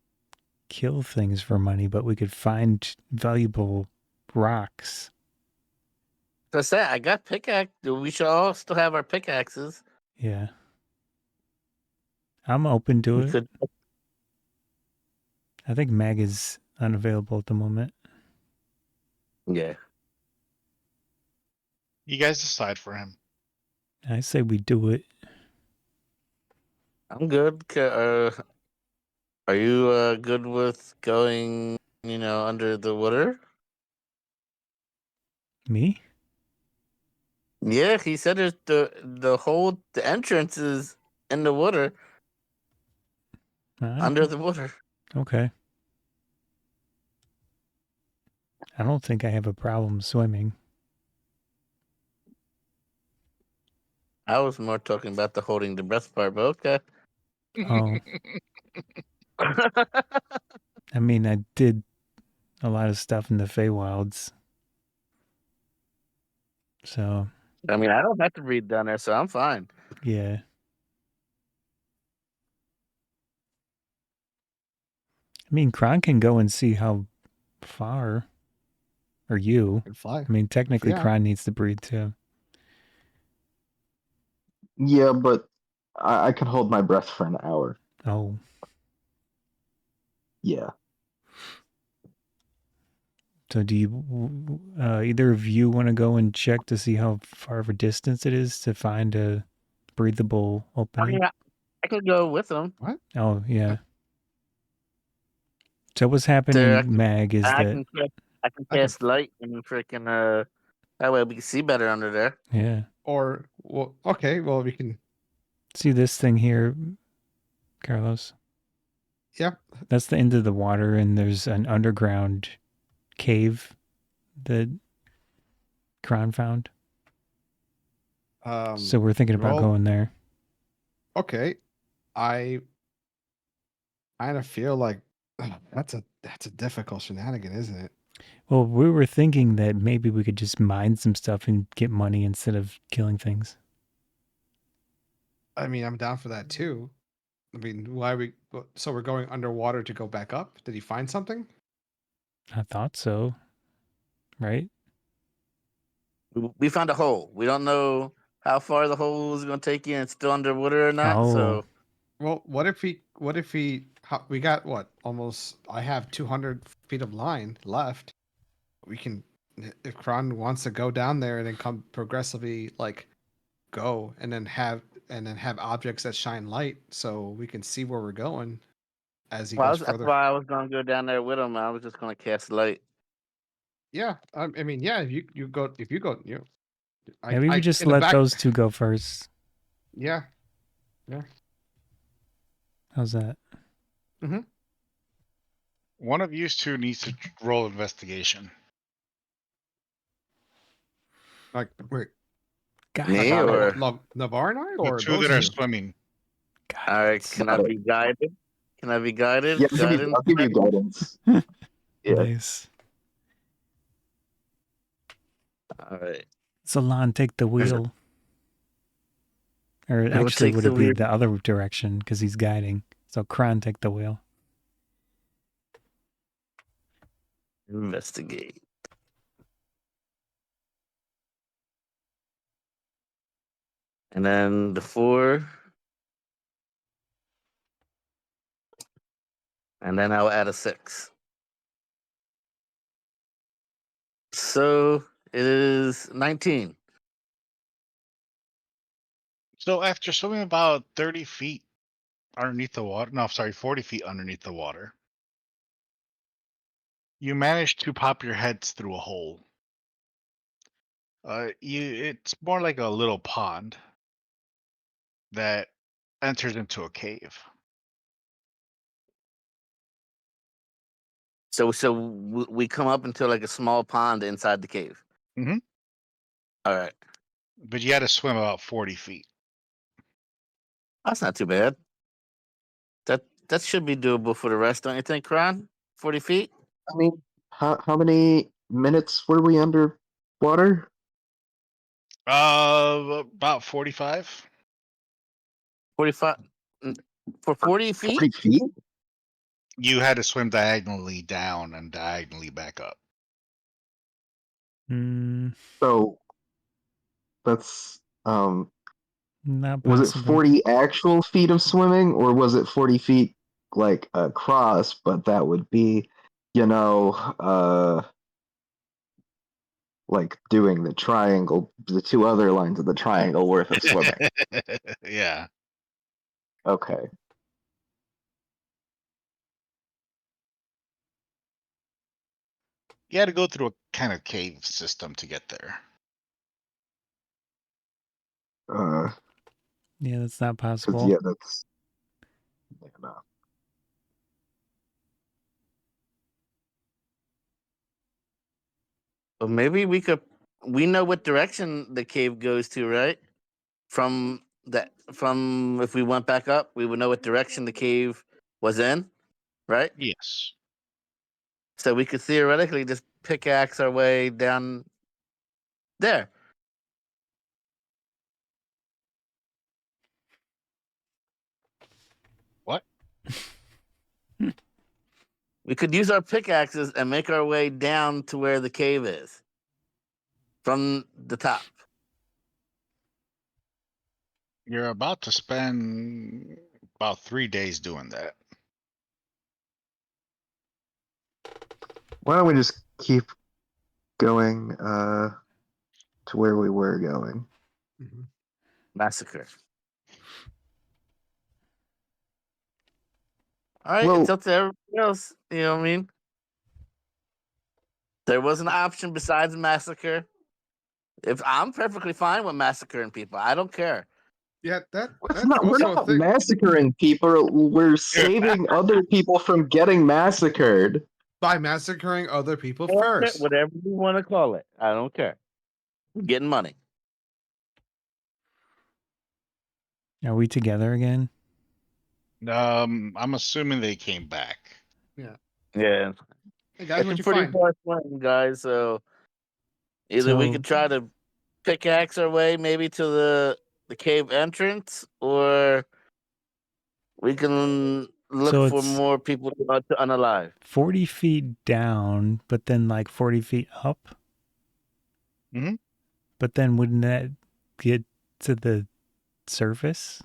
kill things for money, but we could find valuable rocks. I said I got pickaxe. We should all still have our pickaxes. Yeah. I'm open to We it. could. I think Mag is unavailable at the moment. Yeah. You guys decide for him. I say we do it. I'm good. Are you good with going, under the water? Me? Yeah, he said there's the entrance is in the water, under the water. Okay. I don't think I have a problem swimming. I was more talking about the holding the breath part, but okay. Oh. I mean, I did a lot of stuff in the Feywilds. So. I mean, I don't have to breathe down there, so I'm fine. Yeah. I mean, Kron can go and see how far. Or you. Can fly. I mean, technically, Yeah. Kron needs to breathe too. Yeah, but I could hold my breath for an hour. Oh. Yeah. So do you, either of you want to go and check to see how far of a distance it is to find a breathable opening? I could go with them. What? Oh, yeah. So what's There, happening, Mag, is I that... can I can cast light and freaking that way we can see better under there. Yeah. Or well, okay. Well, we can. See this thing here, Carlos? Yep. That's the end of the water, and there's an underground cave that Kron found. So we're thinking about going there. Okay. I kind of feel like that's a difficult shenanigan, isn't it? Well, we were thinking that maybe we could just mine some stuff and get money instead of killing things. I mean, I'm down for that too. I mean, so we're going underwater to go back up? Did he find something? I thought so. Right? We found a hole. We don't know how far the hole is going to take you and it's still underwater or not. So, well, what if we got what? Almost, I have 200 feet of line left. We can, if Kron wants to go down there and then come progressively, like, go and then have objects that shine light so we can see where we're going as he goes that's further. why I was going to go down there with him. I was just going to cast light. Yeah, I mean, yeah. If you go, Maybe we just let those two go first. Yeah. How's that? Mm-hmm. One of you two needs to roll investigation. Like, wait, Me like or Novaar and I, The or two those that are two? swimming. all right? Guidance. Can I be guided? Can I be guided? Yeah, Guidance. I'll give you guidance. Yeah. Nice. All right. Salon, take the wheel. Or Who will actually, take would the it be wheel? the other direction because he's guiding? So Kron, take the wheel. Investigate. And then the 4. And then I'll add a 6. So it is 19. So after swimming about 30 feet underneath the water, no, sorry, 40 feet underneath the water, you manage to pop your heads through a hole. It's more like a little pond that enters into a cave. So we come up into like a small pond inside the cave. Mhm. All right. But you had to swim about 40 feet. That's not too bad. That should be doable for the rest, don't you think, Kron? 40 feet? I mean, how many minutes were we underwater? About 45. 45 for 40 feet? 40 feet? You had to swim diagonally down and diagonally back up. So that's Not was it possible. 40 actual feet of swimming, or was it 40 feet like across, but that would be, like doing the triangle, the two other lines of the triangle worth of swimming. Yeah. Okay. You had to go through a kind of cave system to get there. Yeah, that's not 'Cause, possible. yeah, that's no. Well, maybe we know what direction the cave goes to, right? From if we went back up, we would know what direction the cave was in, right? Yes. So we could theoretically just pickaxe our way down there. What? We could use our pickaxes and make our way down to where the cave is from the top. You're about to spend about 3 days doing that. Why don't we just keep going to where we were going? Mhm. Massacre. All right, Well, it's up to everybody else. You know what I mean? There was an option besides massacre. If I'm perfectly fine with massacring people, I don't care. Yeah, It's that's not, we're also a not thing. massacring people. We're saving other people from getting massacred. By massacring other people I don't care, first. whatever you want to call it, I don't care. I'm getting money. Are we together again? I'm assuming they came back. Yeah. Yeah, Hey guys, it's what'd a you pretty find? far swing, guys. So either we So could try to pickaxe our way maybe to the cave entrance, or we can look So for it's more people to unalive. 40 feet down, but then like 40 feet up. Mhm. But then wouldn't that get to the surface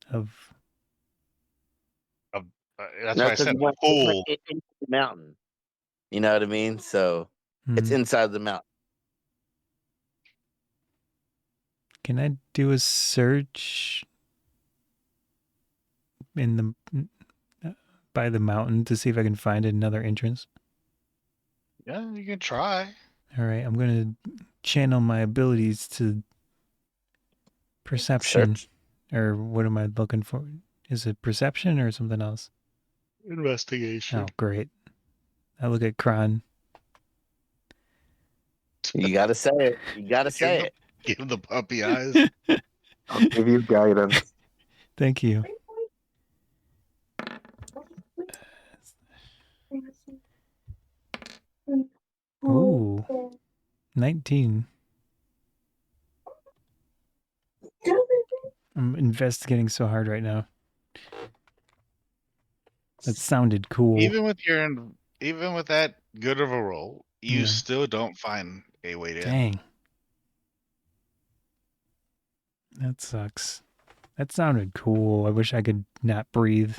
of? That's No, why I because said we went pool. into the mountain. You know what I mean? So it's inside the mountain. Can I do a search in by the mountain to see if I can find another entrance? Yeah, you can try. All right, I'm going to channel my abilities to perception. Search. Or what am I looking for? Is it perception or something else? Investigation. Oh, great. I look at Kron. You gotta say it. You gotta say it. Give the puppy eyes. I'll give you guidance. Thank you. Ooh, 19. I'm investigating so hard right now. That sounded cool. Even with that good of a roll, you Yeah. still don't find a way in. Dang. That sucks. That sounded cool. I wish I could not breathe.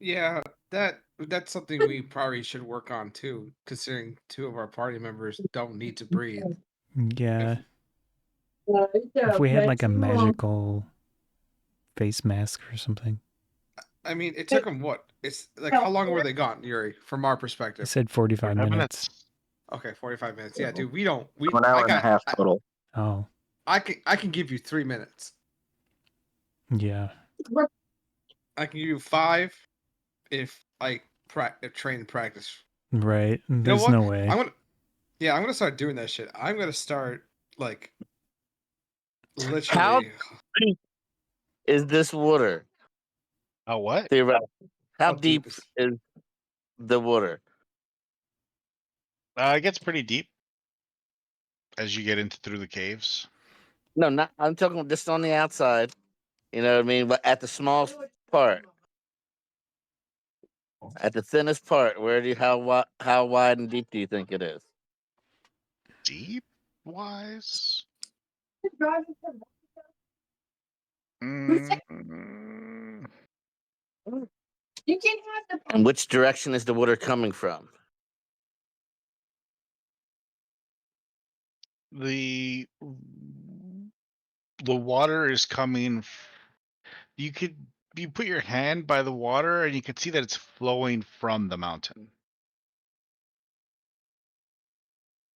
Yeah, that's something we probably should work on too, considering two of our party members don't need to breathe. Yeah. If we had like a magical face mask or something. I mean, it took them what? It's like how long were they gone, Yuri? From our I perspective. said 45 minutes. Okay, 45 minutes. Yeah, dude, we don't. We 1 hour and a half total. Oh, I can give you 3 minutes. yeah. I can give you 5 if I train and practice. Right. You know There's what? no way. I'm gonna start doing that shit. I'm gonna start like How literally. deep is this water? Oh, what? Theoretically, how How deep deep is- is the water? It gets pretty deep as you get into through the caves. No, not. I'm talking just on the outside. You know what I mean? But at the smallest part, at the thinnest part, where do you, how wide and deep do you think it is? Deep wise. And which direction is the water coming from? The water is coming. You put your hand by the water and you can see that it's flowing from the mountain.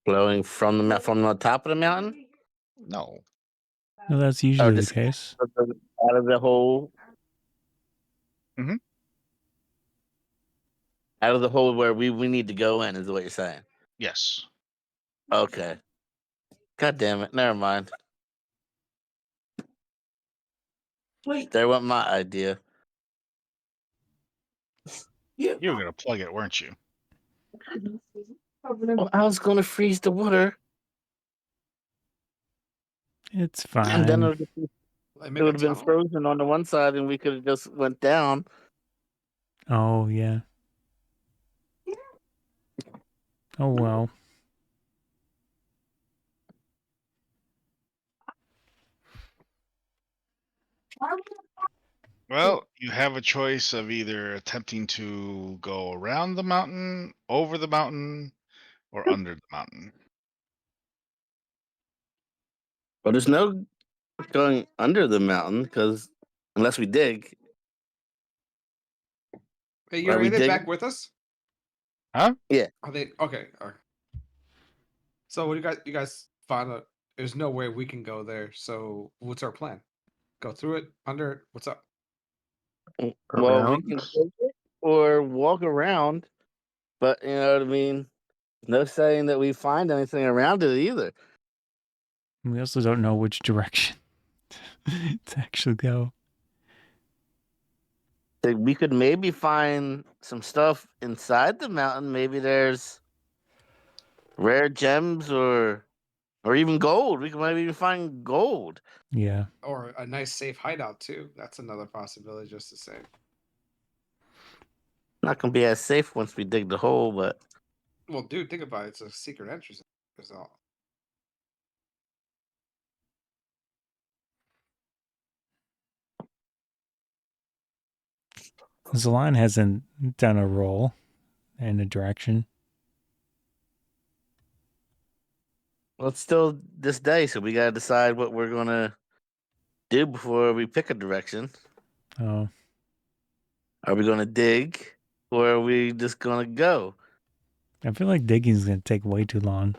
Flowing from the top of the mountain, No. No, that's or usually the just case. out of the hole? Mhm. Out of the hole where we need to go in is what you're saying. Yes. Okay. God damn it. Never mind. There went my idea. You were gonna plug it, weren't you? Well, I was going to freeze the water, It's and then fine. I it made a would have been tunnel. frozen on the one side, and we could have just went down. Oh, yeah. Oh, well. Well, you have a choice of either attempting to go around the mountain, over the mountain, or under the mountain. But there's no going under the mountain because unless we dig, Hey, are Yuri, we are they digging? back with us? Huh? Are they okay? All right. So what do you guys found out? There's no way we can go there. So what's our plan? Go through it, under it. What's up? Well, we Around. can dig it or walk around, but you know what I mean. No saying that we find anything around it either. We also don't know which direction to actually go. Like, we could maybe find some stuff inside the mountain. Maybe there's rare gems or even gold. We could maybe even find gold. Yeah. Or a nice safe hideout too. That's another possibility. Just to say. Not gonna be as safe once we dig the hole, but Well, dude, think about it. It's a secret entrance. That's all. Zalan hasn't done a roll in a direction. well, it's still this day, so we gotta decide what we're gonna do before we pick a direction. Oh, Are we gonna dig, or are we just gonna go? I feel like digging's going to take way too long.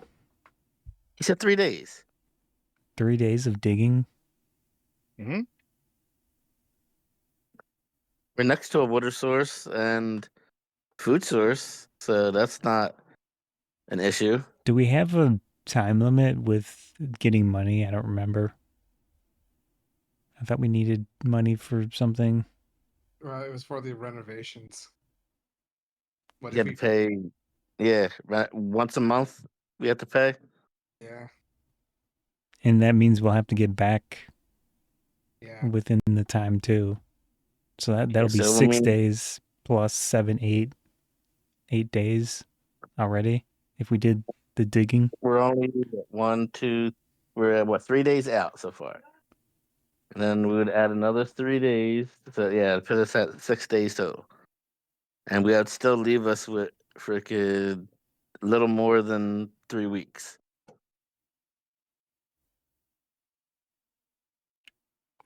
He said 3 days. 3 days of digging? Mm-hmm. We're next to a water source and food source, so that's not an issue. Do we have a time limit with getting money? I don't remember. I thought we needed money for something. It was for the renovations. But You if have to we, pay, yeah, once a month. We have to pay. yeah, And that means we'll have to get back yeah. within the time too. So that'll be So, I 6 mean, days plus 7, 8 days already if we did the digging. we're only 1, 2. We're at what 3 days out so far, and then we would add another 3 days. So yeah, put us at 6 days total, and we would still leave us with freaking little more than 3 weeks.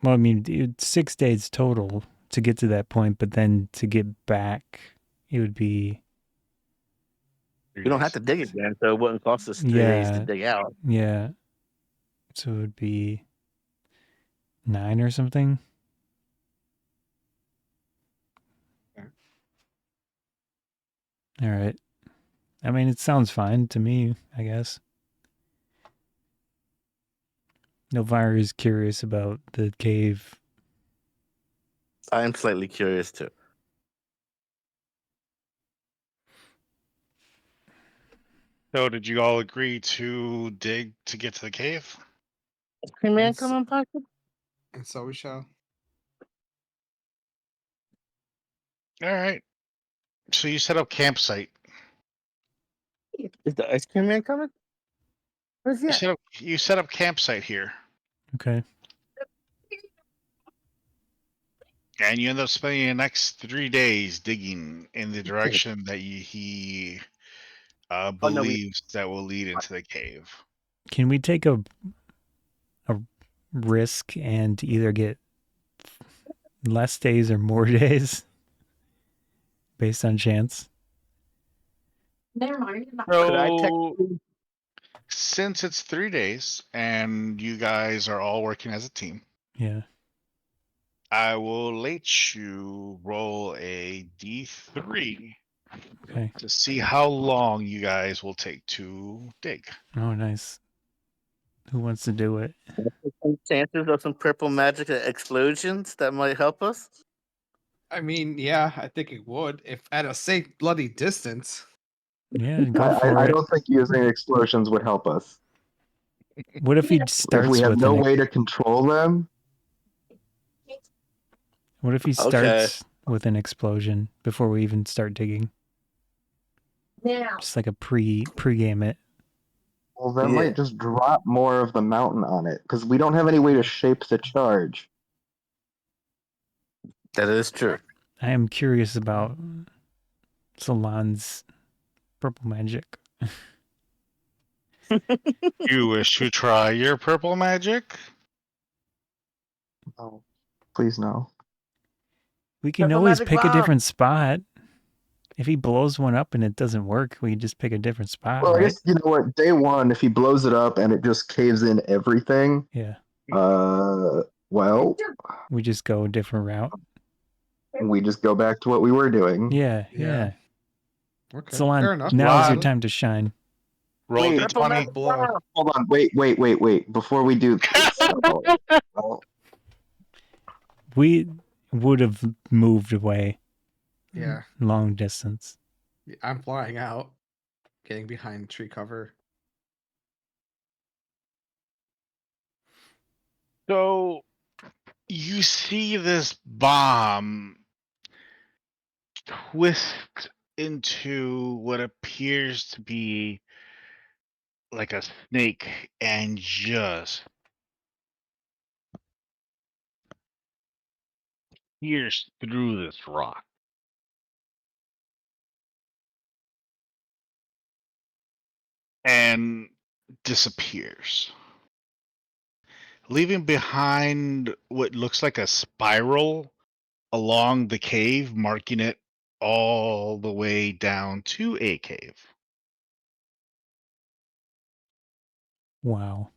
Well, I mean, 6 days total to get to that point, but then to get back, it would be, We don't have to dig again, so it wouldn't cost us 3 days to yeah, dig out. yeah. So it would be 9 or something. Okay. All right. I mean, it sounds fine to me, I guess. Novaar is curious about the cave. I am slightly curious too. So, did you all agree to dig to get to the cave? Hey man, Yes. come on, pocket. And so we shall. All right. So you set up campsite. Is the ice cream man coming? Where's he at? You set up campsite here, Okay. and you end up spending the next 3 days digging in the direction that he Oh, no, believes that will lead into the cave. Can we take a risk and either get less days or more days based on chance? Could I So, technically? since it's 3 days and you guys are all working as a team, Yeah. I will let you roll a d3 Okay. to see how long you guys will take to dig. Oh, nice. Who wants to do it? Some chances of some purple magic explosions that might help us? I mean, yeah, I think it would if at a safe bloody distance. Yeah, go for I it. don't think using explosions would help us. What if he If we starts have with no way to control them, What if he Okay. starts with an explosion before we even start digging? Just like a pre-game it. well, that Yeah. might just drop more of the mountain on it because we don't have any way to shape the charge. That is true. I am curious about Salon's purple magic. You wish to try your purple magic? Oh, please no. We can Purple always magic pick a bomb. different spot. If he blows one up and it doesn't work, we can just pick a different spot, Well, I right? guess you know what. Day one, if he blows it up and it just caves in everything, Yeah. well, We just go a different route. we just go back to what we were doing. Yeah. Yeah. Okay. Salon, Fair enough. now is your Ron. time to shine. Roll Wait, Purple d20. magic blow. bomb. hold on. Wait. Before we do this, well, We would have moved away Yeah. long distance. I'm flying out, getting behind tree cover. So you see this bomb twist into what appears to be like a snake and just pierce through this rock. And disappears, leaving behind what looks like a spiral along the cave, marking it all the way down to a cave. Wow.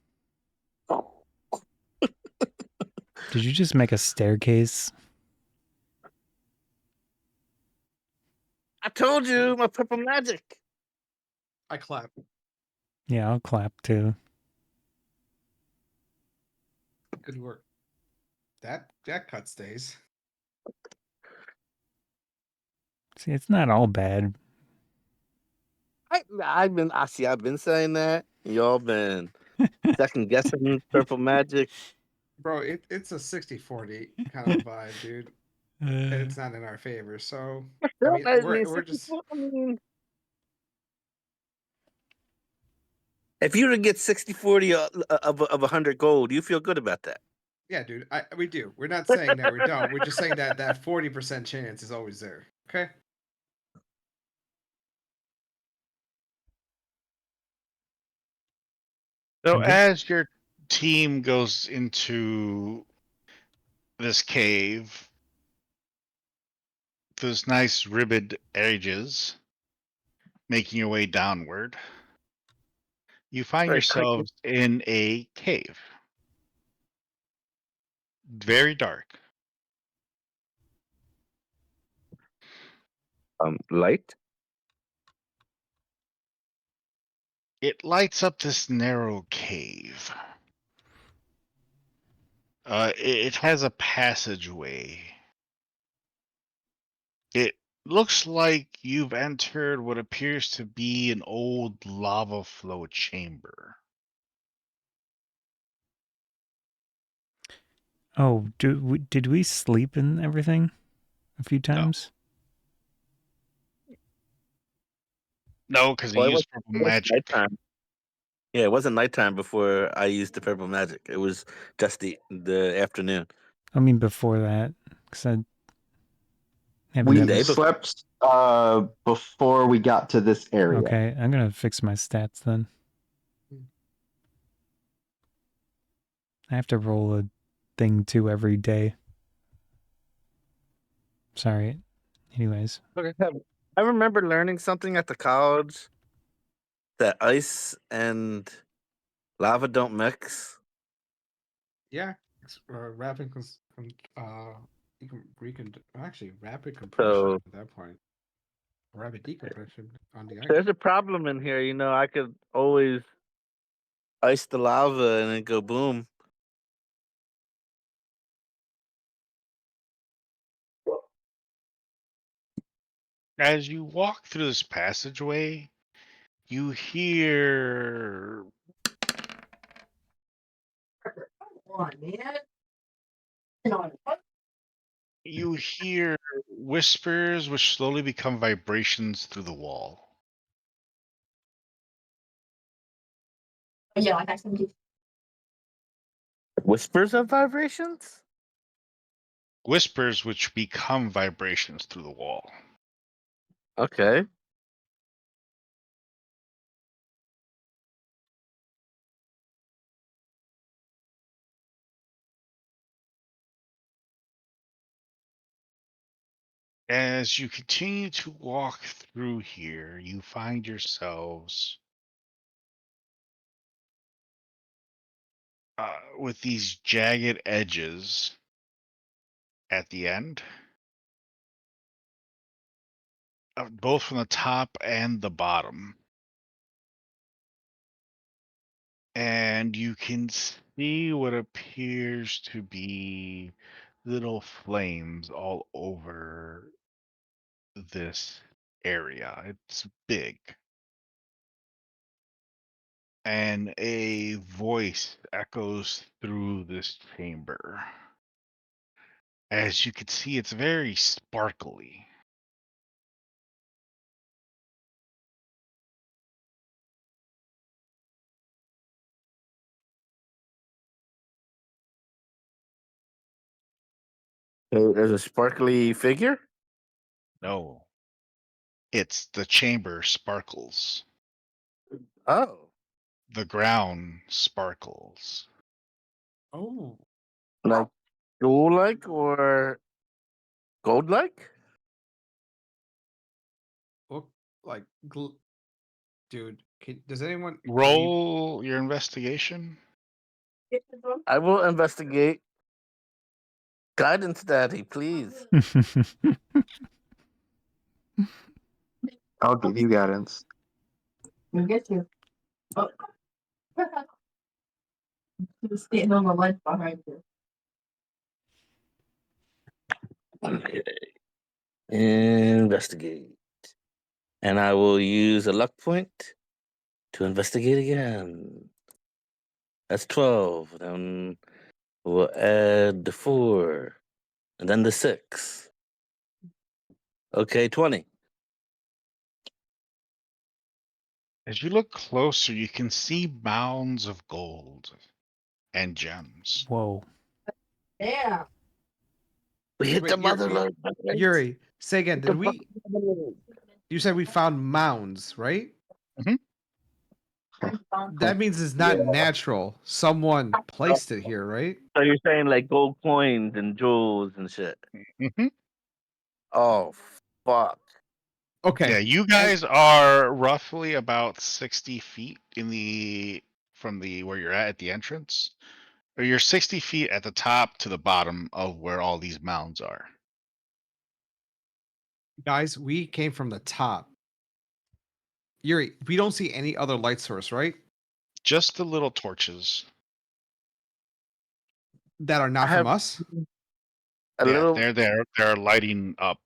Did you just make a staircase? I told you my purple magic. I clap. Yeah, I'll clap too. Good work. That cut stays. See, it's not all bad. I've been saying that. Y'all been second guessing purple magic. Bro, it's a 60-40 kind of vibe, dude. And it's not in our favor. So I mean we're just I mean, if you were to get 60-40 of 100 gold, you feel good about that. yeah, dude. We do. We're not saying that we don't. We're just saying that 40% chance is always there. Okay? So I'm good. as your team goes into this cave, those nice ribbed edges, making your way downward, you find Very creepy. yourselves in a cave. Very dark. Light. It lights up this narrow cave. It has a passageway. It looks like you've entered what appears to be an old lava flow chamber. Oh, did we sleep in everything a few No. times? No, because you Well, used purple it was magic. nighttime. Yeah, it wasn't nighttime before I used the purple magic. It was just the afternoon. I mean, before that, because I haven't We ever. Day before. slept before we got to this area. Okay, I'm gonna fix my stats then. I have to roll a thing 2 every day. Sorry. Anyways, Okay. I remember learning something at the college that ice and lava don't mix. yeah. Rapid you can actually rapid compression So at that point. Rapid decompression on the ice. there's a problem in here. I could always ice the lava and then go boom. As you walk through this passageway, you hear whispers which slowly become vibrations through the wall. Whispers of vibrations? Whispers which become vibrations through the wall. Okay. As you continue to walk through here, you find yourselves with these jagged edges at the end, both from the top and the bottom. And you can see what appears to be little flames all over this area. It's big. And a voice echoes through this chamber. As you can see, it's very sparkly. So there's a sparkly figure? No, it's the chamber sparkles. Oh. The ground sparkles. Oh. Like jewel like or gold like? Look like dude, does anyone can you Roll your investigation. I will investigate. Guidance, Daddy, please. I'll give you guidance. We'll get you. Oh. He's standing on the ledge behind you. Okay. Investigate. And I will use a luck point to investigate again. That's 12. Then we'll add the 4. And then the 6. Okay, 20. As you look closer, you can see mounds of gold and gems. Whoa. Yeah. We hit Wait, the mother lode. Yuri, say again. Did we? You said we found mounds, right? That means it's not natural. Someone placed it here, right? So you're saying like gold coins and jewels and shit. Mhm. Oh, fuck. Okay. Yeah, you guys are roughly about 60 feet from the where you're at the entrance, or you're 60 feet at the top to the bottom of where all these mounds are. Guys, we came from the top. Yuri, we don't see any other light source, right? Just the little torches. That are I not from have us. a Yeah, little. they're there. They're lighting up.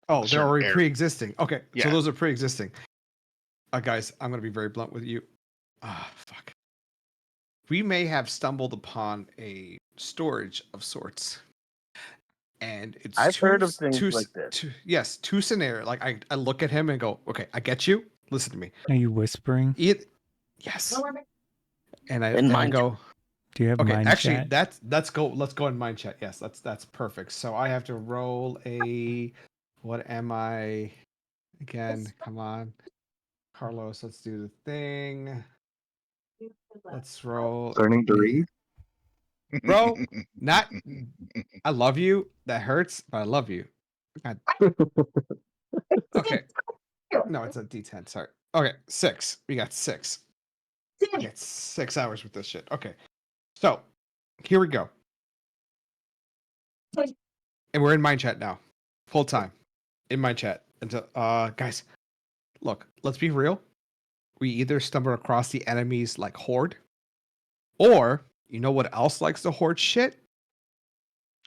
Oh, they're certain already area. pre-existing. Okay, so Yeah. those are pre-existing. Guys, I'm gonna be very blunt with you. Fuck. We may have stumbled upon a storage of sorts, and it's I've heard of things like this. two scenario. Like I look at him and go, okay, I get you. Listen to me. Are you whispering? Yes. And In I mind go, Do you have okay, mind actually, chat? let's go in mind chat. Yes, that's perfect. So I have to roll a. What am I? Again, come on, Carlos. Let's do the thing. Let's roll. Starting to read. Bro, not. I love you. That hurts, but I love you. God. Okay. No, it's a D10. Sorry. Okay, 6. We got 6. I get 6 hours with this shit. Okay. So here we go. And we're in mind chat now. Full time. In mind chat. Until guys, look, let's be real. We either stumble across the enemy's like horde, or you know what else likes to hoard shit?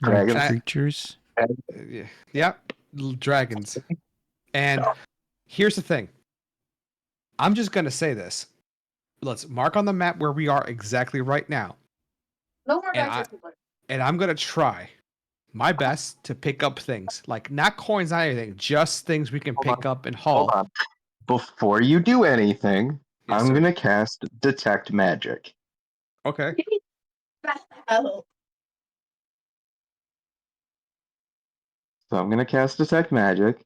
Large Dragons. creatures? Yeah, dragons. And here's the thing. I'm just gonna say this. Let's mark on the map where we are exactly right now. No more And I'm gonna try my best to pick up things. Like not coins, not anything, just things we can Hold pick up and haul. Hold on. Before you do anything, Yes, I'm sir. gonna cast Detect Magic. Okay. So I'm gonna cast Detect Magic.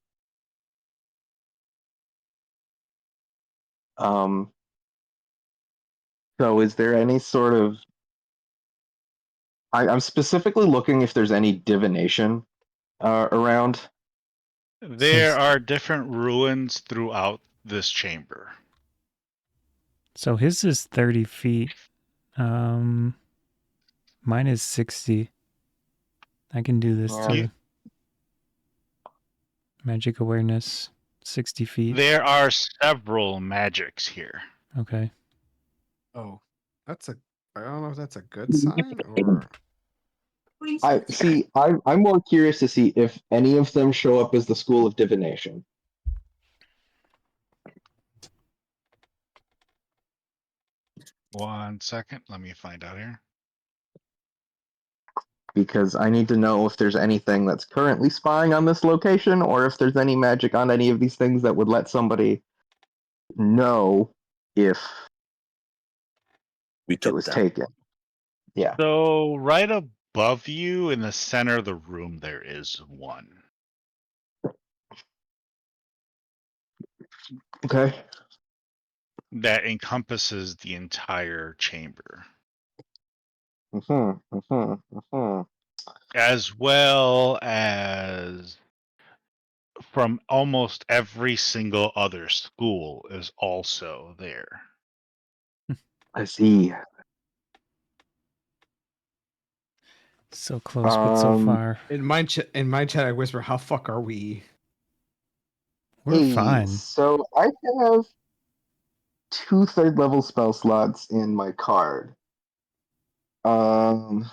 So is there any sort of I'm specifically looking if there's any divination around. There are different ruins throughout this chamber. So his is 30 feet. Mine is 60. I can do this Yeah. too. Magic awareness, 60 feet. There are several magics here. Okay. Oh, that's a. I don't know if that's a good sign or. I'm more curious to see if any of them show up as the School of Divination. One second, let me find out here. Because I need to know if there's anything that's currently spying on this location, or if there's any magic on any of these things that would let somebody know if We it took was them. taken. Yeah. So right above you in the center of the room, there is one. Okay. That encompasses the entire chamber, as well as from almost every single other school is also there. I see. So close, but so far. In mind chat, I whisper, "How fuck are we?" We're Hey, fine. so I have 2 third-level spell slots in my card. Um,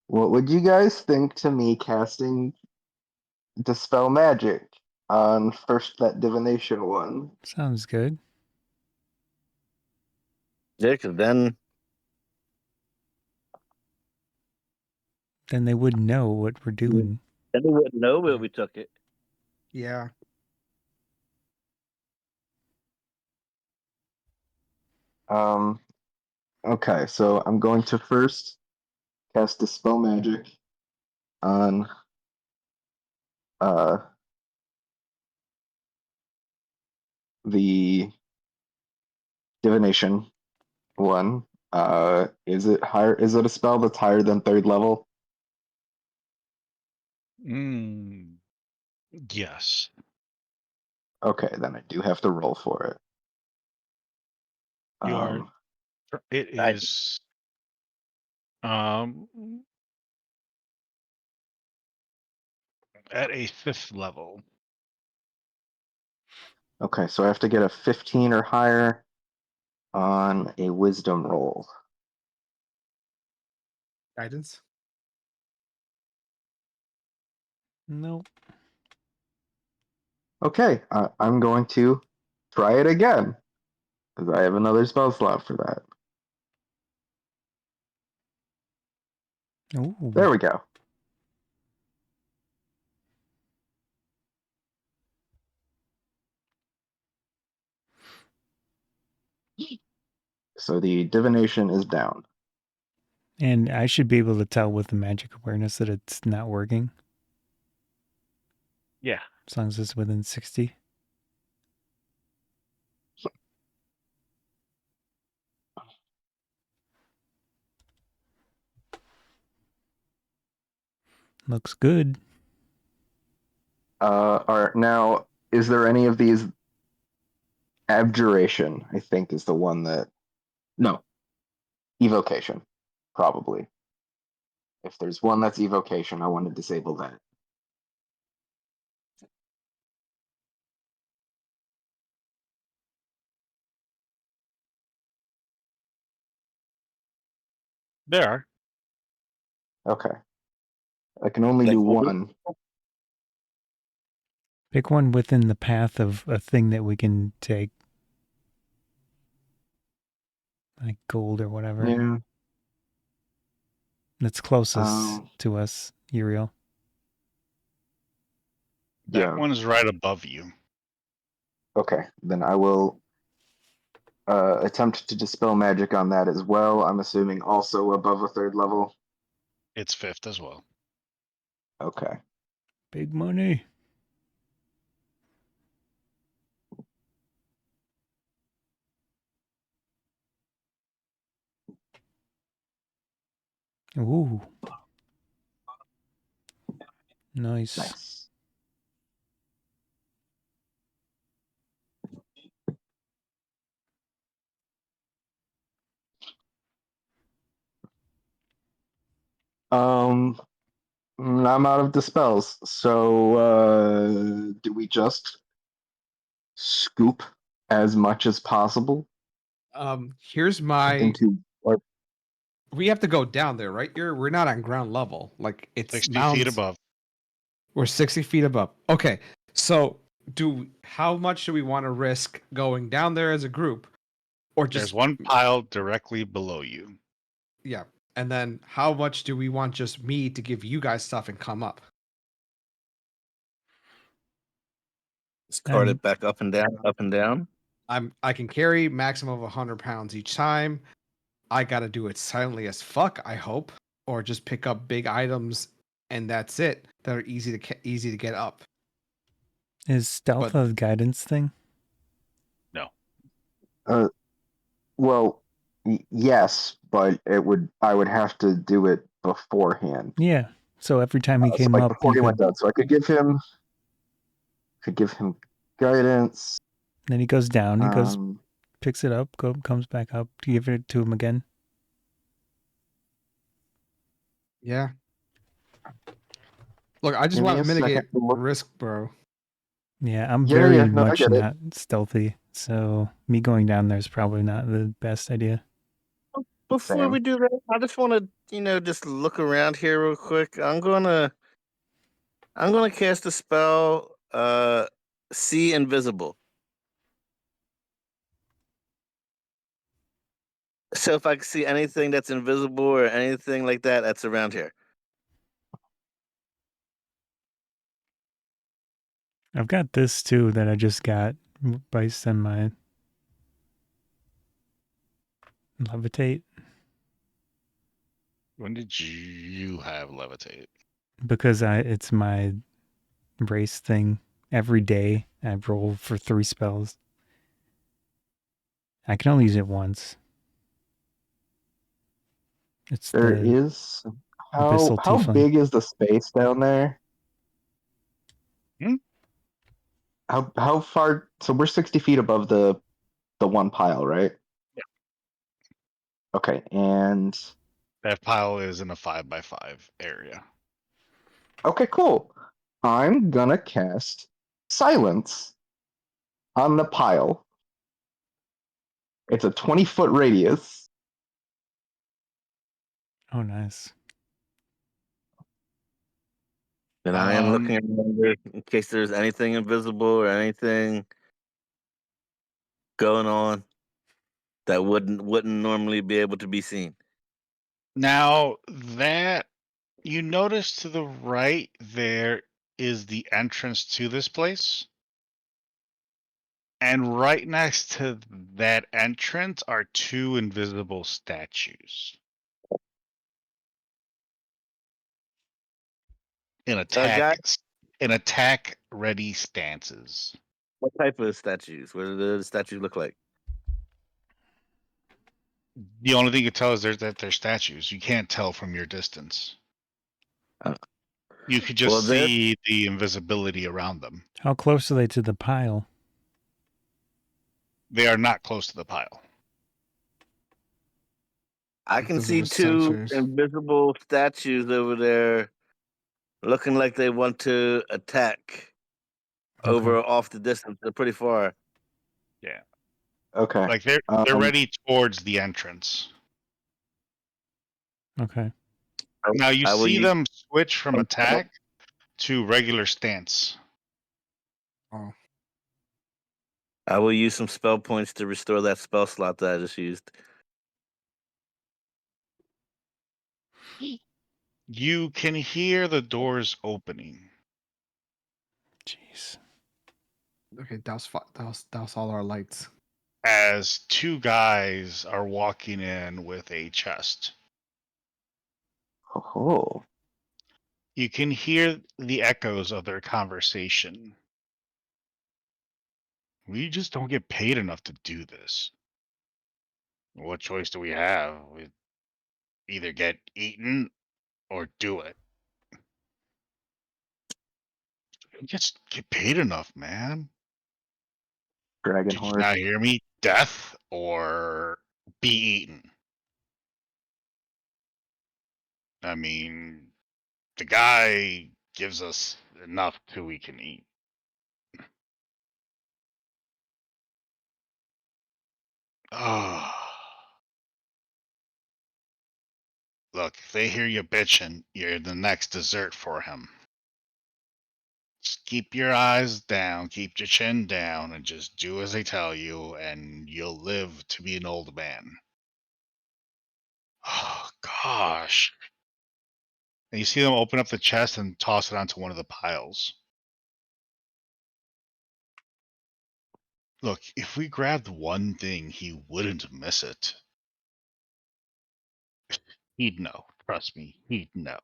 what would you guys think to me casting Dispel Magic on first that divination one? Sounds good. Yeah, because then Then they would know what we're doing. we wouldn't know where we took it. Yeah. Okay, so I'm going to first cast Dispel Magic on uh the divination one. Is it higher? Is it a spell that's higher than 3rd level? Yes. Okay, then I do have to roll for it. You are. Um, It I- is. Um, at a 5th level. okay, so I have to get a 15 or higher on a wisdom roll. Guidance. Nope. Okay, I'm going to try it again because I have another spell slot for that. Ooh. There we go. So the divination is down. And I should be able to tell with the magic awareness that it's not working, Yeah. as long as it's within 60. Looks good. Are now, is there any of these abjuration? I think is the one that no evocation, probably. If there's one that's evocation, I want to disable that. There are. Okay, I can only do one. Pick one within the path of a thing that we can take, like gold or whatever. Yeah. That's closest Um. to us, Uriel. That Yeah. one's right above you. Okay. Then I will attempt to dispel magic on that as well. I'm assuming also above a 3rd level. It's 5th as well. Okay. Big money. Ooh. Nice. Nice. Um, I'm out of dispels. So, do we just scoop as much as possible Here's my. into? Or We have to go down there, right? We're not on ground level. Like it's 60 feet mounds. above. We're 60 feet above. Okay. So how much do we want to risk going down there as a group? Or just There's one pile directly below you. yeah. And then how much do we want just me to give you guys stuff and come up? Just cart it back up and down, up and down. I can carry maximum of 100 pounds each time. I gotta do it silently as fuck, I hope, or just pick up big items and that's it. That are easy to get up. Is stealth But- a guidance thing? No. well, yes, but I would have to do it beforehand. Yeah. So every time he So came like up, before you he went could, down, so I could give him guidance. then he goes down, he goes, Um, picks it up, comes back up, to give it to him again. Yeah. Look, I just give me want a to mitigate second to look. risk, bro. Yeah, I'm Yeah, very yeah, no, I much get it. not stealthy, so me going down there is probably not the best idea. Before Same. we do that, I just want to, just look around here real quick. I'm gonna cast a spell, see invisible. So if I can see anything that's invisible or anything like that, that's around here. I've got this too that I just got based on my levitate When did you have levitate? because it's my race thing. Every day I roll for 3 spells. I can only use it once. It's There the is Abyssal how Tiefling. big is the space down there? Hmm? How far? So we're 60 feet above the one pile, right? Yeah. Okay, and That pile is in a 5x5 area. okay, cool. I'm gonna cast silence on the pile. It's a 20-foot radius. Oh, nice. And I am looking around there in case there's anything invisible or anything going on that wouldn't normally be able to be seen. Now that you notice to the right there is the entrance to this place. And right next to that entrance are 2 invisible statues in Guy, attack ready stances. what type of statues? What do the statues look like? The only thing you tell is that they're statues. You can't tell from your distance. Uh, You could well, just there see the invisibility around them. How close are they to the pile? They are not close to the pile. I can see Invisible 2 sensors. invisible statues over there, looking like they want to attack Okay. over off the distance. They're pretty far. Yeah. Okay. Like they're ready towards the entrance. Okay. Now you I will see use. them switch from attack to regular stance. Oh, I will use some spell points to restore that spell slot that I just used. You can hear the doors opening Jeez. okay. Douse all our lights. as 2 guys are walking in with a chest. Oh, You can hear the echoes of their conversation. We just don't get paid enough to do this. What choice do we have? We either get eaten or do it. Just get paid enough, man. dragon Did you horse. not hear me? Death or be eaten. I mean, the guy gives us enough till we can eat. Oh. Look, if they hear you bitching, you're the next dessert for him. Just keep your eyes down, keep your chin down, and just do as they tell you, and you'll live to be an old man. Oh, gosh. And you see them open up the chest and toss it onto one of the piles. Look, if we grabbed one thing, he wouldn't miss it. He'd know. Trust me, he'd know.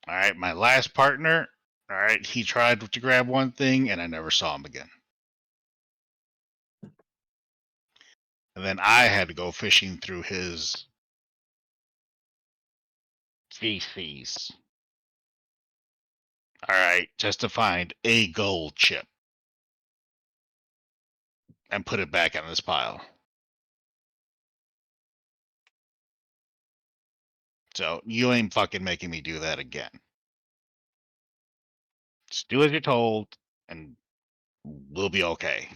All right, my last partner, all right, he tried to grab one thing, and I never saw him again. And then I had to go fishing through his feces. All right, just to find a gold chip and put it back on this pile. So you ain't fucking making me do that again. Just do as you're told, and we'll be okay.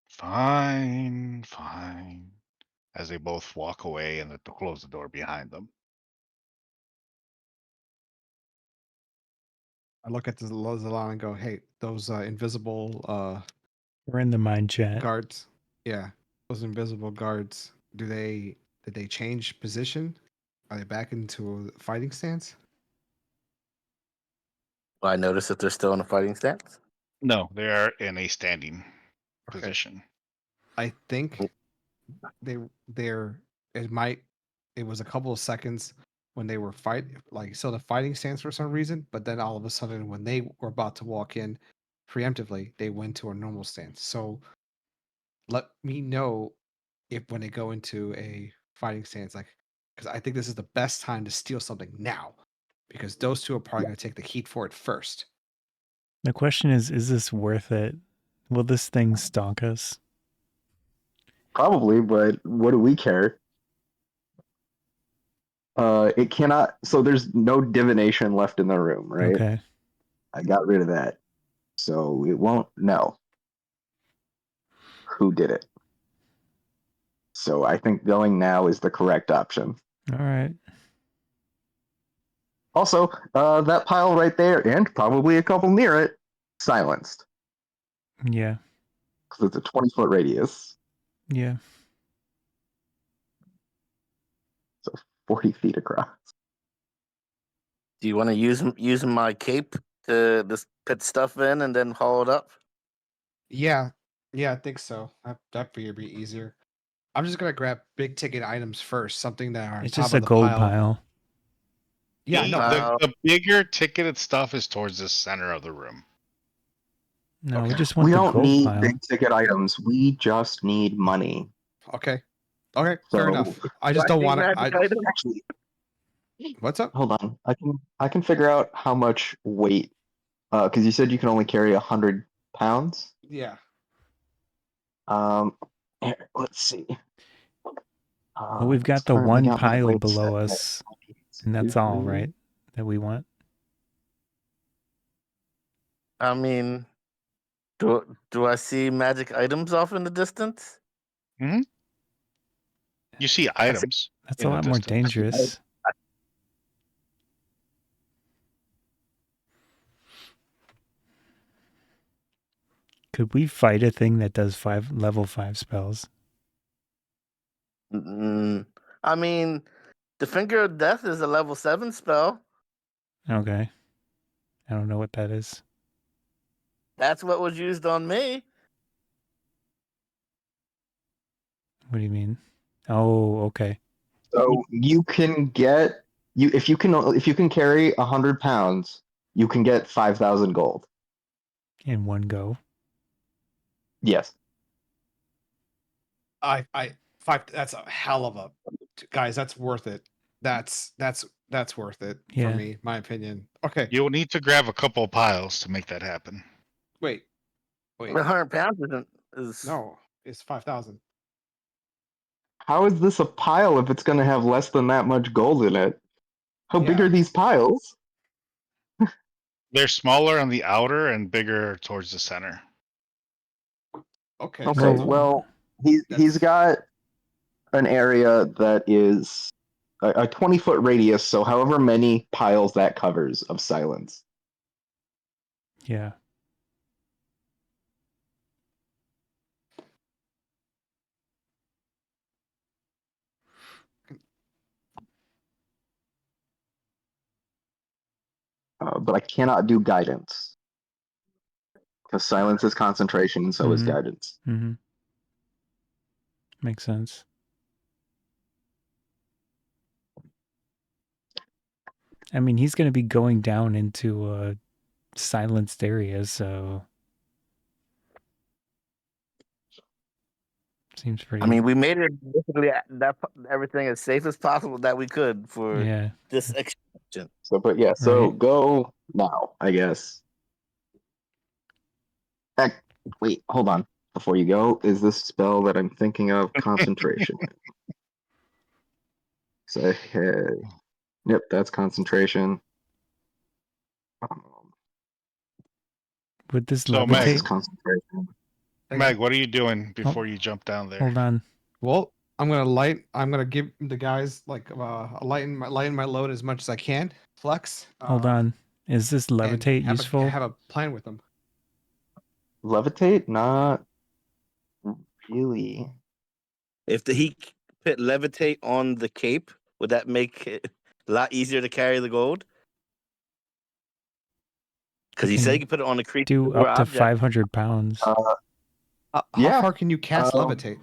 Fine, fine. As they both walk away and close the door behind them. I look at the Zalon and go, "Hey, those invisible We're in the mine chat. guards. Yeah, those invisible guards. Did they change position? Are they back into a fighting stance? I noticed that they're still in a fighting stance. No, they are in a standing Okay. position. I think they're it was a couple of seconds when they were still in a fighting stance for some reason, but then all of a sudden when they were about to walk in preemptively, they went to a normal stance. So let me know if when they go into a fighting stance, because I think this is the best time to steal something now, because those two are probably going to take the heat for it first. The question is this worth it? Will this thing stalk us? Probably, but what do we care? It cannot. So there's no divination left in the room, right? Okay. I got rid of that, so it won't know who did it. So I think going now is the correct option. All right. Also, that pile right there, and probably a couple near it, silenced Yeah. because it's a 20-foot radius, Yeah. so 40 feet across. Do you want to use my cape to just put stuff in and then haul it up? Yeah, I think so. That would be easier. I'm just gonna grab big ticket items first, something that are on It's top just of a the gold pile. pile. Yeah, I know. The bigger ticketed stuff is towards the center of the room. No, we Okay. just want We the don't gold need pile. big ticket items. We just need money. Okay, fair So, enough. I just Do don't need want to. magic items? Actually, What's up? hold on. I can figure out how much weight. Because you said you can only carry 100 pounds. Yeah. Here, let's see. Well, we've got It's the currently one got my pile weight below set at us, and that's all, right? That we want. I mean, do I see magic items off in the distance? You see items. That's in a the lot more distance. dangerous. Could we fight a thing that does level 5 spells? I mean, the Finger of Death is a level 7 spell. Okay. I don't know what that is. That's what was used on me. What do you mean? Oh, okay. So you can get if you can carry 100 pounds, you can get 5,000 gold. In one go. Yes. I five. That's a hell of a guys. That's worth it. That's worth it for Yeah. me. My opinion. Okay. You'll need to grab a couple piles to make that happen. Wait. 100 pounds is No, it's 5,000. How is this a pile if it's going to have less than that much gold in it? How big Yeah. are these piles? They're smaller on the outer and bigger towards the center. Okay. Okay, So well, he's got an area that is a 20-foot radius, so however many piles that covers of silence. Yeah. But I cannot do guidance because silence is concentration, and so is guidance. Mm-hmm. Makes sense. I mean, he's going to be going down into a silenced area, so seems pretty. I mean, we made it basically everything as safe as possible that we could for this expansion. So, but yeah, so go now, I guess. Wait, hold on. Before you go, is this spell that I'm thinking of concentration? So, yep, that's concentration. Would this So, This is levitate? concentration. Meg, what are you doing before you jump down there? Hold on. Well, I'm gonna give the guys like lighten my load as much as I can. Flex. Hold on. Is this and levitate useful? have a plan with them. Levitate? Not really. If he put levitate on the cape, would that make it a lot easier to carry the gold? Because he said he could put it on the creature Do or up to object. 500 pounds. How Yeah, far can you cast levitate?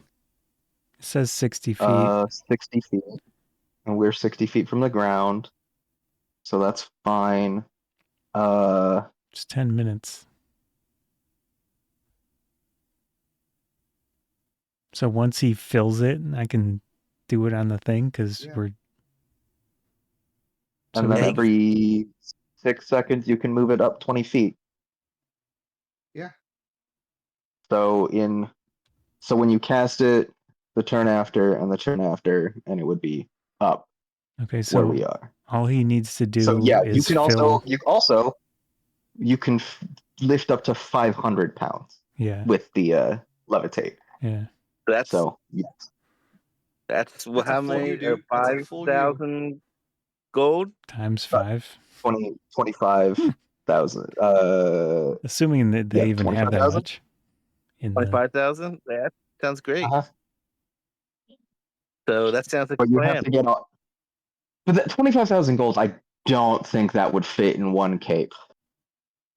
It says 60 feet. 60 feet. And we're 60 feet from the ground. So that's fine. It's 10 minutes. So once he fills it, I can do it on the thing because Yeah. we're. And So then Hey. every 6 seconds you can move it up 20 feet. Yeah. So when you cast it, the turn after and the turn after, and it would be up okay, where so we are. all he needs to do So yeah, is fill. you can lift up to 500 pounds Yeah, with the levitate. yeah. That's So yes, that's That's a how full many? you, dude. That's a full you. 5,000 gold. Times 5. 25,000. Assuming that they Yeah, even have that 25,000. much. In the 25,000. That sounds great. Uh-huh. So that sounds like But a you plan. have to get on. But that 25,000 gold, I don't think that would fit in one cape.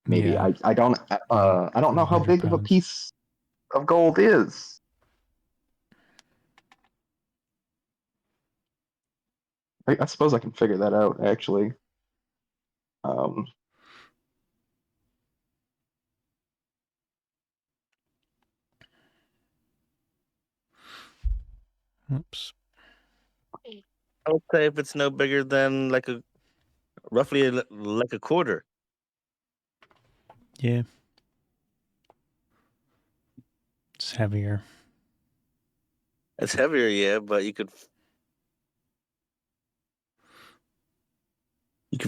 Maybe Yeah. I don't know how 100 big of a pounds. piece of gold is. I suppose I can figure that out actually. Um, Oops. I would say if it's no bigger than like roughly like a quarter. Yeah. It's heavier. It's heavier, yeah, but you could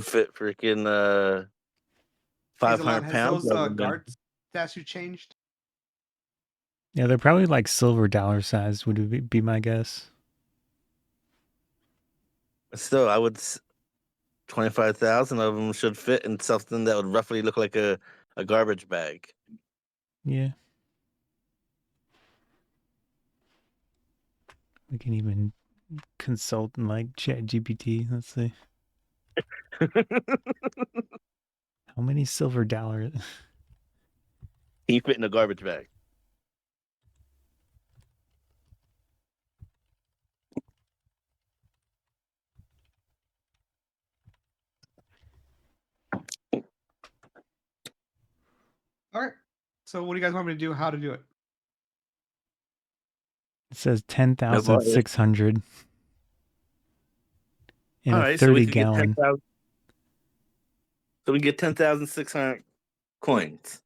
fit freaking 500 Has pounds. those of them in. guard statue changed? Yeah, they're probably like silver dollar sized, would be my guess. Still, I would 25,000 of them should fit in something that would roughly look like a garbage bag. Yeah. We can even consult and like chat GPT. Let's see. How many silver dollars? Can you fit in a garbage bag? All right. So what do you guys want me to do? How to do it? It says 10,600 in All a right, so we 30 could get gallon. 10,000. So we get 10,600 coins.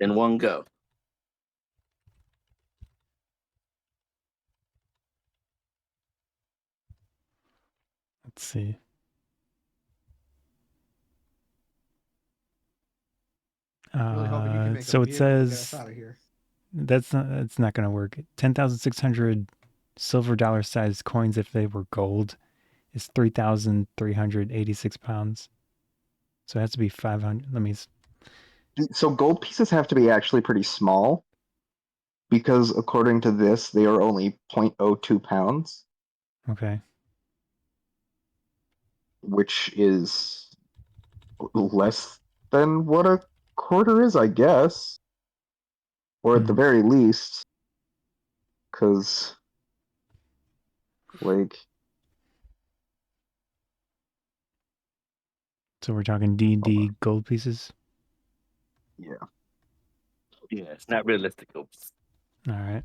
In one go. Let's see. Really hoping you can make So a it vehicle to get us says out of here. that's not going to work. 10,600 silver dollar sized coins if they were gold is 3,386 pounds. So it has to be 500. Let me. so gold pieces have to be actually pretty small because according to this, they are only 0.02 pounds, Okay. which is less than what a quarter is, I guess, or at the very least, because like So we're talking D&D gold pieces. yeah. Yeah, it's not realistic. All right.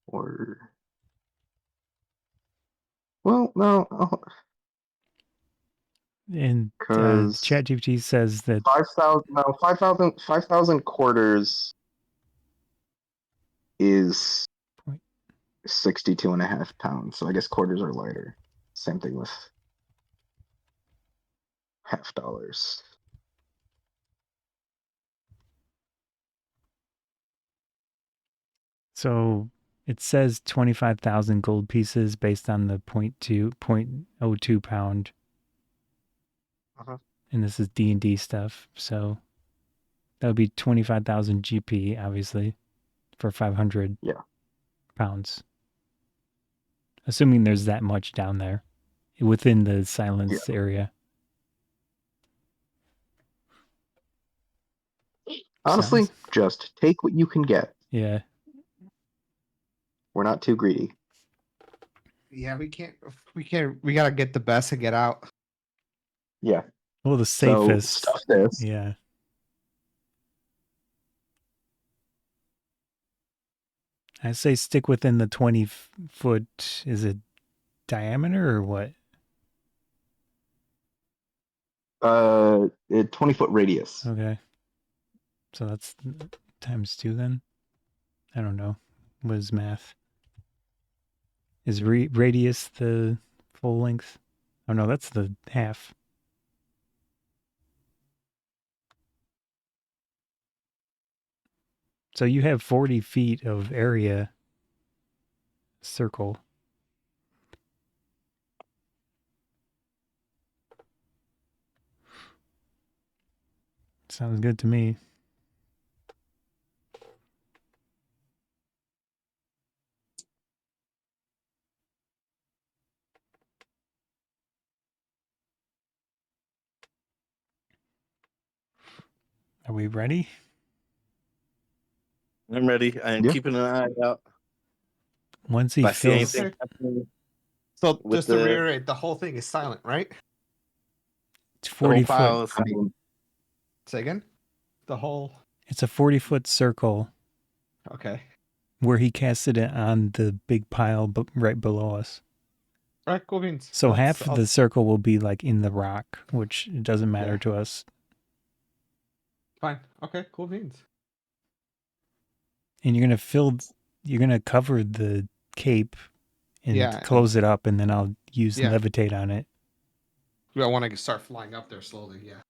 Or well, no. And Because ChatGPT says that 5,000 quarters is Point. 62.5 pounds. So I guess quarters are lighter. Same thing with half dollars. so it says 25,000 gold pieces based on the 0.02 pound. Uh-huh. And this is D&D stuff. So that would be 25,000 GP, obviously, for 500 Yeah. pounds. Assuming there's that much down there within the silence area. Honestly, Sounds- just take what you can get. Yeah. We're not too greedy. Yeah, we can't. We gotta get the best and get out. Yeah. Well, the So safest. stuff this. Yeah. I say stick within the 20-foot. Is it diameter or what? A 20-foot radius. Okay. So that's times 2 then? I don't know. What is math? Is radius the full length? Oh no, that's the half. So you have 40 feet of area circle. Sounds good to me. Are we ready? I'm ready. I am Yeah. keeping an eye out. Once he If I see fills, anything happening So with just to reiterate, the whole thing is silent, right? it's the whole 40 foot. pile is I mean, Say again. The whole. It's a 40-foot circle Okay. where he casted it on the big pile right below us. All right. Cool beans. So Let's- half of the circle will be like in the rock, which it doesn't matter Yeah. to us. Fine. Okay. Cool beans. And you're gonna cover the cape and Yeah, close it up, and then I'll use Yeah. levitate on it. I want to start flying up there slowly. Yeah.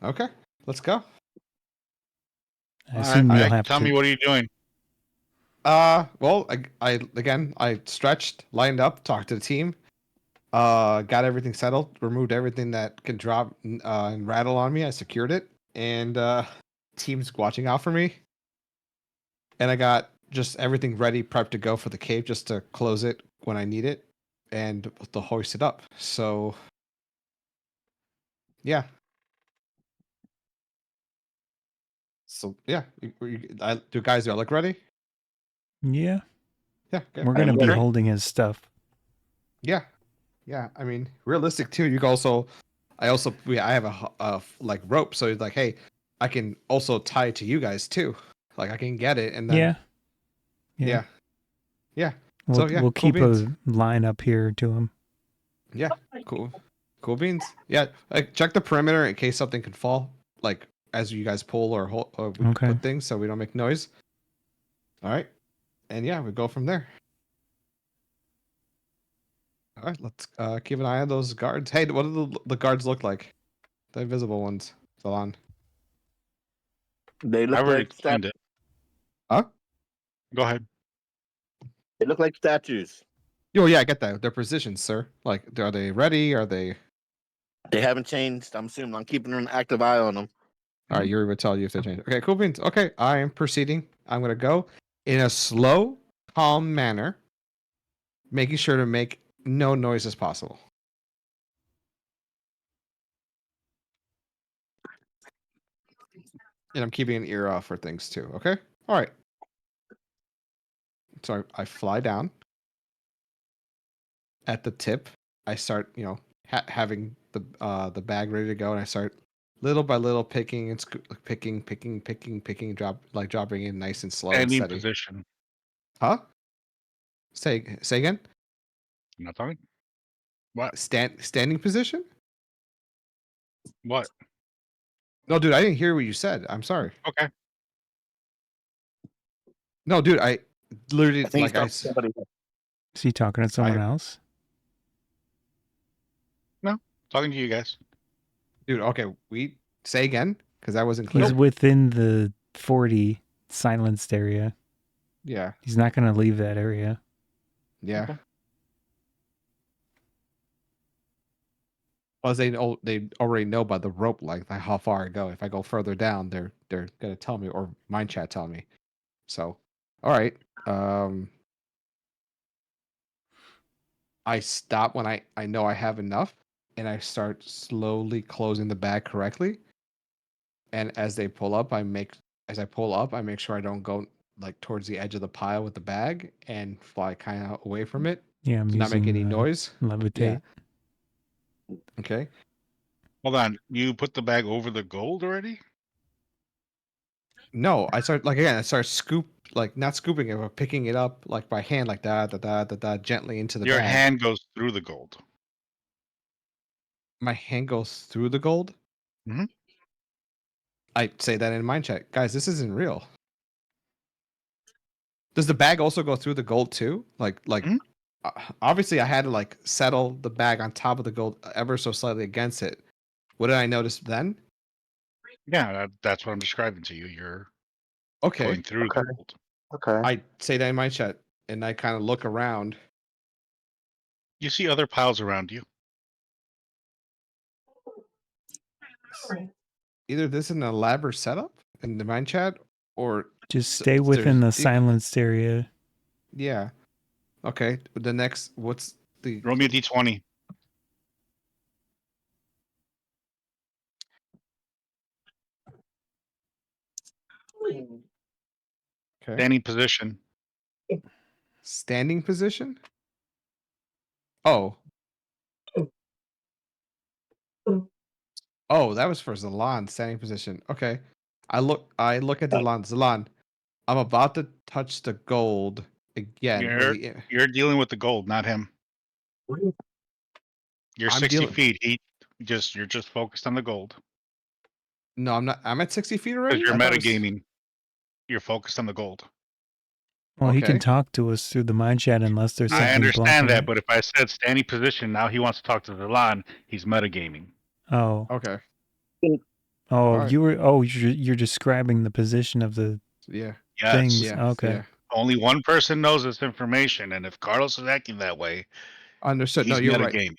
Okay. Let's go. I assume you'll have tell to. me, what are you doing? Well, I stretched, lined up, talked to the team, got everything settled, removed everything that could drop and rattle on me. I secured it, and team's watching out for me. And I got just everything ready, prepped to go for the cave, just to close it when I need it, and to hoist it up. So, yeah. So yeah, do guys look ready? Yeah, Yeah. Okay. we're I am gonna be ready. holding his stuff. Yeah. Yeah. I mean, realistic too. You can I have a like rope. So it's like, hey, I can also tie it to you guys too. Like I can get it and then. Yeah. Yeah. We'll So, yeah, we'll cool keep beans. a line up here to him. Yeah. Cool. Cool beans. Yeah. Check the perimeter in case something can fall. Like as you guys pull or hold or we Okay. put things so we don't make noise. All right. And yeah, we go from there. All right, let's keep an eye on those guards. Hey, what do the guards look like? The invisible ones, Salon. They I've look already like explained it. Huh? Go ahead. they look like statues. Oh yeah, I get that. Their positions, sir. Like, are they ready? Are they? They haven't changed. I'm assuming I'm keeping an active eye on them. All right, Yuri would tell you if they change. Okay, cool beans. Okay, I am proceeding. I'm gonna go in a slow, calm manner, making sure to make no noise as possible. And I'm keeping an ear off for things too. Okay. All right. So I fly down. At the tip, I start, having the bag ready to go, and I start little by little picking and picking, dropping in nice and slow and Any steady. position. Huh? Say again. I'm not talking. What? Standing position? What? No, dude, I didn't hear what you said. I'm sorry. Okay. No, dude, I literally I think like I. he's somebody. Is he talking to someone I- else? No, talking to you guys. Dude, okay, we say again because I wasn't He's clear. within the 40 silenced area. Yeah, He's not going to leave that area. yeah. Okay. Plus, they already know by the rope length how far I go. If I go further down, they're gonna tell me, or mind chat tell me. So, all right. I stop when I know I have enough, and I start slowly closing the bag correctly. And as I pull up, I make sure I don't go like towards the edge of the pile with the bag and fly kind of away from it Yeah, I'm to not make using any noise. levitate. Okay. Hold on. You put the bag over the gold already? No, I start not scooping it, but picking it up like by hand, like that, gently into the Your bag. hand goes through the gold. My hand goes through the gold. Mhm. I say that in mind check, guys. This isn't real. Does the bag also go through the gold too? Mhm. Obviously, I had to like settle the bag on top of the gold ever so slightly against it. What did I notice then? Yeah, that's what I'm describing to you. You're Okay, going through Okay. the gold. Okay. I say that in mind check, and I kind of look around. You see other piles around you. Either this is an elaborate setup in the mind chat, or Just stay within the silenced area. Yeah. Okay. The next, what's the? Roll me a d20. Okay. Standing position. Standing position. Oh. Oh, that was for Zalan. Standing position. Okay. I look at Zalan. Zalan, I'm about to touch the gold again. You're dealing with the gold, not him. You're I'm 60 dealing. feet. You're just focused on the gold. No, I'm not. I'm at 60 feet Because already. you're I thought it was- metagaming. You're focused on the gold. Well, he can Okay. talk to us through the mind chat unless there's something I understand blocking that, it. but if I said standing position, now he wants to talk to Zalan, he's metagaming. Oh, Okay. oh, right. you're describing the position of the Yeah. Yes. things. Yeah. Okay. Yeah. Only one person knows this information, and if Carlos is acting that way, Understood. he's No, you're right. metagaming.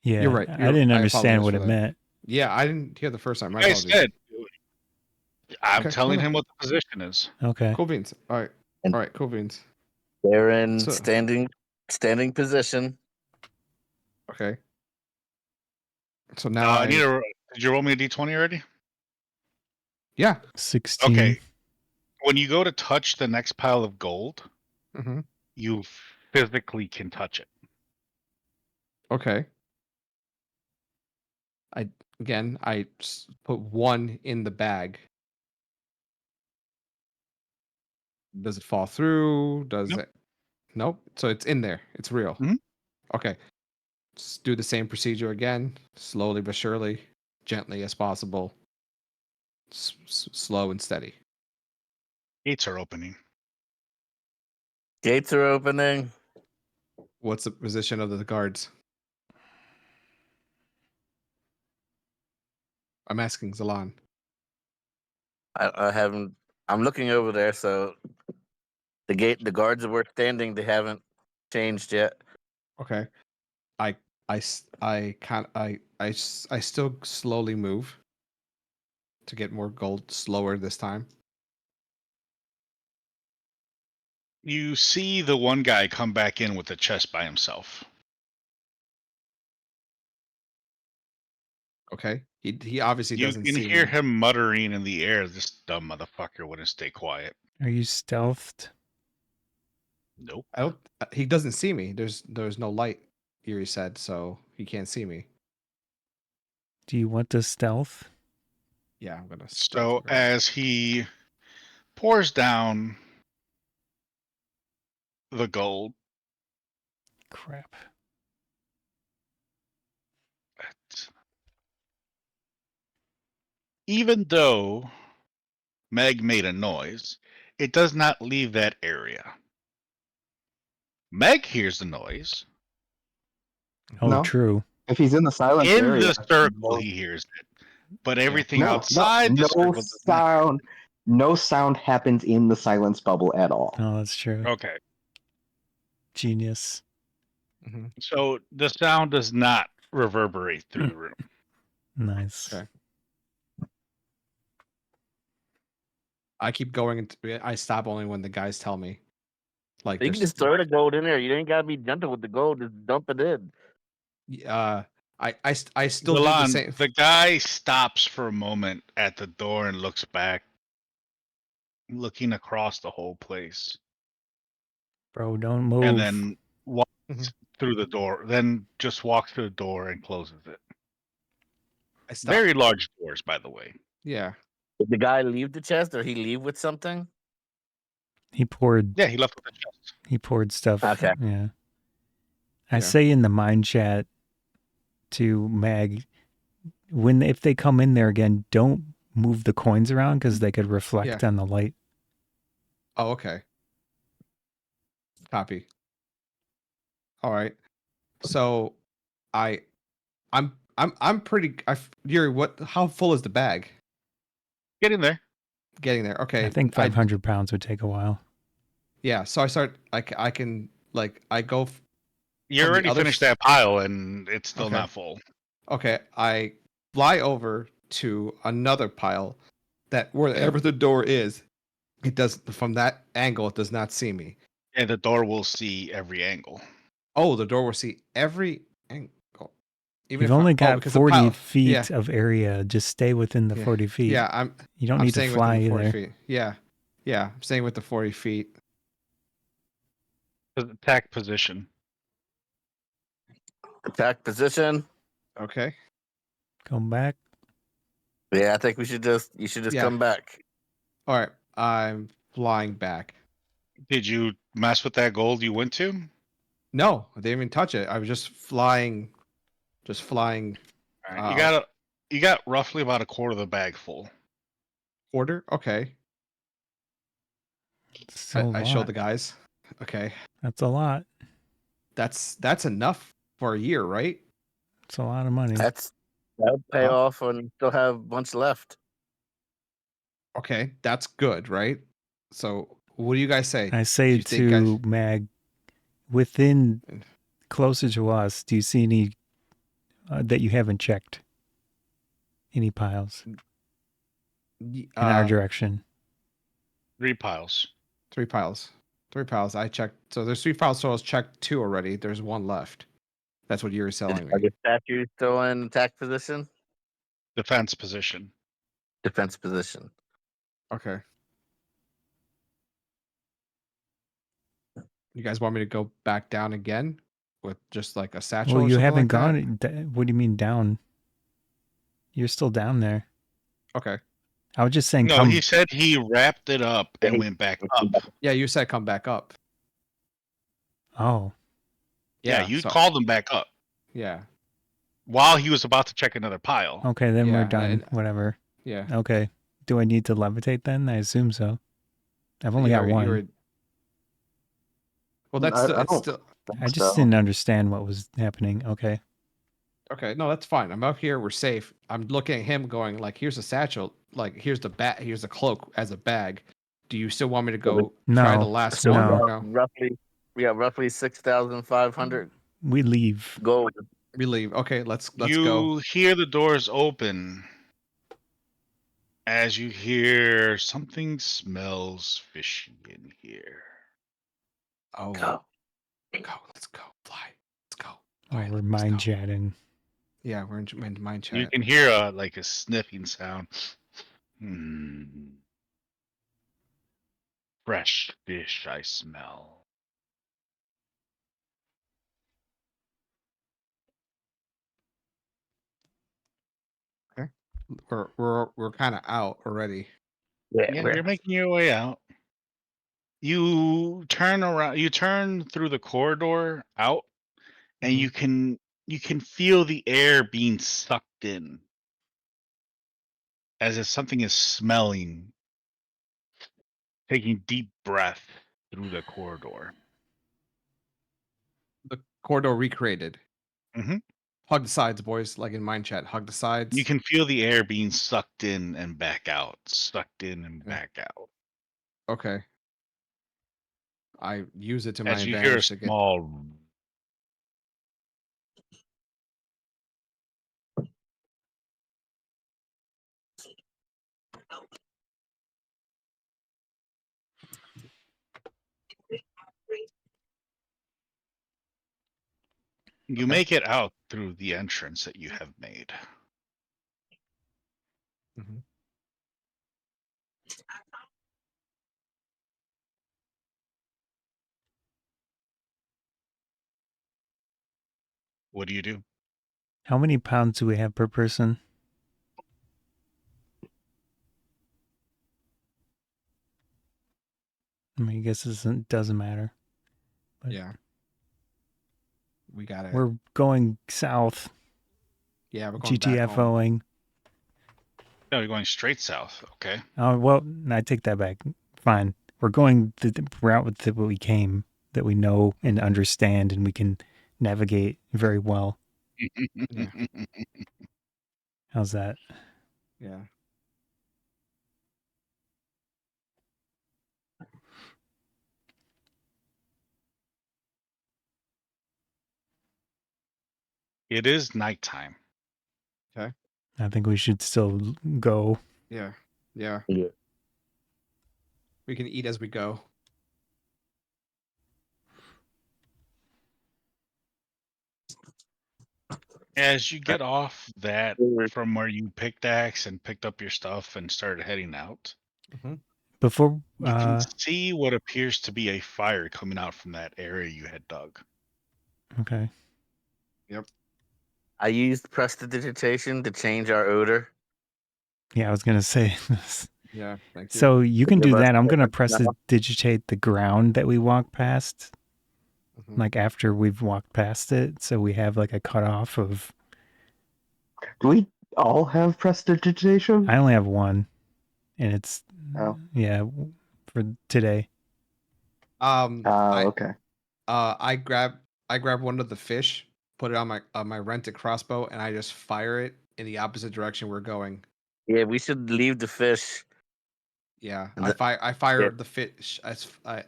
Yeah, You're right. I didn't I understand apologize what for it that. meant. Yeah, I didn't hear the first time. My I apologies. said, I'm Okay, telling no. him what the position is. Okay. Cool beans. All right. And- All right. Cool beans. They're in So- standing position. Okay. So now Did you roll me a d20 already? Yeah. 16. Okay. When you go to touch the next pile of gold, Mm-hmm. you physically can touch it. Okay. I put one in the bag. Does it fall through? Does Nope. it? Nope. So it's in there. It's real. Mhm. Okay. Just do the same procedure again, slowly but surely, gently as possible, slow and steady. Gates are opening. Gates are opening. What's the position of the guards? I'm asking Zalan. I haven't. I'm looking over there, so the guards that were standing, they haven't changed yet. Okay. I still slowly move to get more gold slower this time. You see the one guy come back in with the chest by himself. Okay. He obviously You doesn't can see hear me. him muttering in the air. This dumb motherfucker wouldn't stay quiet. Are you stealthed? Nope. I don't. He doesn't see me. There's no light. Yuri said, so he can't see me. Do you want to stealth? Yeah, I'm gonna. So stealth her. as he pours down the gold, Crap. even though Meg made a noise, it does not leave that area. Meg hears the noise. Oh, No. true. If he's in the silence In area, the circle, no, he hears it. But everything no, outside the no circle does not. sound. No sound happens in the silence bubble at all. Oh, that's true. Okay. Genius. So the sound does not reverberate through the room. Nice. Okay. I keep going into. I stop only when the guys tell me. Like You can there's. just throw the gold in there. You ain't gotta be gentle with the gold. Just dump it in. I still do the Milan, same. the guy stops for a moment at the door and looks back, looking across the whole place, Bro, don't move. and then walks Mhm. through the door. Then just walks through the door and closes it. I stop. Very large doors, by the way. Yeah. Did the guy leave the chest or he leave with something? He poured Yeah, he left with the chest. he poured stuff. Okay. Yeah. I Yeah. say in the mind chat to Mag, if they come in there again, don't move the coins around because they could reflect on the light. Oh, okay. Copy. All right. So, I'm pretty. Yuri, how full is the bag? Getting there. Getting there. Okay. I think 500 pounds would take a while. Yeah. So I start. I can like I go. You From the already other finished s- that pile, and it's still Okay. not full. Okay. I fly over to another pile that wherever the door is, it does from that angle. It does not see me. And the door will see every angle. Oh, the door will see every angle. Even You've if only got because the 40 pile- feet Yeah. of area. Just stay within the Yeah. 40 feet. Yeah, You don't I'm need to staying fly within the 40 either. feet. Yeah. I'm staying with the 40 feet. Attack position. Attack position. Okay. Come back. Yeah, I think you should just Yeah. come back. All right. I'm flying back. Did you mess with that gold you went to? No, I didn't even touch it. I was just flying. All right. You got roughly about a quarter of the bag full. Quarter. Okay. So I showed the guys. Okay. That's a lot. That's enough for a year, right? It's a lot of money. That'll pay off and still have a bunch left. Okay, that's good, right? So, what do you guys say? I Do say you think to Mag, within closer to us, do you see any that you haven't checked? Any piles in our direction? 3 piles. 3 piles. 3 piles. I checked. So there's 3 piles. So I was checked 2 already. There's 1 left. That's what you're telling Are me. the statues still in attack position? Defense position. Defense position. Okay. You guys want me to go back down again with just like a satchel? Well, or you something haven't like that? gone. What do you mean down? You're still down there. Okay. I was just saying, No, come. he said he wrapped it up and went back up. Yeah, you said come back up. Oh, Yeah, you called him back up Yeah. while he was about to check another pile. okay. Then we're Yeah, done. and- Whatever. Yeah. Okay. Do I need to levitate then? I assume so. I've only got one. Well, that's I still, it's don't still I just didn't understand what was happening. Okay. okay. No, that's fine. I'm out here. We're safe. I'm looking at him, going like, "Here's a satchel. Like, here's the bat. Here's the cloak as a bag. Do you still want me to go try the No. last So one? No. Or no? we got roughly 6,500 We leave. gold. We leave. Okay, let's You go. hear the doors open as you hear something smells fishy in here. Oh, Go. Let's go. Fly. Let's go. Oh, Fly, we're let's mind go. chatting. Yeah, we're in mind chat. You can hear a sniffing sound. Fresh fish I smell. Okay. We're kind of out already. Yeah, you're making your way out. You turn around. You turn through the corridor out, and Mhm. you can feel the air being sucked in. as if something is smelling, taking deep breath through the corridor. The corridor recreated. Mhm. Hug the sides, boys. Like in Mind Chat, hug the sides. You can feel the air being sucked in and back out, sucked in and Okay. back out. Okay. I use it to my As you hear a advantage to get. small You Okay. make it out through the entrance that you have made. Mhm. What do you do? How many pounds do we have per person? I mean, I guess it doesn't matter. But Yeah. We got it. we're going south, Yeah, we're going back home. GTFOing. No, you're going straight south. Okay. Oh, well, I take that back. Fine. We're going the route that we came, that we know and understand, and we can navigate very well. Yeah. How's that? Yeah. It is nighttime. Okay. I think we should still go. Yeah. Yeah. Yeah. We can eat as we go. As you get off that from where you pickaxe and picked up your stuff and started heading out, Mm-hmm. Before, you can see what appears to be a fire coming out from that area you had dug. okay. I used prestidigitation to change our odor. Yeah, I was going to say this. Yeah. Thank you. So you can Give do us that. I'm going to different smell. prestidigitate the ground that we walk past, Mhm. like after we've walked past it. So we have like a cutoff of, Do we all have prestidigitation? I only have one, and it's, Oh. yeah, for today. Okay. I grab one of the fish, put it on my rented crossbow, and I just fire it in the opposite direction we're going. Yeah, we should leave the fish. Yeah, And I fire yeah. the fish as I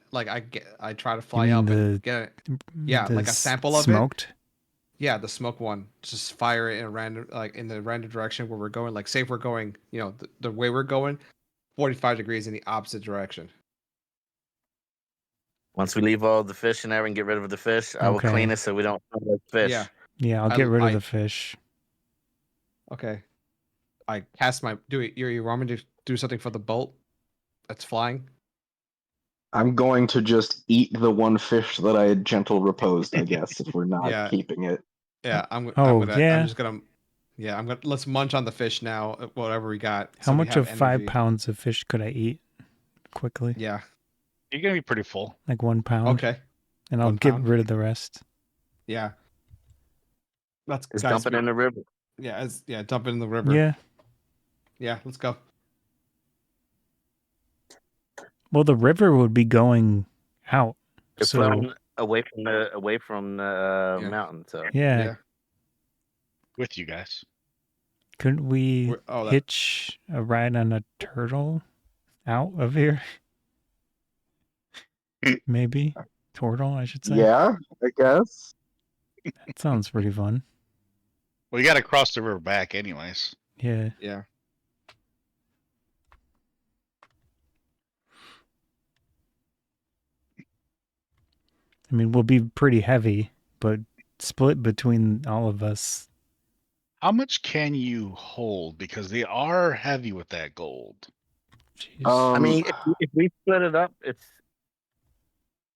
try to You fly mean up and get it. Yeah, the like a sample of it. smoked? Yeah, the smoke one. Just fire it in a random, like in the random direction where we're going. Like, say if we're going, the way we're going, 45 degrees in the opposite direction. Once we leave all the fish in there and get rid of the fish, I will Okay. clean it so we don't smell like fish. Yeah. Yeah, I'll get rid of the fish. Okay. I cast my. You want me to do something for the bolt that's flying? I'm going to just eat the one fish that I had gentle reposed, I guess, if we're not Yeah. keeping it. Yeah, I'm Oh, gonna. yeah. I'm just gonna. Yeah, I'm gonna. Let's munch on the fish now. Whatever we got. How so we much have of 5 energy. pounds of fish could I eat quickly? Yeah. You're going to be pretty full. Like 1 pound? Okay. And I'll 1 get pound? rid of the rest. Yeah. Let's Just guys. dump it in the river. Yeah. Dump it in the river. Yeah. Yeah. Let's go. Well, the river would be going out. It's So, flowing away from the Yeah. mountain. So yeah. With you guys. Couldn't we Oh, that- hitch a ride on a turtle out of here? Maybe. Turtle, I should say. Yeah, I guess. That sounds pretty fun. Well, you got to cross the river back anyways. Yeah. Yeah. I mean, we'll be pretty heavy, but split between all of us. How much can you hold? Because they are heavy with that gold. Jeez. I mean, if we split it up,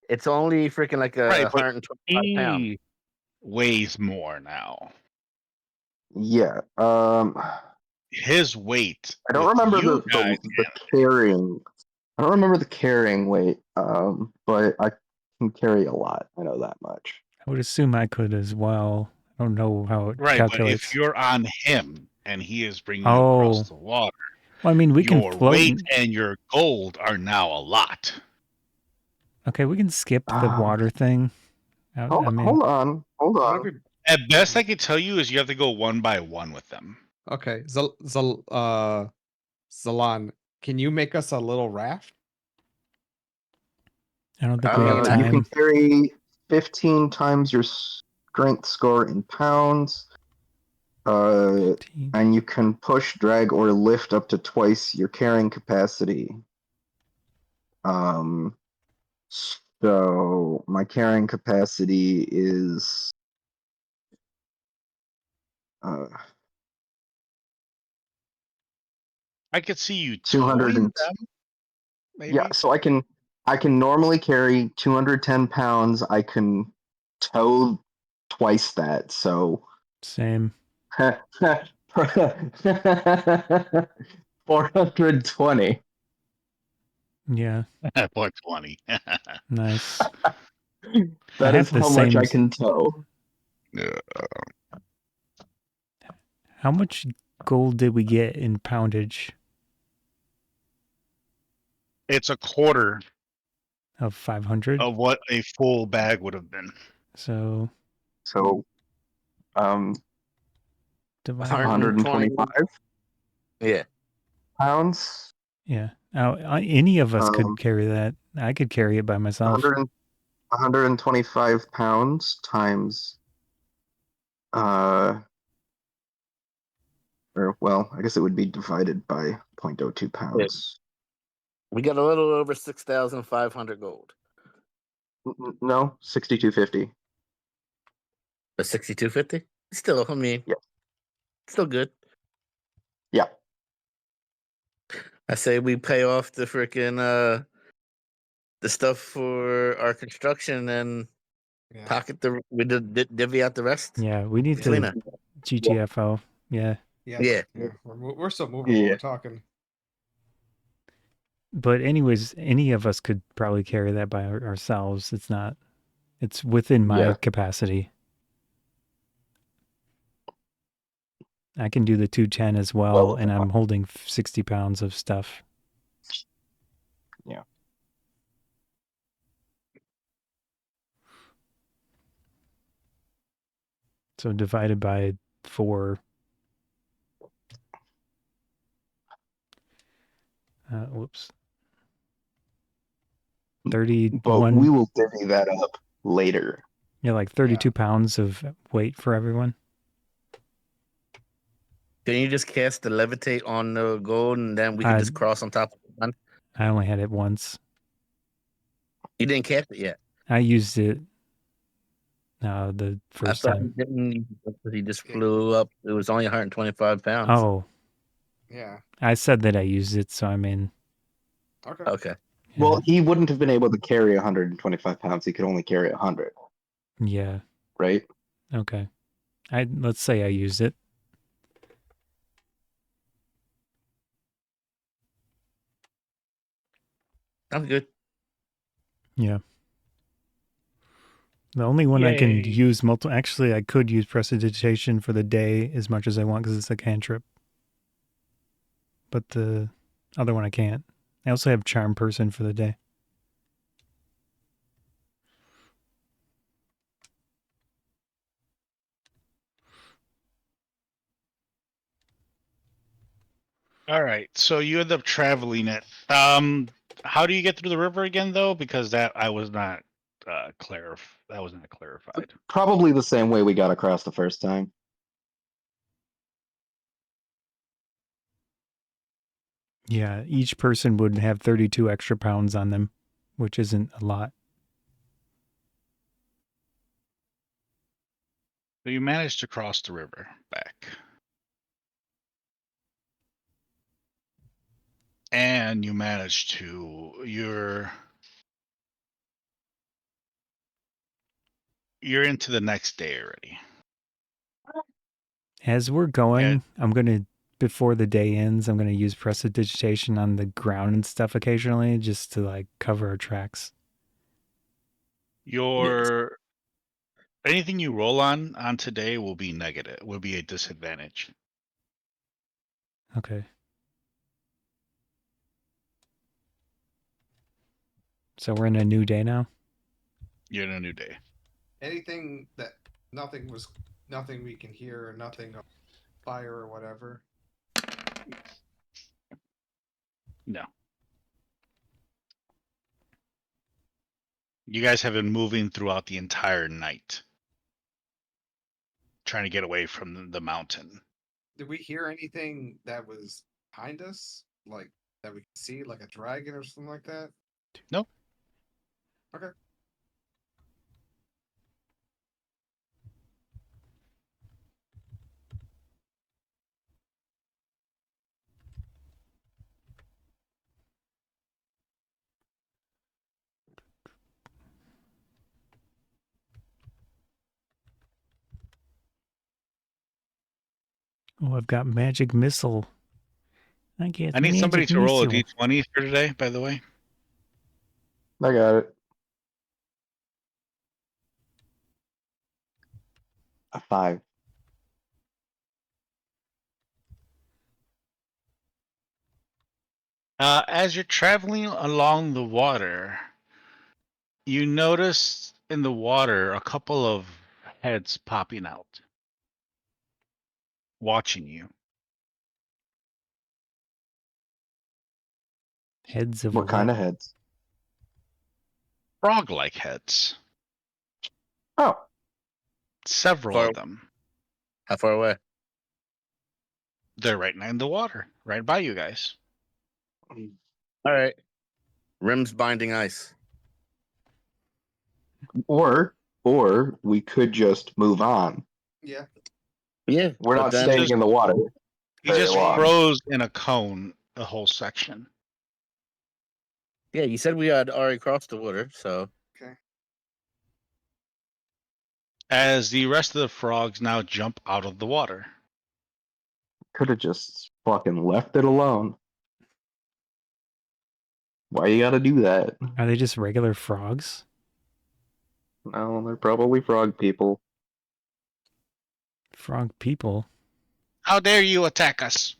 it's only freaking like Right, but 125 pounds. he weighs more now. Yeah. His weight. I don't with remember you the guys carrying. I don't remember the carrying weight. But I can carry a lot. I know that much. I would assume I could as well. I don't know how it Right, calculates. but if you're on him and he is bringing you across the water, Well, I mean, we can your float. weight and your gold are now a lot. Okay, we can skip the water thing. I mean, Hold on. Whatever. At best, I can tell you is you have to go one by one with them. Okay, Zalan, can you make us a little raft? I don't think we have You time. You can carry 15 times your strength score in pounds. 15. And you can push, drag, or lift up to twice your carrying capacity. So my carrying capacity is I could see you 200 towing and them. Maybe. yeah. So I can normally carry 210 pounds. I can tow twice that. So Same. 420. Yeah. 420. Nice. That is have the how much same- I can tow. How much gold did we get in poundage It's a quarter of 500? of what a full bag would have been. So So divide. 125 Yeah. pounds. Yeah. Any of us Um, could carry that. I could carry it by myself. 125 pounds times or well, I guess it would be divided by 0.02 pounds. We got a little over 6,500 gold. No, 6250. But 6250? Still, I mean, Yeah. still good. Yeah. I say we pay off the freaking the stuff for our construction and Yeah. pocket we divvy out the rest. Yeah, we need between to us. GTFO. Yeah. Yeah. Yeah. We're still moving while Yeah. we're talking. But anyways, any of us could probably carry that by ourselves. It's within my Yeah. capacity. I can do the 210 as well, and I'm holding 60 pounds of stuff. Yeah. So divided by 4. Whoops. 31. But we will divvy that up later. Yeah, like 32 pounds of weight for everyone. Can you just cast the levitate on the gold and then we can just cross on top of the one? I only had it once. You didn't cast it yet. I used it the first time. He just flew up. It was only 125 pounds. Oh. Yeah. I said that I used it, so I mean. Okay. Yeah. Well, he wouldn't have been able to carry 125 pounds. He could only carry 100. Yeah. Right? Okay. Let's say I used it. Sounds good. Yeah. The only one I can Yay. use actually I could use prestidigitation for the day as much as I want because it's a cantrip. But the other one I can't. I also have charm person for the day. All right, so you end up traveling it. How do you get through the river again, though? Because that was not clarified. Probably the same way we got across the first time. Yeah, each person would have 32 extra pounds on them, which isn't a lot. So you managed to cross the river back. And you managed to you're into the next day already. As we're going, before the day ends, I'm going to use prestidigitation on the ground and stuff occasionally just to like cover our tracks. Anything you roll on today will be negative, will be a disadvantage. Okay. So we're in a new day now. You're in a new day. Anything that nothing we can hear, or nothing fire or whatever. No. You guys have been moving throughout the entire night, trying to get away from the mountain. Did we hear anything that was behind us, like that we could see, like a dragon or something like that? Nope. Okay. Oh, I've got magic missile. I get I need somebody magic to roll a missile. d20 for today, by the way. I got it. A 5. As you're traveling along the water, you notice in the water a couple of heads popping out, watching you. Heads of What kind of what? heads? Frog-like heads. Oh, Several Far, of them. how far away? They're right in the water, right by you guys. All right. Rims binding ice. or we could just move on. Yeah. Yeah. We're but not then, staying in the water He very just long. froze in a cone the whole section. yeah, you said we had already crossed the water, so Okay. As the rest of the frogs now jump out of the water. Could have just fucking left it alone. Why you gotta do that? Are they just regular frogs? No, they're probably frog people. Frog people? How dare you attack us?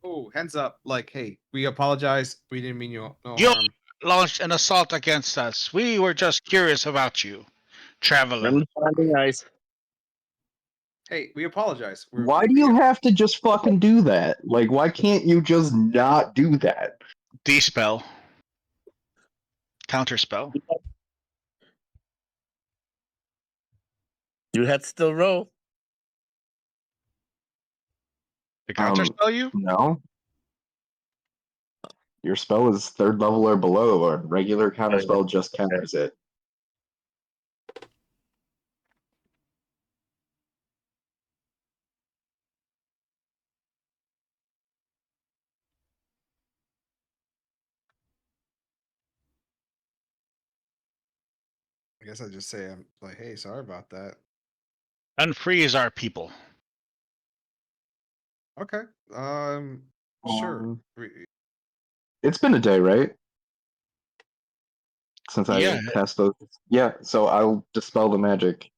Oh, hands up! Like, hey, we apologize. We didn't mean you no You harm. launched an assault against us. We were just curious about you, traveler. rims binding ice. Hey, we apologize. Why do you have to just fucking do that? Like, why can't you just not do that? D-spell. Counterspell. You had to still roll. To counterspell you? No. Your spell is 3rd level or below. A regular counterspell just counters it. I guess I just say I'm like, hey, sorry about that. Unfreeze our people. Okay. Sure. It's been a day, right? Since Yeah. I cast those. Yeah, so I'll dispel the magic.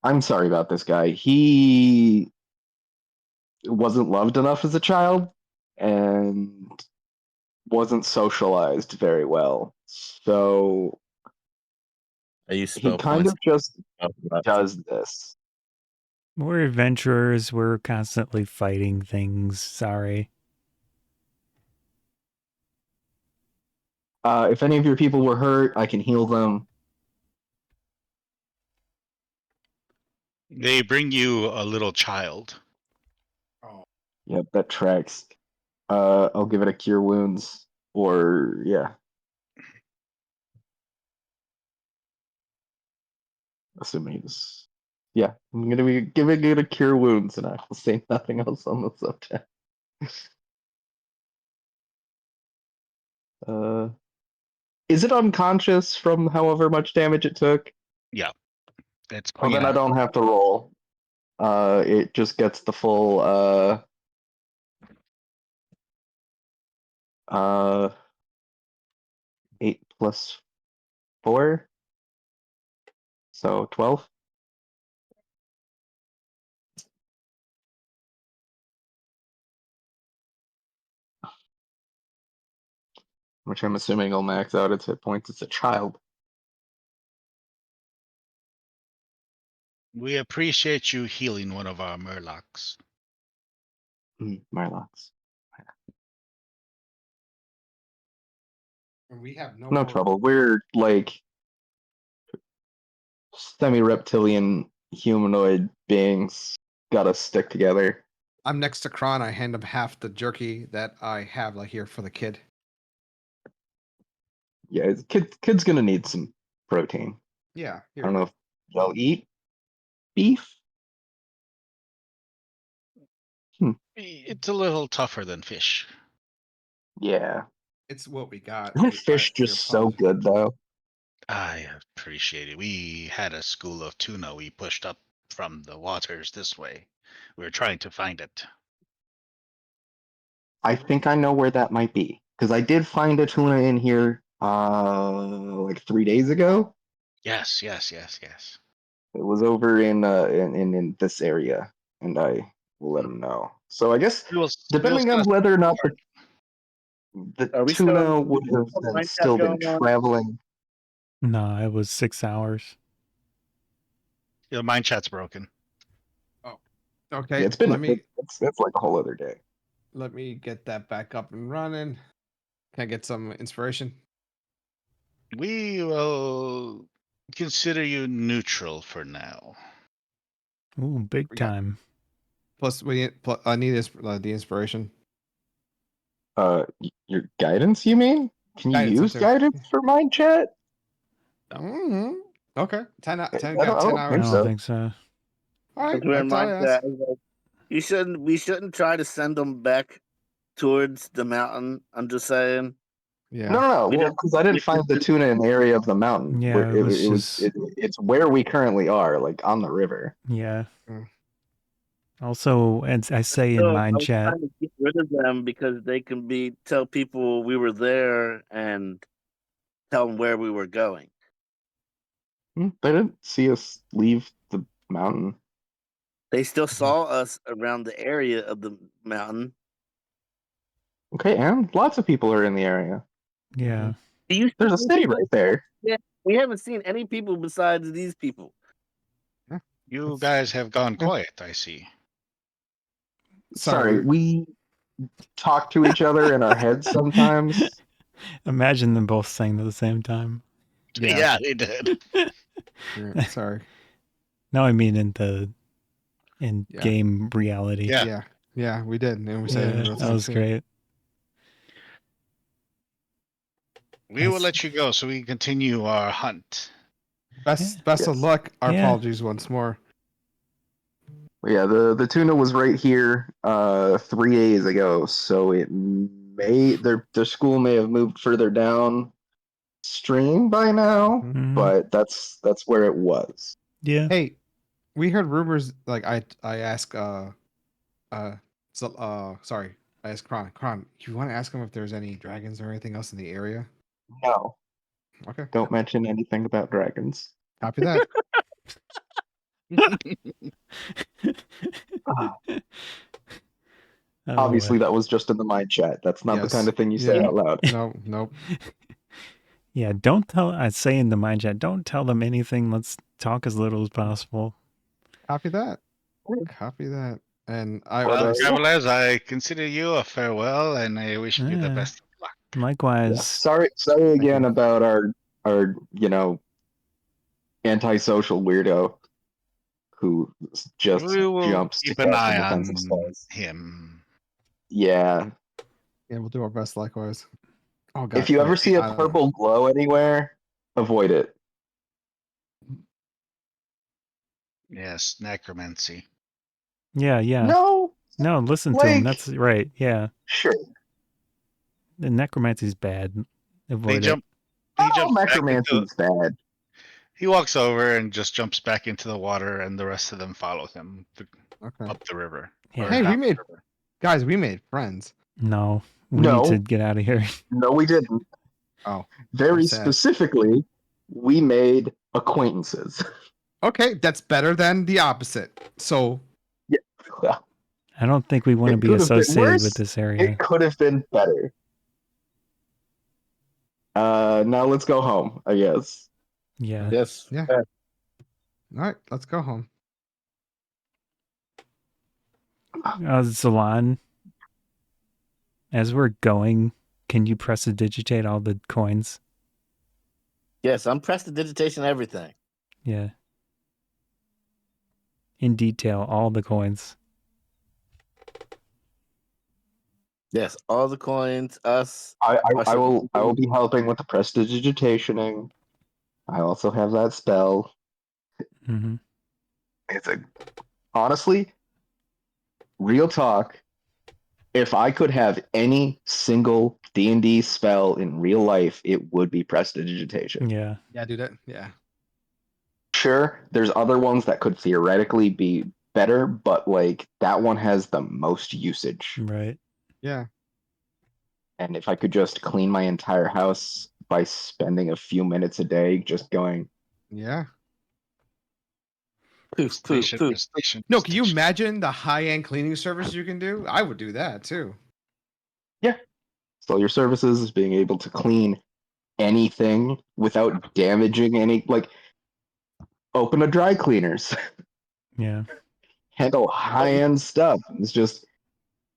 I'm sorry about this guy. He wasn't loved enough as a child and wasn't socialized very well. So I use he spell kind points. of just does this. We're adventurers. We're constantly fighting things. Sorry. If any of your people were hurt, I can heal them. They bring you a little child. Oh, Yep, that tracks. I'll give it a cure wounds, or yeah. Assuming he's, yeah, I'm gonna be giving it a cure wounds, and I will say nothing else on the subject. Uh, is it unconscious from however much damage it took? Yeah. It's Oh, then I clean. don't have to roll. It just gets the full uh 8 plus 4, so 12. which I'm assuming will max out its hit points. It's a child. We appreciate you healing one of our Murlocs. Murlocs. And we have no No more. trouble. We're like semi-reptilian humanoid beings. Gotta stick together. I'm next to Kron. I hand him half the jerky that I have like here for the kid. Yeah, kid's gonna need some protein. Yeah. I don't know if y'all eat beef. It's a little tougher than fish. Yeah. It's what we got. Isn't fish just so good though? I appreciate it. We had a school of tuna we pushed up from the waters this way. We were trying to find it. I think I know where that might be. Because I did find a tuna in here like 3 days ago. Yes. It was over in this area, and I will let him know. So I guess depending on whether or not the Are we tuna still would have the been line still chat been going on? traveling. No, it was 6 hours. Your mind chat's broken. Okay. Yeah, it's been let me it's like a whole other day. let me get that back up and running. Can I get some inspiration? We will consider you neutral for now. Ooh, big We got- time. Plus, I need the inspiration. Your guidance, you mean? Can you Guidance, use too. guidance for mind chat? Mm-hmm. Okay. 10 I got 10 don't I think hours. don't so. think so. All right. We're in That's all I mind asked. that we shouldn't try to send them back towards the mountain. I'm just saying. Yeah. No. We Well, just because I didn't find the tuna in the area of the mountain. Yeah, Where it was just it's where we currently are, like on the river. yeah. Mm. Also, as I say in So I mind was chat, trying to get rid of them because they can tell people we were there and tell them where we were going. They didn't see us leave the mountain. They still saw us around the area of the mountain. Okay, and lots of people are in the area. yeah. Do you There's a see city right there. Yeah, we haven't seen any people besides these people. You guys have gone quiet, I see. Sorry, we talk to each other in our heads sometimes. Imagine them both saying at the same time. Yeah, they did. Yeah, sorry. No, I mean in Yeah. game reality. Yeah. Yeah, we did. And we said it in Yeah, real that time, was too. great. We will let you go so we can continue our hunt. Best Yes. of luck. Our Yeah. apologies once more. Yeah, the tuna was right here 3 days ago, so it may their school may have moved further down stream by now, Mhm. but that's where it was. Yeah. Hey, we heard rumors. Like I asked sorry, I asked Kron. Kron, you want to ask him if there's any dragons or anything else in the area? No, Okay. don't mention anything about dragons. Copy that. Oh, Obviously, boy. that was just in the mind chat. That's not the Yes. kind of thing you say Yeah. out loud. Nope. Yeah, don't tell. I say in the mind chat, don't tell them anything. Let's talk as little as possible. Copy that. Copy that. And Well, yeah. travelers, I consider you a farewell, and I wish you the Yeah. best of luck. Likewise. Sorry again about our antisocial weirdo who just We will jumps to keep an cast eye a on defensive spells. him. Yeah. yeah, we'll do our best likewise. Oh god. If you wait, ever see a I don't know. purple glow anywhere, avoid it. Yes, necromancy. Yeah. No, No, listen to him. like That's right. Yeah. sure. The necromancy's bad. They Avoid it. jump. He Oh, jumps back into. necromancy's bad. He walks over and just jumps back into the water, and the rest of them follow him Okay. up the river. Yeah. or Hey, down we the made river. guys, we made friends. No, we need to get out of here. No, we didn't. Oh. Very I'm sad. specifically, we made acquaintances. Okay, that's better than the opposite. So Yeah. I don't think we want to It be could have been associated worse. with this area. It could have been better. Now let's go home, I guess. Yeah. Yes. Yeah. All right, let's go home. Salon, as we're going, can you prestidigitate all the coins? Yes, I'm prestidigitation everything. Yeah. In detail, all the coins. Yes, all the coins, us. I will be helping with the prestidigitationing. I also have that spell. Mm-hmm. It's honestly, real talk. If I could have any single D&D spell in real life, it would be prestidigitation. Yeah. Yeah, do that. Yeah. Sure, there's other ones that could theoretically be better, but like that one has the most usage. Right. Yeah. And if I could just clean my entire house by spending a few minutes a day just going, Yeah. Poof, poof, Station, poof. station. No, can you station. imagine the high-end cleaning service you can do? I would do that too. sell your services as being able to clean anything without damaging any, like, open a dry cleaners, Yeah. handle high-end stuff. It's just,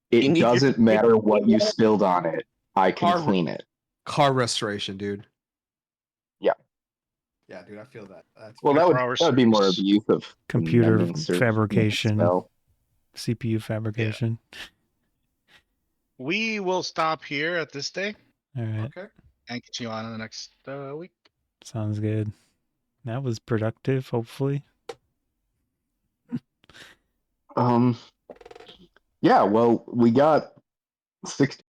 You it need your- doesn't matter what you spilled on it. I can Car- clean it. Car restoration, dude. Yeah. Yeah, dude, I feel that. That's Well, that 24-hour would be more of service. the use of Computer mending service fabrication. spell. CPU fabrication. We will stop here at this day All right. okay. and continue on in the next week. Sounds good. That was productive, hopefully. Yeah, well, we got 60